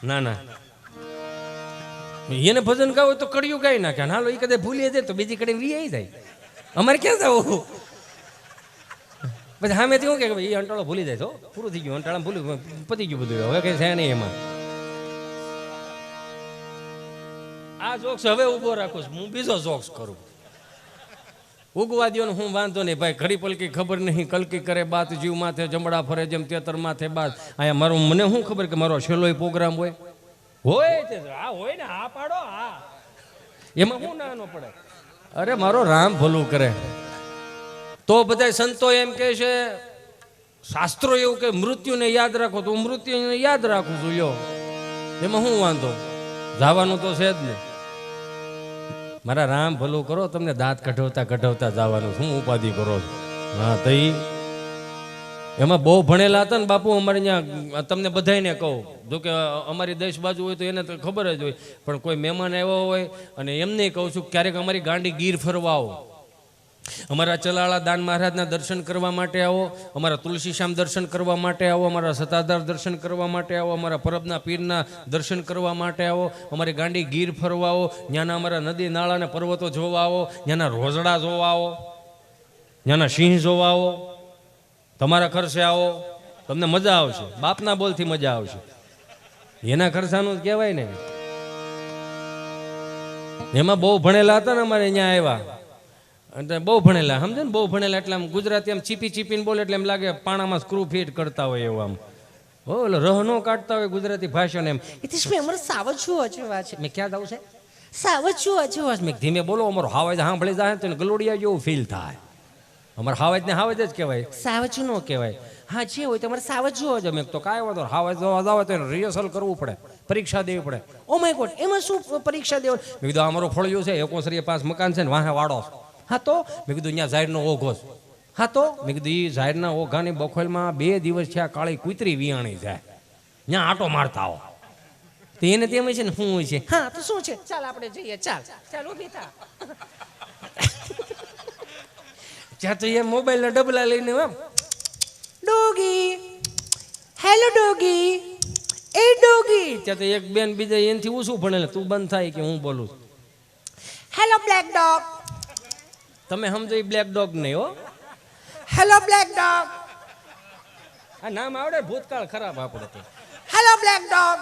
ના એને ભજન ગાવું તો કડિયું ગાઈ નાખે. હાલો એ કદાચ ભૂલી જાય તો બીજી કડી વી જાય. અમારે ક્યાં જવું? પછી સામેથી શું કે એ અંટાળો ભૂલી જાય તો પૂરું થઈ ગયું. અંટાળા ભૂલ્યું, પતી ગયું બધું, હવે કઈ છે નહીં એમાં. આ જોક્સ હવે ઉભો રાખું છું, હું બીજો જોક્સ કરું. ઉગવા દો ને હું વાંધો નહીં ભાઈ. ઘડી પલકી ખબર નહીં, કલકી કરે બાત, જીવ માથે જમડા ફરે જેમ તેતર માથે બાત. અહીંયા મારું મને શું ખબર કે મારો છેલ્લો પ્રોગ્રામ હોય હોય ને. હા પાડો, હા, એમાં શું નાનો પડે? અરે મારો રામ ભલું કરે. તો બધા સંતો એમ કે છે, શાસ્ત્રો એવું કે મૃત્યુને યાદ રાખો, તો હું મૃત્યુને યાદ રાખું છું. યો એમાં શું વાંધો? જવાનું તો છે જ ને. મારા રામ ભલું કરો, તમને દાંત કઢાવતા જવાનું, શું ઉપાધિ કરો છો? હા તો એમાં બહુ ભણેલા હતા ને બાપુ અમારે અહીંયા તમને બધાને કહું જો કે અમારી દેશ બાજુ હોય તો એને તો ખબર જ હોય, પણ કોઈ મહેમાન આવ્યો હોય અને એમને કહું છું ક્યારેક અમારી ગાંડી ગીર ફરવા આવો, અમારા ચલાળા દાન મહારાજના દર્શન કરવા માટે આવો, અમારા તુલસીશ્યામ દર્શન કરવા માટે આવો, અમારા સત્તાધાર દર્શન કરવા માટે આવો, અમારા પરબના પીરના દર્શન કરવા માટે આવો, અમારી ગાંડી ગીર ફરવા આવો, ત્યાંના અમારા નદી નાળા અને પર્વતો જોવા આવો, ત્યાંના રોજડા જોવા આવો, ત્યાંના સિંહ જોવા આવો, તમારા ખર્ચે આવો, તમને મજા આવશે, બાપના બોલથી મજા આવશે, એના ખર્ચાનું જ કહેવાય ને. એમાં બહુ ભણેલા હતા ને અમારે અહીંયા આવ્યા, અને બહુ ભણેલા સમજો ને, બહુ ભણેલા એટલે આમ ગુજરાતી આમ ચીપી ચીપીને બોલે એટલે એમ લાગે પાણામાં સ્ક્રૂ ફિટ કરતા હોય એવું, આમ ઓલો રહનો કાઢતા હોય ગુજરાતી ભાષાને એમ. હિતેશભાઈ અમારે સાવજ શું અજવા છે, મેં ક્યાં જાવ છે સાવજ શું અજવા છે, મેં ધીમે બોલો, અમારો હાવજ સાંભળી જાય તો ગલોડિયા જેવું ફીલ થાય, અમારે હાવજ ને હાવજ જ કહેવાય, સાવજ નો કહેવાય. હા જે હોય તમારે સાવજ જોવો જ. મેં તો કાંઈ વાંધો હાવજ જોવા જાવ તો રિહર્સલ કરવું પડે, પરીક્ષા દેવી પડે. ઓ માય ગોડ, એમાં શું પરીક્ષા દેવાની? મેં કીધું અમારો ફળિયું છે, એકોસરીએ પાસ મકાન છે ને વાહે વાડો. હા તો મેં કીધું અહીંયા ઝાડનો ઓઘો છે. હા તો મેં કીધું એ ઝાડના ઓઘાની બખોલમાં 2 દિવસ થયા કાળી કૂતરી વિયાણી જાય, ત્યાં આટો મારતા આવો તો એને તેમ છે ને શું હોય છે. હા તો શું છે, ચાલ આપણે જઈએ, ચાલ ચાલ ઊભી થા. ત્યાં તો એ મોબાઈલના ડબલા લઈને એમ ડોગી, હેલો ડોગી, એ ડોગી. ત્યાં તો એક બેન બીજા એનથી ઓછું ભણેલા, તું બંધ થાય કે હું બોલું. Hello black dog. તમે સમજો એ બ્લેક ડોગ નહીં હો, હેલો બ્લેક ડોગ. આ નામ આવડે, ભૂતકાળ ખરાબ આપણે તો. Hello black dog.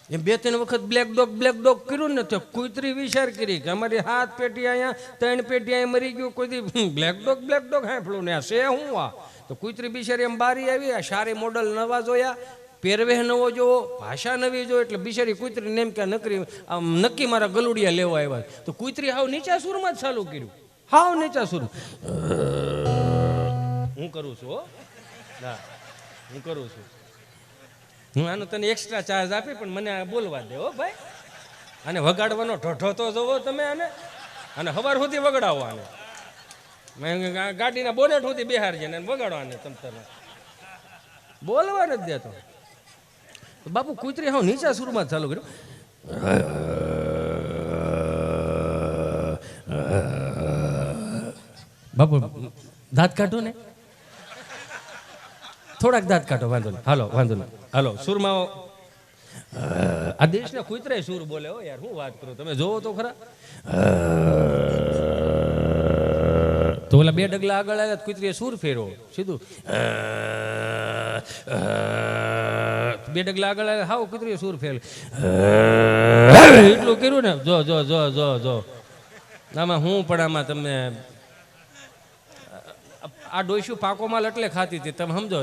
એમ 2-3 વખત બ્લેક ડોગ કર્યું ને તો કુતરી વિચાર કરી કે અમારી 7 પેટી અહીંયા 3 પેટી અહીંયા મરી ગયું, કોઈ બ્લેક ડોગ હાંફળું ને આ છે હું આ. તો કુતરી બિચારી એમ બારી આવી, આ સારી મોડલ નવા જોયા, પહેરવેશ નવો જોવો, ભાષા નવી જો, એટલે બિચારી કુતરી નેમ કે નકરી આમ નક્કી મારા ગલુડિયા લેવા આવ્યા. તો કુતરી હાવ નીચા સુરમાં જ ચાલુ કર્યું, હાવ નીચા સુર. હું કરું છું હો, હા હું કરું છું, હું આનો તને એક્સ્ટ્રા ચાર્જ આપી, પણ મને બોલવા દે હો ભાઈ. આને વગાડવાનો ઢોઢો તો જોવો તમે, આને સવાર સુધી વગડાવો, આને ગાડીના બોનેટ સુધી બેહારજે ને વગાડવાને, તમે બોલવા નથી દેતો. બાપુ કુતરી હાવ નીચા સુરમાં જ ચાલુ કર્યું. બાપુ દાંત કાઢો ને, થોડાક દાંત કાઢો, વાંધો નહીં, હાલો વાંધો નહીં, હાલો સુરમાં. આ દેશના કુતરાય સુર બોલે હો યાર, હું વાત કરું, તમે જોવો તો ખરા. તો ઓલા 2 ડગલા આગળ આવ્યા, કુતરીએ સુર ફેરવો સીધું. 2 ડગલા આગળ આવ્યા, હાવ કુતરીએ સુર ફેરવો એટલું કર્યું ને. જો જો જો જો જો આમાં હું પણ આમાં તમને આ ડોસ્યું પાકો માલ એટલે ખાતી હતી, તમે સમજો.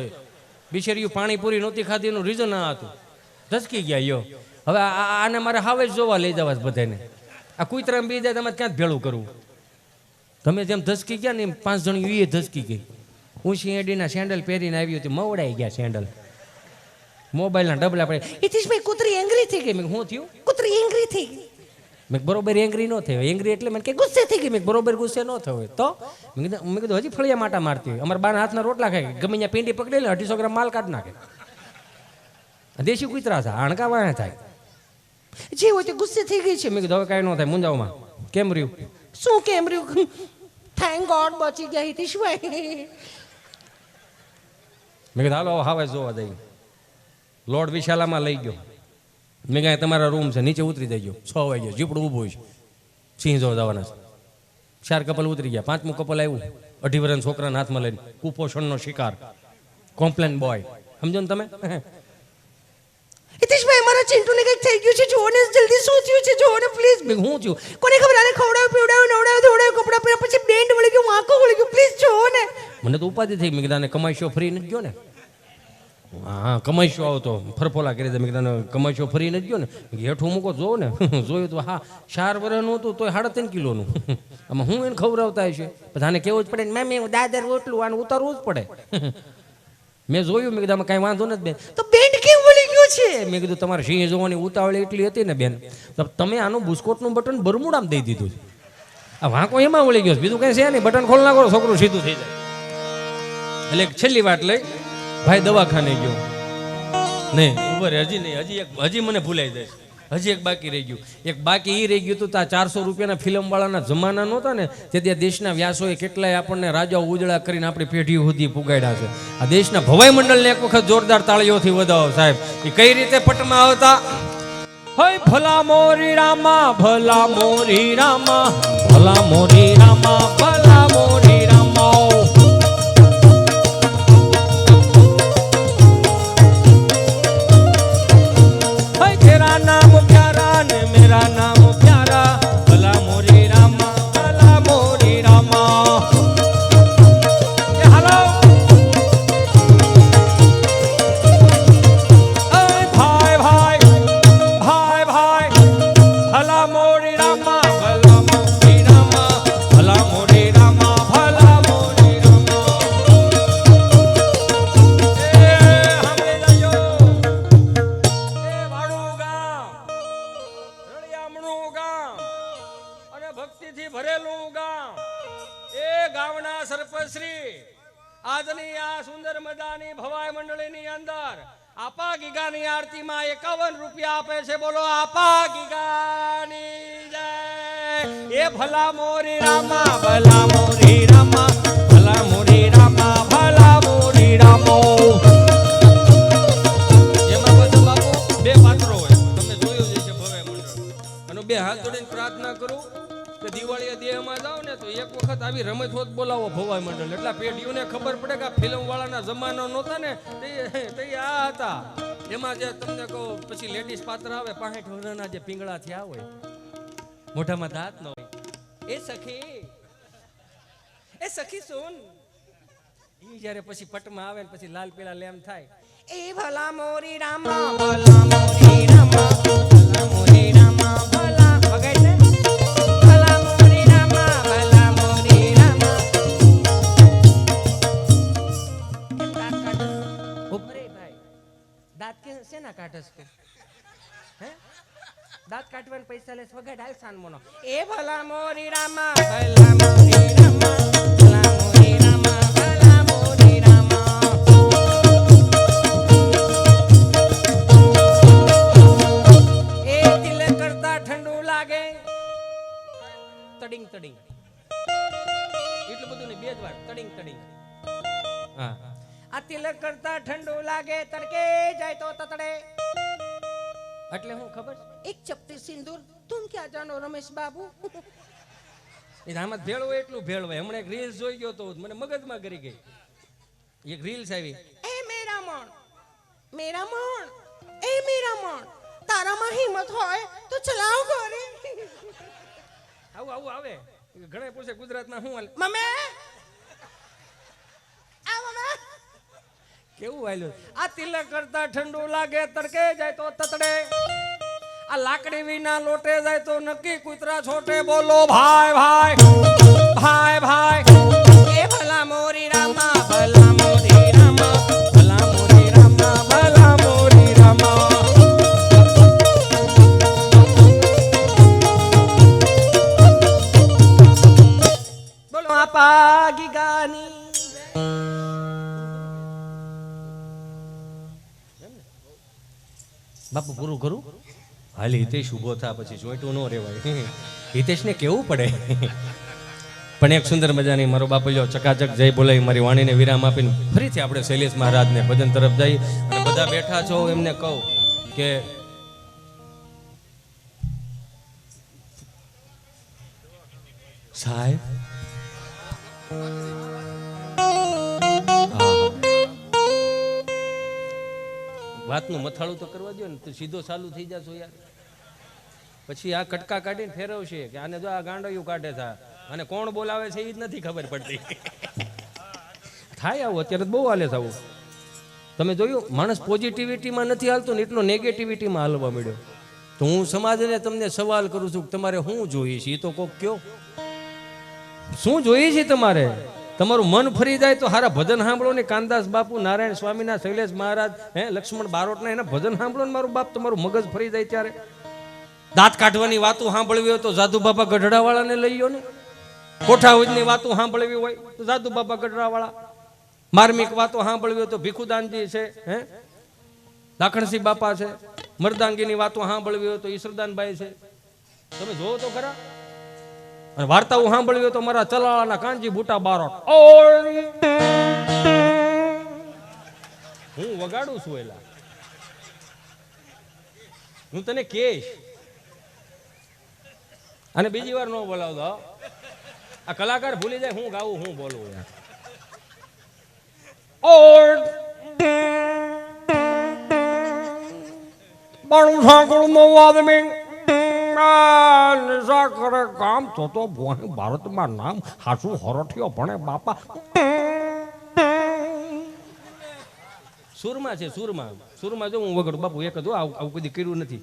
બિચારીયું પાણીપુરી નહોતી ખાતી, એનું રીઝન આ હતું, ધસકી ગયા યો. હવે આને મારે હાવે જ જોવા લઈ જવા બધાને. આ કુતરામાં બી જાય તમારે ક્યાં ભેળું કરવું? તમે જેમ ધસકી ગયા ને એમ 5 જણ એ ધસકી ગઈ. ઊંચી એડીના સેન્ડલ પહેરીને આવી હતી, મવડાઈ ગયા સેન્ડલ, મોબાઈલના ડબલા પડે. હિતેશભાઈ કુતરી એંગ્રી થઈ ગઈ. મેં શું થયું? કુતરી એંગ્રી થઈ ગઈ. મેં બરોબર એંગ્રી ન થયો, એંગ્રી એટલે મને કે ગુસ્સે થઈ ગઈ. મેં બરોબર ગુસ્સે ન થયો તો મેં કીધું હજી ફળિયા માટા મારતી હોય. અમારા બાના હાથના રોટલા ખાય, ગમે ત્યાં પીંડી પકડી લે 250 ગ્રામ માલ કાઢ નાખે. દેશી કુતરા છે, હાણકા વાયા થાય, જે હોય તે ગુસ્સે થઈ ગઈ છે. મેં કીધું હવે કાંઈ ન થાય, મુંજાવમાં કેમ રહ્યું? શું કેમ રહ્યું? થેન્ક ગોડ બચી ગયા હિતેશભાઈ. મેં કીધું હાલો હવે જોવા દઈ. લોર્ડ વિશાલામાં લઈ ગયો. મેં કાંઈ તમારા રૂમ છે, નીચે ઉતરી દેજો. 6 વાગ્યો, જીપડું ઊભું છે, સિંહ જોવા જવાના છે. 4 કપલ ઉતરી ગયા, 5મું કપલ આવ્યું 18 વર્ષના છોકરાના હાથમાં લઈને, કુપોષણનો શિકાર, કોમ્પ્લેન બોય. સમજો ને તમે? હિતેશભાઈ મારા ચિંટુને કંઈક થઈ ગયું છે, જોવો ને જલ્દી, શું થયું છે જોવો ને પ્લીઝ. મેં શું થયું? કોને ખબર? આને ખવડાવ્યું, પીવડાવ્યું, નવડાવ્યું, ધોવડાવ્યું, કપડાં પહેર્યા, પછી બેન્ડ વળી ગયું, વાંકો વળી ગયું, પ્લીઝ જોવો ને. મને તો ઉપાધિ થઈ. મેં કીધું આને કમાઈશો ફ્રી નથી ગયો ને? હા કમાઈશો આવતો ફરફોલા કરી દે. મેં કીધું કમાઈશો ફરી નથી ગયો ને? હેઠું મૂકો જોવો ને. જોયું તો હા 4 વર્ષનું હતું તોય 3.5 કિલોનું. આમાં હું એને ખવડાવતા છે, પછી આને કેવું જ પડે ને મેં દાદર રોટલું આને ઉતારવું જ પડે. મેં જોયું, મેં કીધું આમાં કાંઈ વાંધો નથી બેન. તો બેન્ડ કેમ વળી ગયો છે? મેં કીધું તમારે સિંહ જોવાની ઉતાવળ એટલી હતી ને બેન, તમે આનું બુસ્કોટનું બટન બરમુડામાં દઈ દીધું. આ વાંકો એમાં વળી ગયો, બીજું કંઈ છે નહીં. બટન ખોલ નાખો, છોકરું સીધું થઈ જાય. એટલે એક છેલ્લી વાત લઈ, ભાઈ દવાખાને ગયો, નહીં ઉભો રે, હજી નહીં, હજી મને ભૂલાઈ જાય છે. હજી એક બાકી રહી ગયું. એક બાકી એ રહી ગયું હતું. તો આ 400 રૂપિયાના ફિલ્મવાળાના જમાના નહોતા ને, તે ત્યાં દેશના વ્યાસોએ કેટલાય આપણને રાજાઓ ઉજળા કરીને આપણી પેઢીઓ સુધી પુગાડ્યા છે. આ દેશના ભવાઈ મંડળને એક વખત જોરદાર તાળીઓથી વધાવો સાહેબ. એ કઈ રીતે પટમાં આવતા? હોય ભલા મોરી રામા, ભલા મોરી રામા, ભલા મોરી રામા, ભલા મોરી રામા. तेरा नाम प्यारा ने मेरा नाम प्यारा, भला मोरी रामा, भला मोरी रामा. हेलो भाई भाई भाई भाई, भला मोरी रामा, भला मोरी रामा, भला मोरी रामा, भला मोरी रामा. ભક્તિથી ભરેલું ગામ. એ ગામના સરપંચશ્રી આજની આ સુંદર મજાની ભવાઈ મંડળીની અંદર આપા ગીગાની આરતીમાં 51 રૂપિયા આપે છે. બોલો આપા ગીગાની જય. એ ભલા મોરી રામા, ભલા મોરી રામા, ભલા મોરી રામા, ભલા મોરી રામો. એમાં બધું બાપુ બે પાત્રો હોય, તમે જોયું જ છે ભવાઈ મંડળ. અને બે હાથ જોડીને પ્રાર્થના કરું કે દિવાળીએ દેહમાં જાવ ને તો એક વખત આવી રમત હોત બોલાવો ભવાઈ મંડળ. એટલા પેઢીઓને ખબર પડે કે ફિલ્મ વાળાના જમાનો નહોતા ને તે આ હતા. એમાં જે તમને કહું, પછી લેડીઝ પાત્ર આવે 65 વર્ષના જે પીંગળા થયા હોય, મોઢામાં દાંત ન હોય, એ સખી સુન, એ જ્યારે પછી પટમાં આવે ને પછી લાલ પીળા લેમ થાય, એ ભલા મોરી રામા, ભલા મોરી રામા, ભલા મોરી રામા, ભલા વગાડ ને. દાંત કે શેના કાઢસ કે? હે દાંત કાઢવાના પૈસા લેસ વગાડ હાલ સાન મોનો. એ ભલા મોરી રામા, ભલા મોરી રામા, ભલા મોરી રામા, ભલા મોરી રામા. એ તિલક કરતા ઠંડુ લાગે, તડિંગ તડિંગ, એટલું બધું ને બે જ વાર તડિંગ તડિંગ. હા, આ તિલક કરતા ઠંડુ લાગે, તડકે જાય તો તતડે. એટલે હું ખબર, એક ચપટી સિંદૂર તુમ ક્યાં જાનો રમેશ બાબુ. એ આમાં ભેળ હોય એટલું ભેળ હોય. હમણાં એક રીલ્સ જોઈ ગયો તો મને મગજમાં કરી ગઈ. એક રીલ્સ આવી, એ મેરા મણ, મેરા મણ, એ મેરા મણ, તારામાં હિંમત હોય તો ચલાવ ઘરે. આવું આવું આવે. ઘણા પૂછે ગુજરાતમાં શું હાલ મમ્મી, આ મમ્મી કેવું વાયલું. આ તિલક કરતા ઠંડુ લાગે, તડકે જાય તો તતડે. આ લાકડી વિના લોટે જાય તો નક્કી કૂતરા છોટે. બોલો ભાઈ ભાઈ ભાઈ ભાઈ. એ ભલા મોરી રામા, ભલા મોરી રામા, ભલા મોરી રામા, ભલા મોરી રામા. બોલો આપા ગીગાની. બાપુ પૂરું કરું હાલ. હિતેશ ઉભો થા, પછી જોઈતું ન રહેવાય. હિતેશને કેવું પડે. પણ એક સુંદર મજાની મારો બાપુ લ્યો ચકાચક જય બોલાવી મારી વાણીને વિરામ આપીને ફરીથી આપણે શૈલેષ મહારાજને ભજન તરફ જઈ. અને બધા બેઠા છો એમને કહું કે સાહેબ વાતનું મથાળું તો કરવા દો ને, તો સીધો ચાલુ થઈ જશો યાર. પછી આ કટકા કાઢીને ફેરવશે કે આને જો આ ગાંડોયું કાઢે છે, અને કોણ બોલાવે છે એ જ નથી ખબર પડતી. થાય આવું અત્યારે બહુ હાલે છે આવું. તમે જોયું માણસ પોઝિટિવિટીમાં નથી હાલતો ને એટલો નેગેટિવિટીમાં હાલવા મળ્યો. તો હું સમાજને તમને સવાલ કરું છું કે તમારે શું જોઈએ છે એ તો કોક કયો. શું જોઈએ છે તમારે? તમારું મન ફરી જાય તો હારા ભજન સાંભળો ને. કાનદાસ બાપુ, નારાયણ સ્વામીના, શૈલેષ મહારાજ, લક્ષ્મણ બારોટના એના ભજન સાંભળો ને મારું બાપ. તમારું મગજ ફરી જાય ત્યારે. દાંત કાઢવાની વાતો સાંભળવી હોય તો જાદુ બાબા ગઢડાવાળાને લઈ લો ને. કોઠાઉજની વાતો સાંભળવી હોય તો જાદુ બાબા ગઢડાવાળા. માર્મિક વાતો સાંભળવી હોય તો ભીખુદાનજી છે, હે લાખણસિંહ બાપા છે. મર્દાંગીની વાતો સાંભળવી હોય તો ઈશ્વરદાનભાઈ છે. તમે જોવો તો ખરા. અને વાર્તાઓ સાંભળવી હોય તો મારા ચલાળાના કાનજી બુટા બારોટ હું વગાડું છું. એલા હું તને કહીશ. અને બીજી વાર ન બોલાવતો. આ કલાકાર ભૂલી જાય હું ગાવું હું બોલવું યાર. બાણું સાંકળનો આદમી કરે કામ તો ભારતમાં નામ હાસુ હરઠિયો ભણે બાપા. સુરમાં છે, સુરમાં જો હું વગર બાપુ એક જ આવું કદી કર્યું નથી.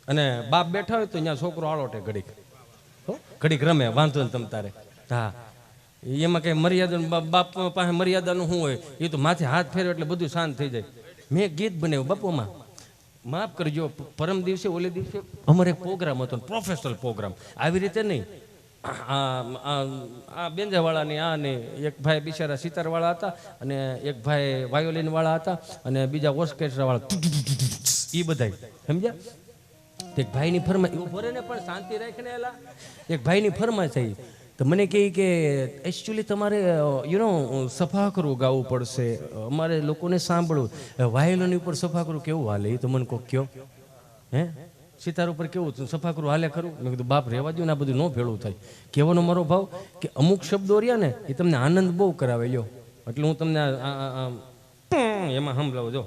અને બાપ બેઠા હોય તો અહીંયા છોકરો આળોટે ઘડીક રમે, વાંધો ને તમ તારે. હા એમાં કઈ મર્યાદા બાપ પાસે મર્યાદાનું શું હોય? એ તો માથે હાથ ફેર્યો એટલે બધું શાંત થઈ જાય. મેં ગીત બનાવ્યું બાપુમાં, માફ કરજો, પરમ દિવસે ઓલે દિવસે અમારે એક પ્રોગ્રામ હતો, પ્રોફેશનલ પ્રોગ્રામ. આવી રીતે નહીં, આ બેંજાવાળાની આ ને એક ભાઈ બિચારા સિતારવાળા હતા, અને એક ભાઈ વાયોલિન વાળા હતા, અને બીજા ઓર્કેસ્ટ્રા વાળા એ બધા સમજ્યા. એક ભાઈની ફરમાઈ એવું ભરે ને પણ શાંતિ રાખીને એલા એક ભાઈની ફરમાઈ થઈ તો મને કહે કે એકચ્યુઅલી તમારે સફા કરવું ગાવું પડશે, અમારે લોકોને સાંભળવું. વાયોલિન ઉપર સફા કરવું કેવું હાલે એ તો મને કોક કયો. હે સિતાર ઉપર કેવું સફા કરવું હાલે ખરું? મેં કીધું બાપ રહેવા દો ને, આ બધું ન ભેળું થાય. કહેવાનો મારો ભાવ કે અમુક શબ્દો રહ્યા ને એ તમને આનંદ બહુ કરાવે લ્યો, એટલે હું તમને એમાં સંભળાવું. જો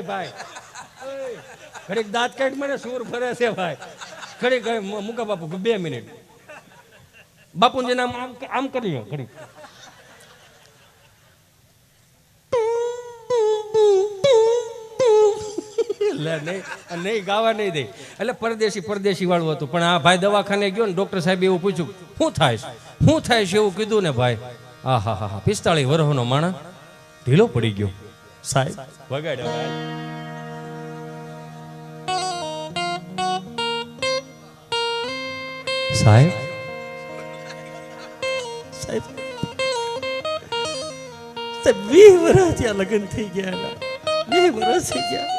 ભાઈ ઘડીક દાંત કાઢ, મને સૂર ફરે છે ભાઈ. ઘડીક મુકા બાપુ 2 મિનિટ બાપુજી નામ આમ કરી ઘડીક. નહીં ગાવા નહીં દે. એટલે પરદેશી વાળું હતું. પણ આ ભાઈ દવાખાને ગયો ને ડોક્ટર સાહેબ એવું પૂછ્યું શું થાય છે એવું કીધું ને ભાઈ, હા હા હા 45 વર્ષનો માણસ ઢીલો પડી ગયો. સાહેબ વગાડ્યો સાહેબ 20 વર્ષ ત્યાં લગ્ન થઈ ગયા, 20 વર્ષ થઈ ગયા.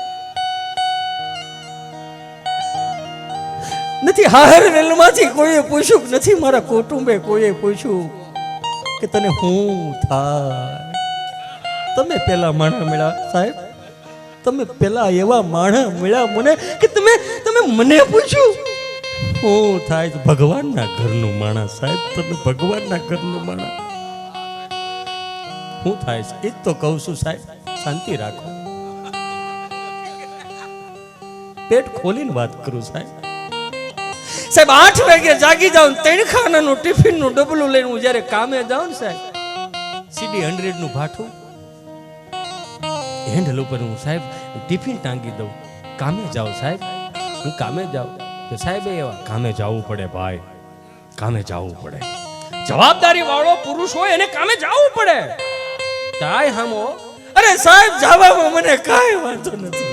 નથી હાર વેલમાંથી કોઈએ પૂછ્યું નથી, મારા કુટુંબે કોઈએ પૂછ્યું કે તને શું થાય. તમે પેલા માણા મળ્યા સાહેબ, તમે પેલા એવા માણા મળ્યા મને કે તમે મને પૂછ્યું શું થાય. ભગવાનના ઘરનું માણા સાહેબ, તમે ભગવાનના ઘરનું માણા શું થાય છે એ જ તો કહું છું સાહેબ. શાંતિ રાખો, પેટ ખોલીને વાત કરું સાહેબ. 8 વાગે જાગી જાઉં, 3 ખાનાનું ટિફિનનું ડબલું લઈને હું જયારે કામે જાઉં ને સાહેબ, CD 100 નું ભાઠું હેન્ડલ ઉપર હું સાહેબ ટિફિન ટાંગી દઉં. કામે જાઉં સાહેબ, હું કામે જાઉં તો સાહેબ એવા કામે જવું પડે ભાઈ, કામે જવું પડે. જવાબદારી વાળો પુરુષ હોય એને કામે જવું પડે. તાય હામો અરે સાહેબ જવામાં મને કાંઈ વાંધો નથી,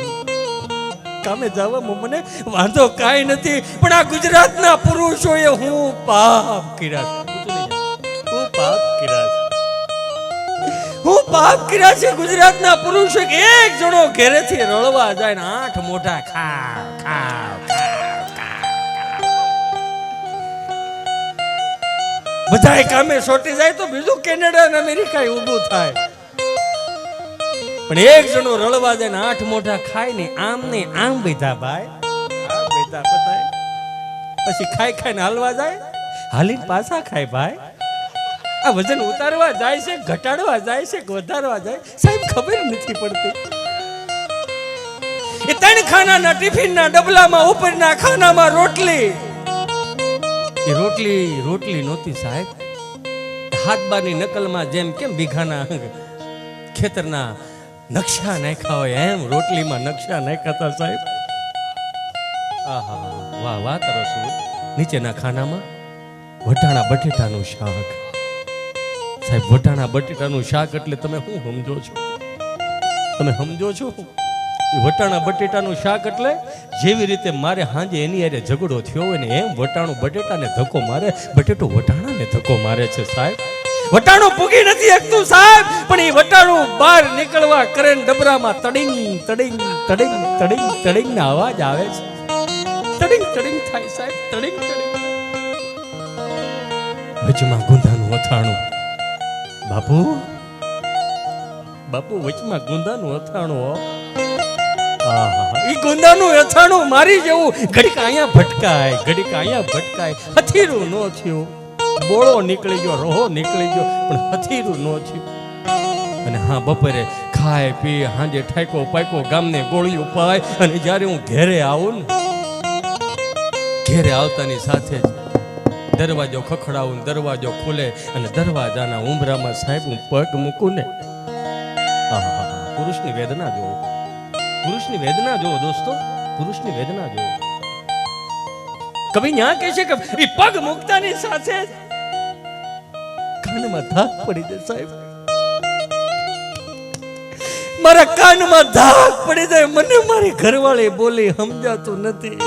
કામે જવામાં મને વાંધો કાંઈ નથી. પણ આ ગુજરાતના પુરુષોએ હું પાપ કર્યા છે. ગુજરાતના પુરુષો એક જણો ઘેરેથી રળવા જાય ને 8 મોઢા ખાવ. બધાય કામે છોટી જાય તો બીજું કેનેડા અને અમેરિકા ઊભું થાય. પણ એક જણો રળવા જાય ને 8 મોઢા ખાય ને આમ ને આમ બેઠા ભાઈ, આમ બેઠા બધાય. પછી ખાઈને હાલવા જાય, હાલીને પાછા ખાય ભાઈ. આ વજન ઉતારવા જાય છે, ઘટાડવા જાય છે, વધારવા જાય સાહેબ ખબર નથી પડતી. એ 3 ખાનાના ટિફિનના ડબલામાં ઉપરના ખાનામાં રોટલી, એ રોટલી નહોતી સાહેબ. હાથબાની નકલમાં જેમ કેમ બીઘાના ખેતરના નકશા નાખ્યા હોય એમ રોટલીમાં નકશા નાખ્યા હતા સાહેબ. આહા વાહ વાહ કરો છું. નીચેના ખાનામાં વટાણા બટેટાનું શાક સાહેબ. વટાણા બટેટાનું શાક એટલે તમે શું સમજો છો? તમે સમજો છો? એ વટાણા બટેટાનું શાક એટલે જેવી રીતે મારે હાંજે એની હારે ઝઘડો થયો હોય ને એમ વટાણું બટેટાને ધક્કો મારે, બટેટું વટાણાને ધક્કો મારે છે સાહેબ. વટાણું પૂગી નથી શકતું સાહેબ, પણ એ વટાણું બહાર નીકળવા કરે ને ડબરામાં તડિંગ તડિંગ તડિંગ તડિંગ તડિંગ ના અવાજ આવે છે. તડિંગ તડિંગ થાય સાહેબ, તડિંગ તડિંગ. વચમાં ગુંદાનું અથાણું. બાપુ બાપુ વચમાં ગુંદાનું અથાણું. ઈ ગુંદાનું અથાણું મારી જેવું ઘડીક અહીંયા ભટકાય, ઘડીક અહીંયા ભટકાય. હથીરું નો થયું, બોળો નીકળી ગયો, રોહો નીકળી ગયો, પણ હથીરું નો થયું. અને હા, બપોરે ખાય પી હાંજે ઠાકો પાકો ગામને ગોળીઓ પાય. અને જ્યારે હું ઘેરે આવું ને, ઘેરે આવતાની સાથે જ દરવાજો ખખડાવું, દરવાજો ખુલે અને દરવાજાના ઉંબરામાં સાહેબ હું પગ મૂકું ને, પુરુષની વેદના જોઉં, પુરુષની વેદના જોવો દોસ્તો, પુરુષની વેદના જોવો. કવિ ન્યા કહે છે કે એ પગ મૂકતાની સાથે કાનમાં ધાક પડી જાય સાહેબ, મારા કાનમાં ધાક પડી જાય. મને મારી ઘરવાળી બોલી સમજાતું નથી,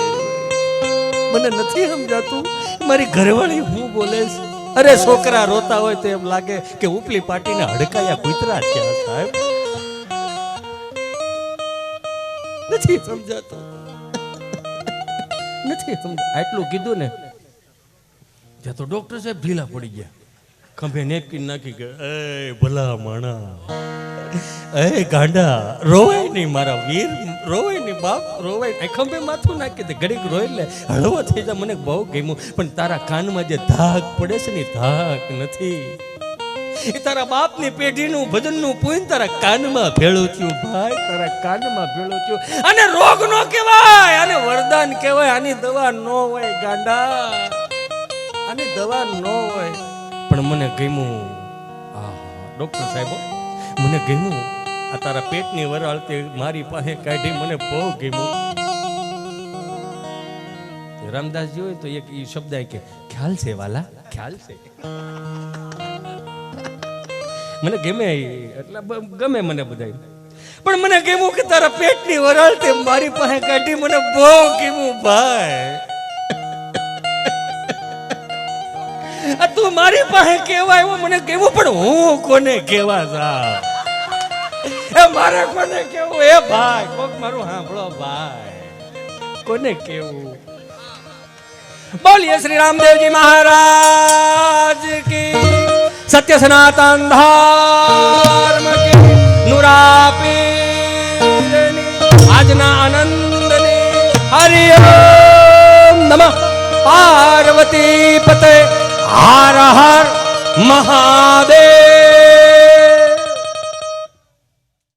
મને નથી સમજાતું મારી ઘરવાળી હું બોલે છે. અરે છોકરા રોતા હોય તો એમ લાગે કે ઉપલી પાટીને હડકાયા કૂતરા થયા સાહેબ. નથી સમજાતું, નથી સમજાતું. આટલું કીધું ને ત્યાં તો ડોક્ટર સાહેબ ઢીલા પડી ગયા, ખંભે નેપકીન નાખી ગયા. એ ભલા માણા, એ ગાંડા, રોવાય નહીં મારા વીર, રોવાય નહીં બાપ, રોવાય. ખંભે માથું નાખી દે, ઘડીક રોઈ લે, હળવો થઈ જાય. મને બહુ ગમ્યું, પણ તારા કાનમાં જે ધાક પડે છે ને, ધાક નથી. એ તારા બાપની પેઢીનું ભજનનું પૂન તારા કાનમાં ભેળું થયું ભાઈ, તારા કાનમાં ભેળું થયું. અને રોગ નો કહેવાય, આને વરદાન કહેવાય. આની દવા નો હોય ગાંડા, આની દવા નો હોય. પણ મને ગમ્યું, ડોક્ટર સાહેબ મને ગમ્યું. આ તારા પેટની વરાળ તે મારી પાસે કાઢી, મને બહુ ગમ્યું. રામદાસજી હોય તો એક શબ્દ કે ખ્યાલ છે વાલા, ખ્યાલ છે. મને ગમે એટલે ગમે મને બધાય, પણ મને ગમ્યું કે તારા પેટની વરાળ તે મારી પાસે કાઢી, મને બહુ ગમ્યું ભાઈ. તું મારી પાસે કેવા આવ્યો મને કેવું, પણ હું કોને કેવા જા, એ મારે કોને કેવું? એ ભાઈ કોક મારું સાંભળો ભાઈ, કોને કેવું? બોલીએ શ્રી રામદેવજી મહારાજ કી, સત્ય સનાતન ધર્મ કી, નુરાપીરની આજના આનંદની હરિ ઓમ નમઃ પાર્વતી પતે, હર હર મહાદેવ.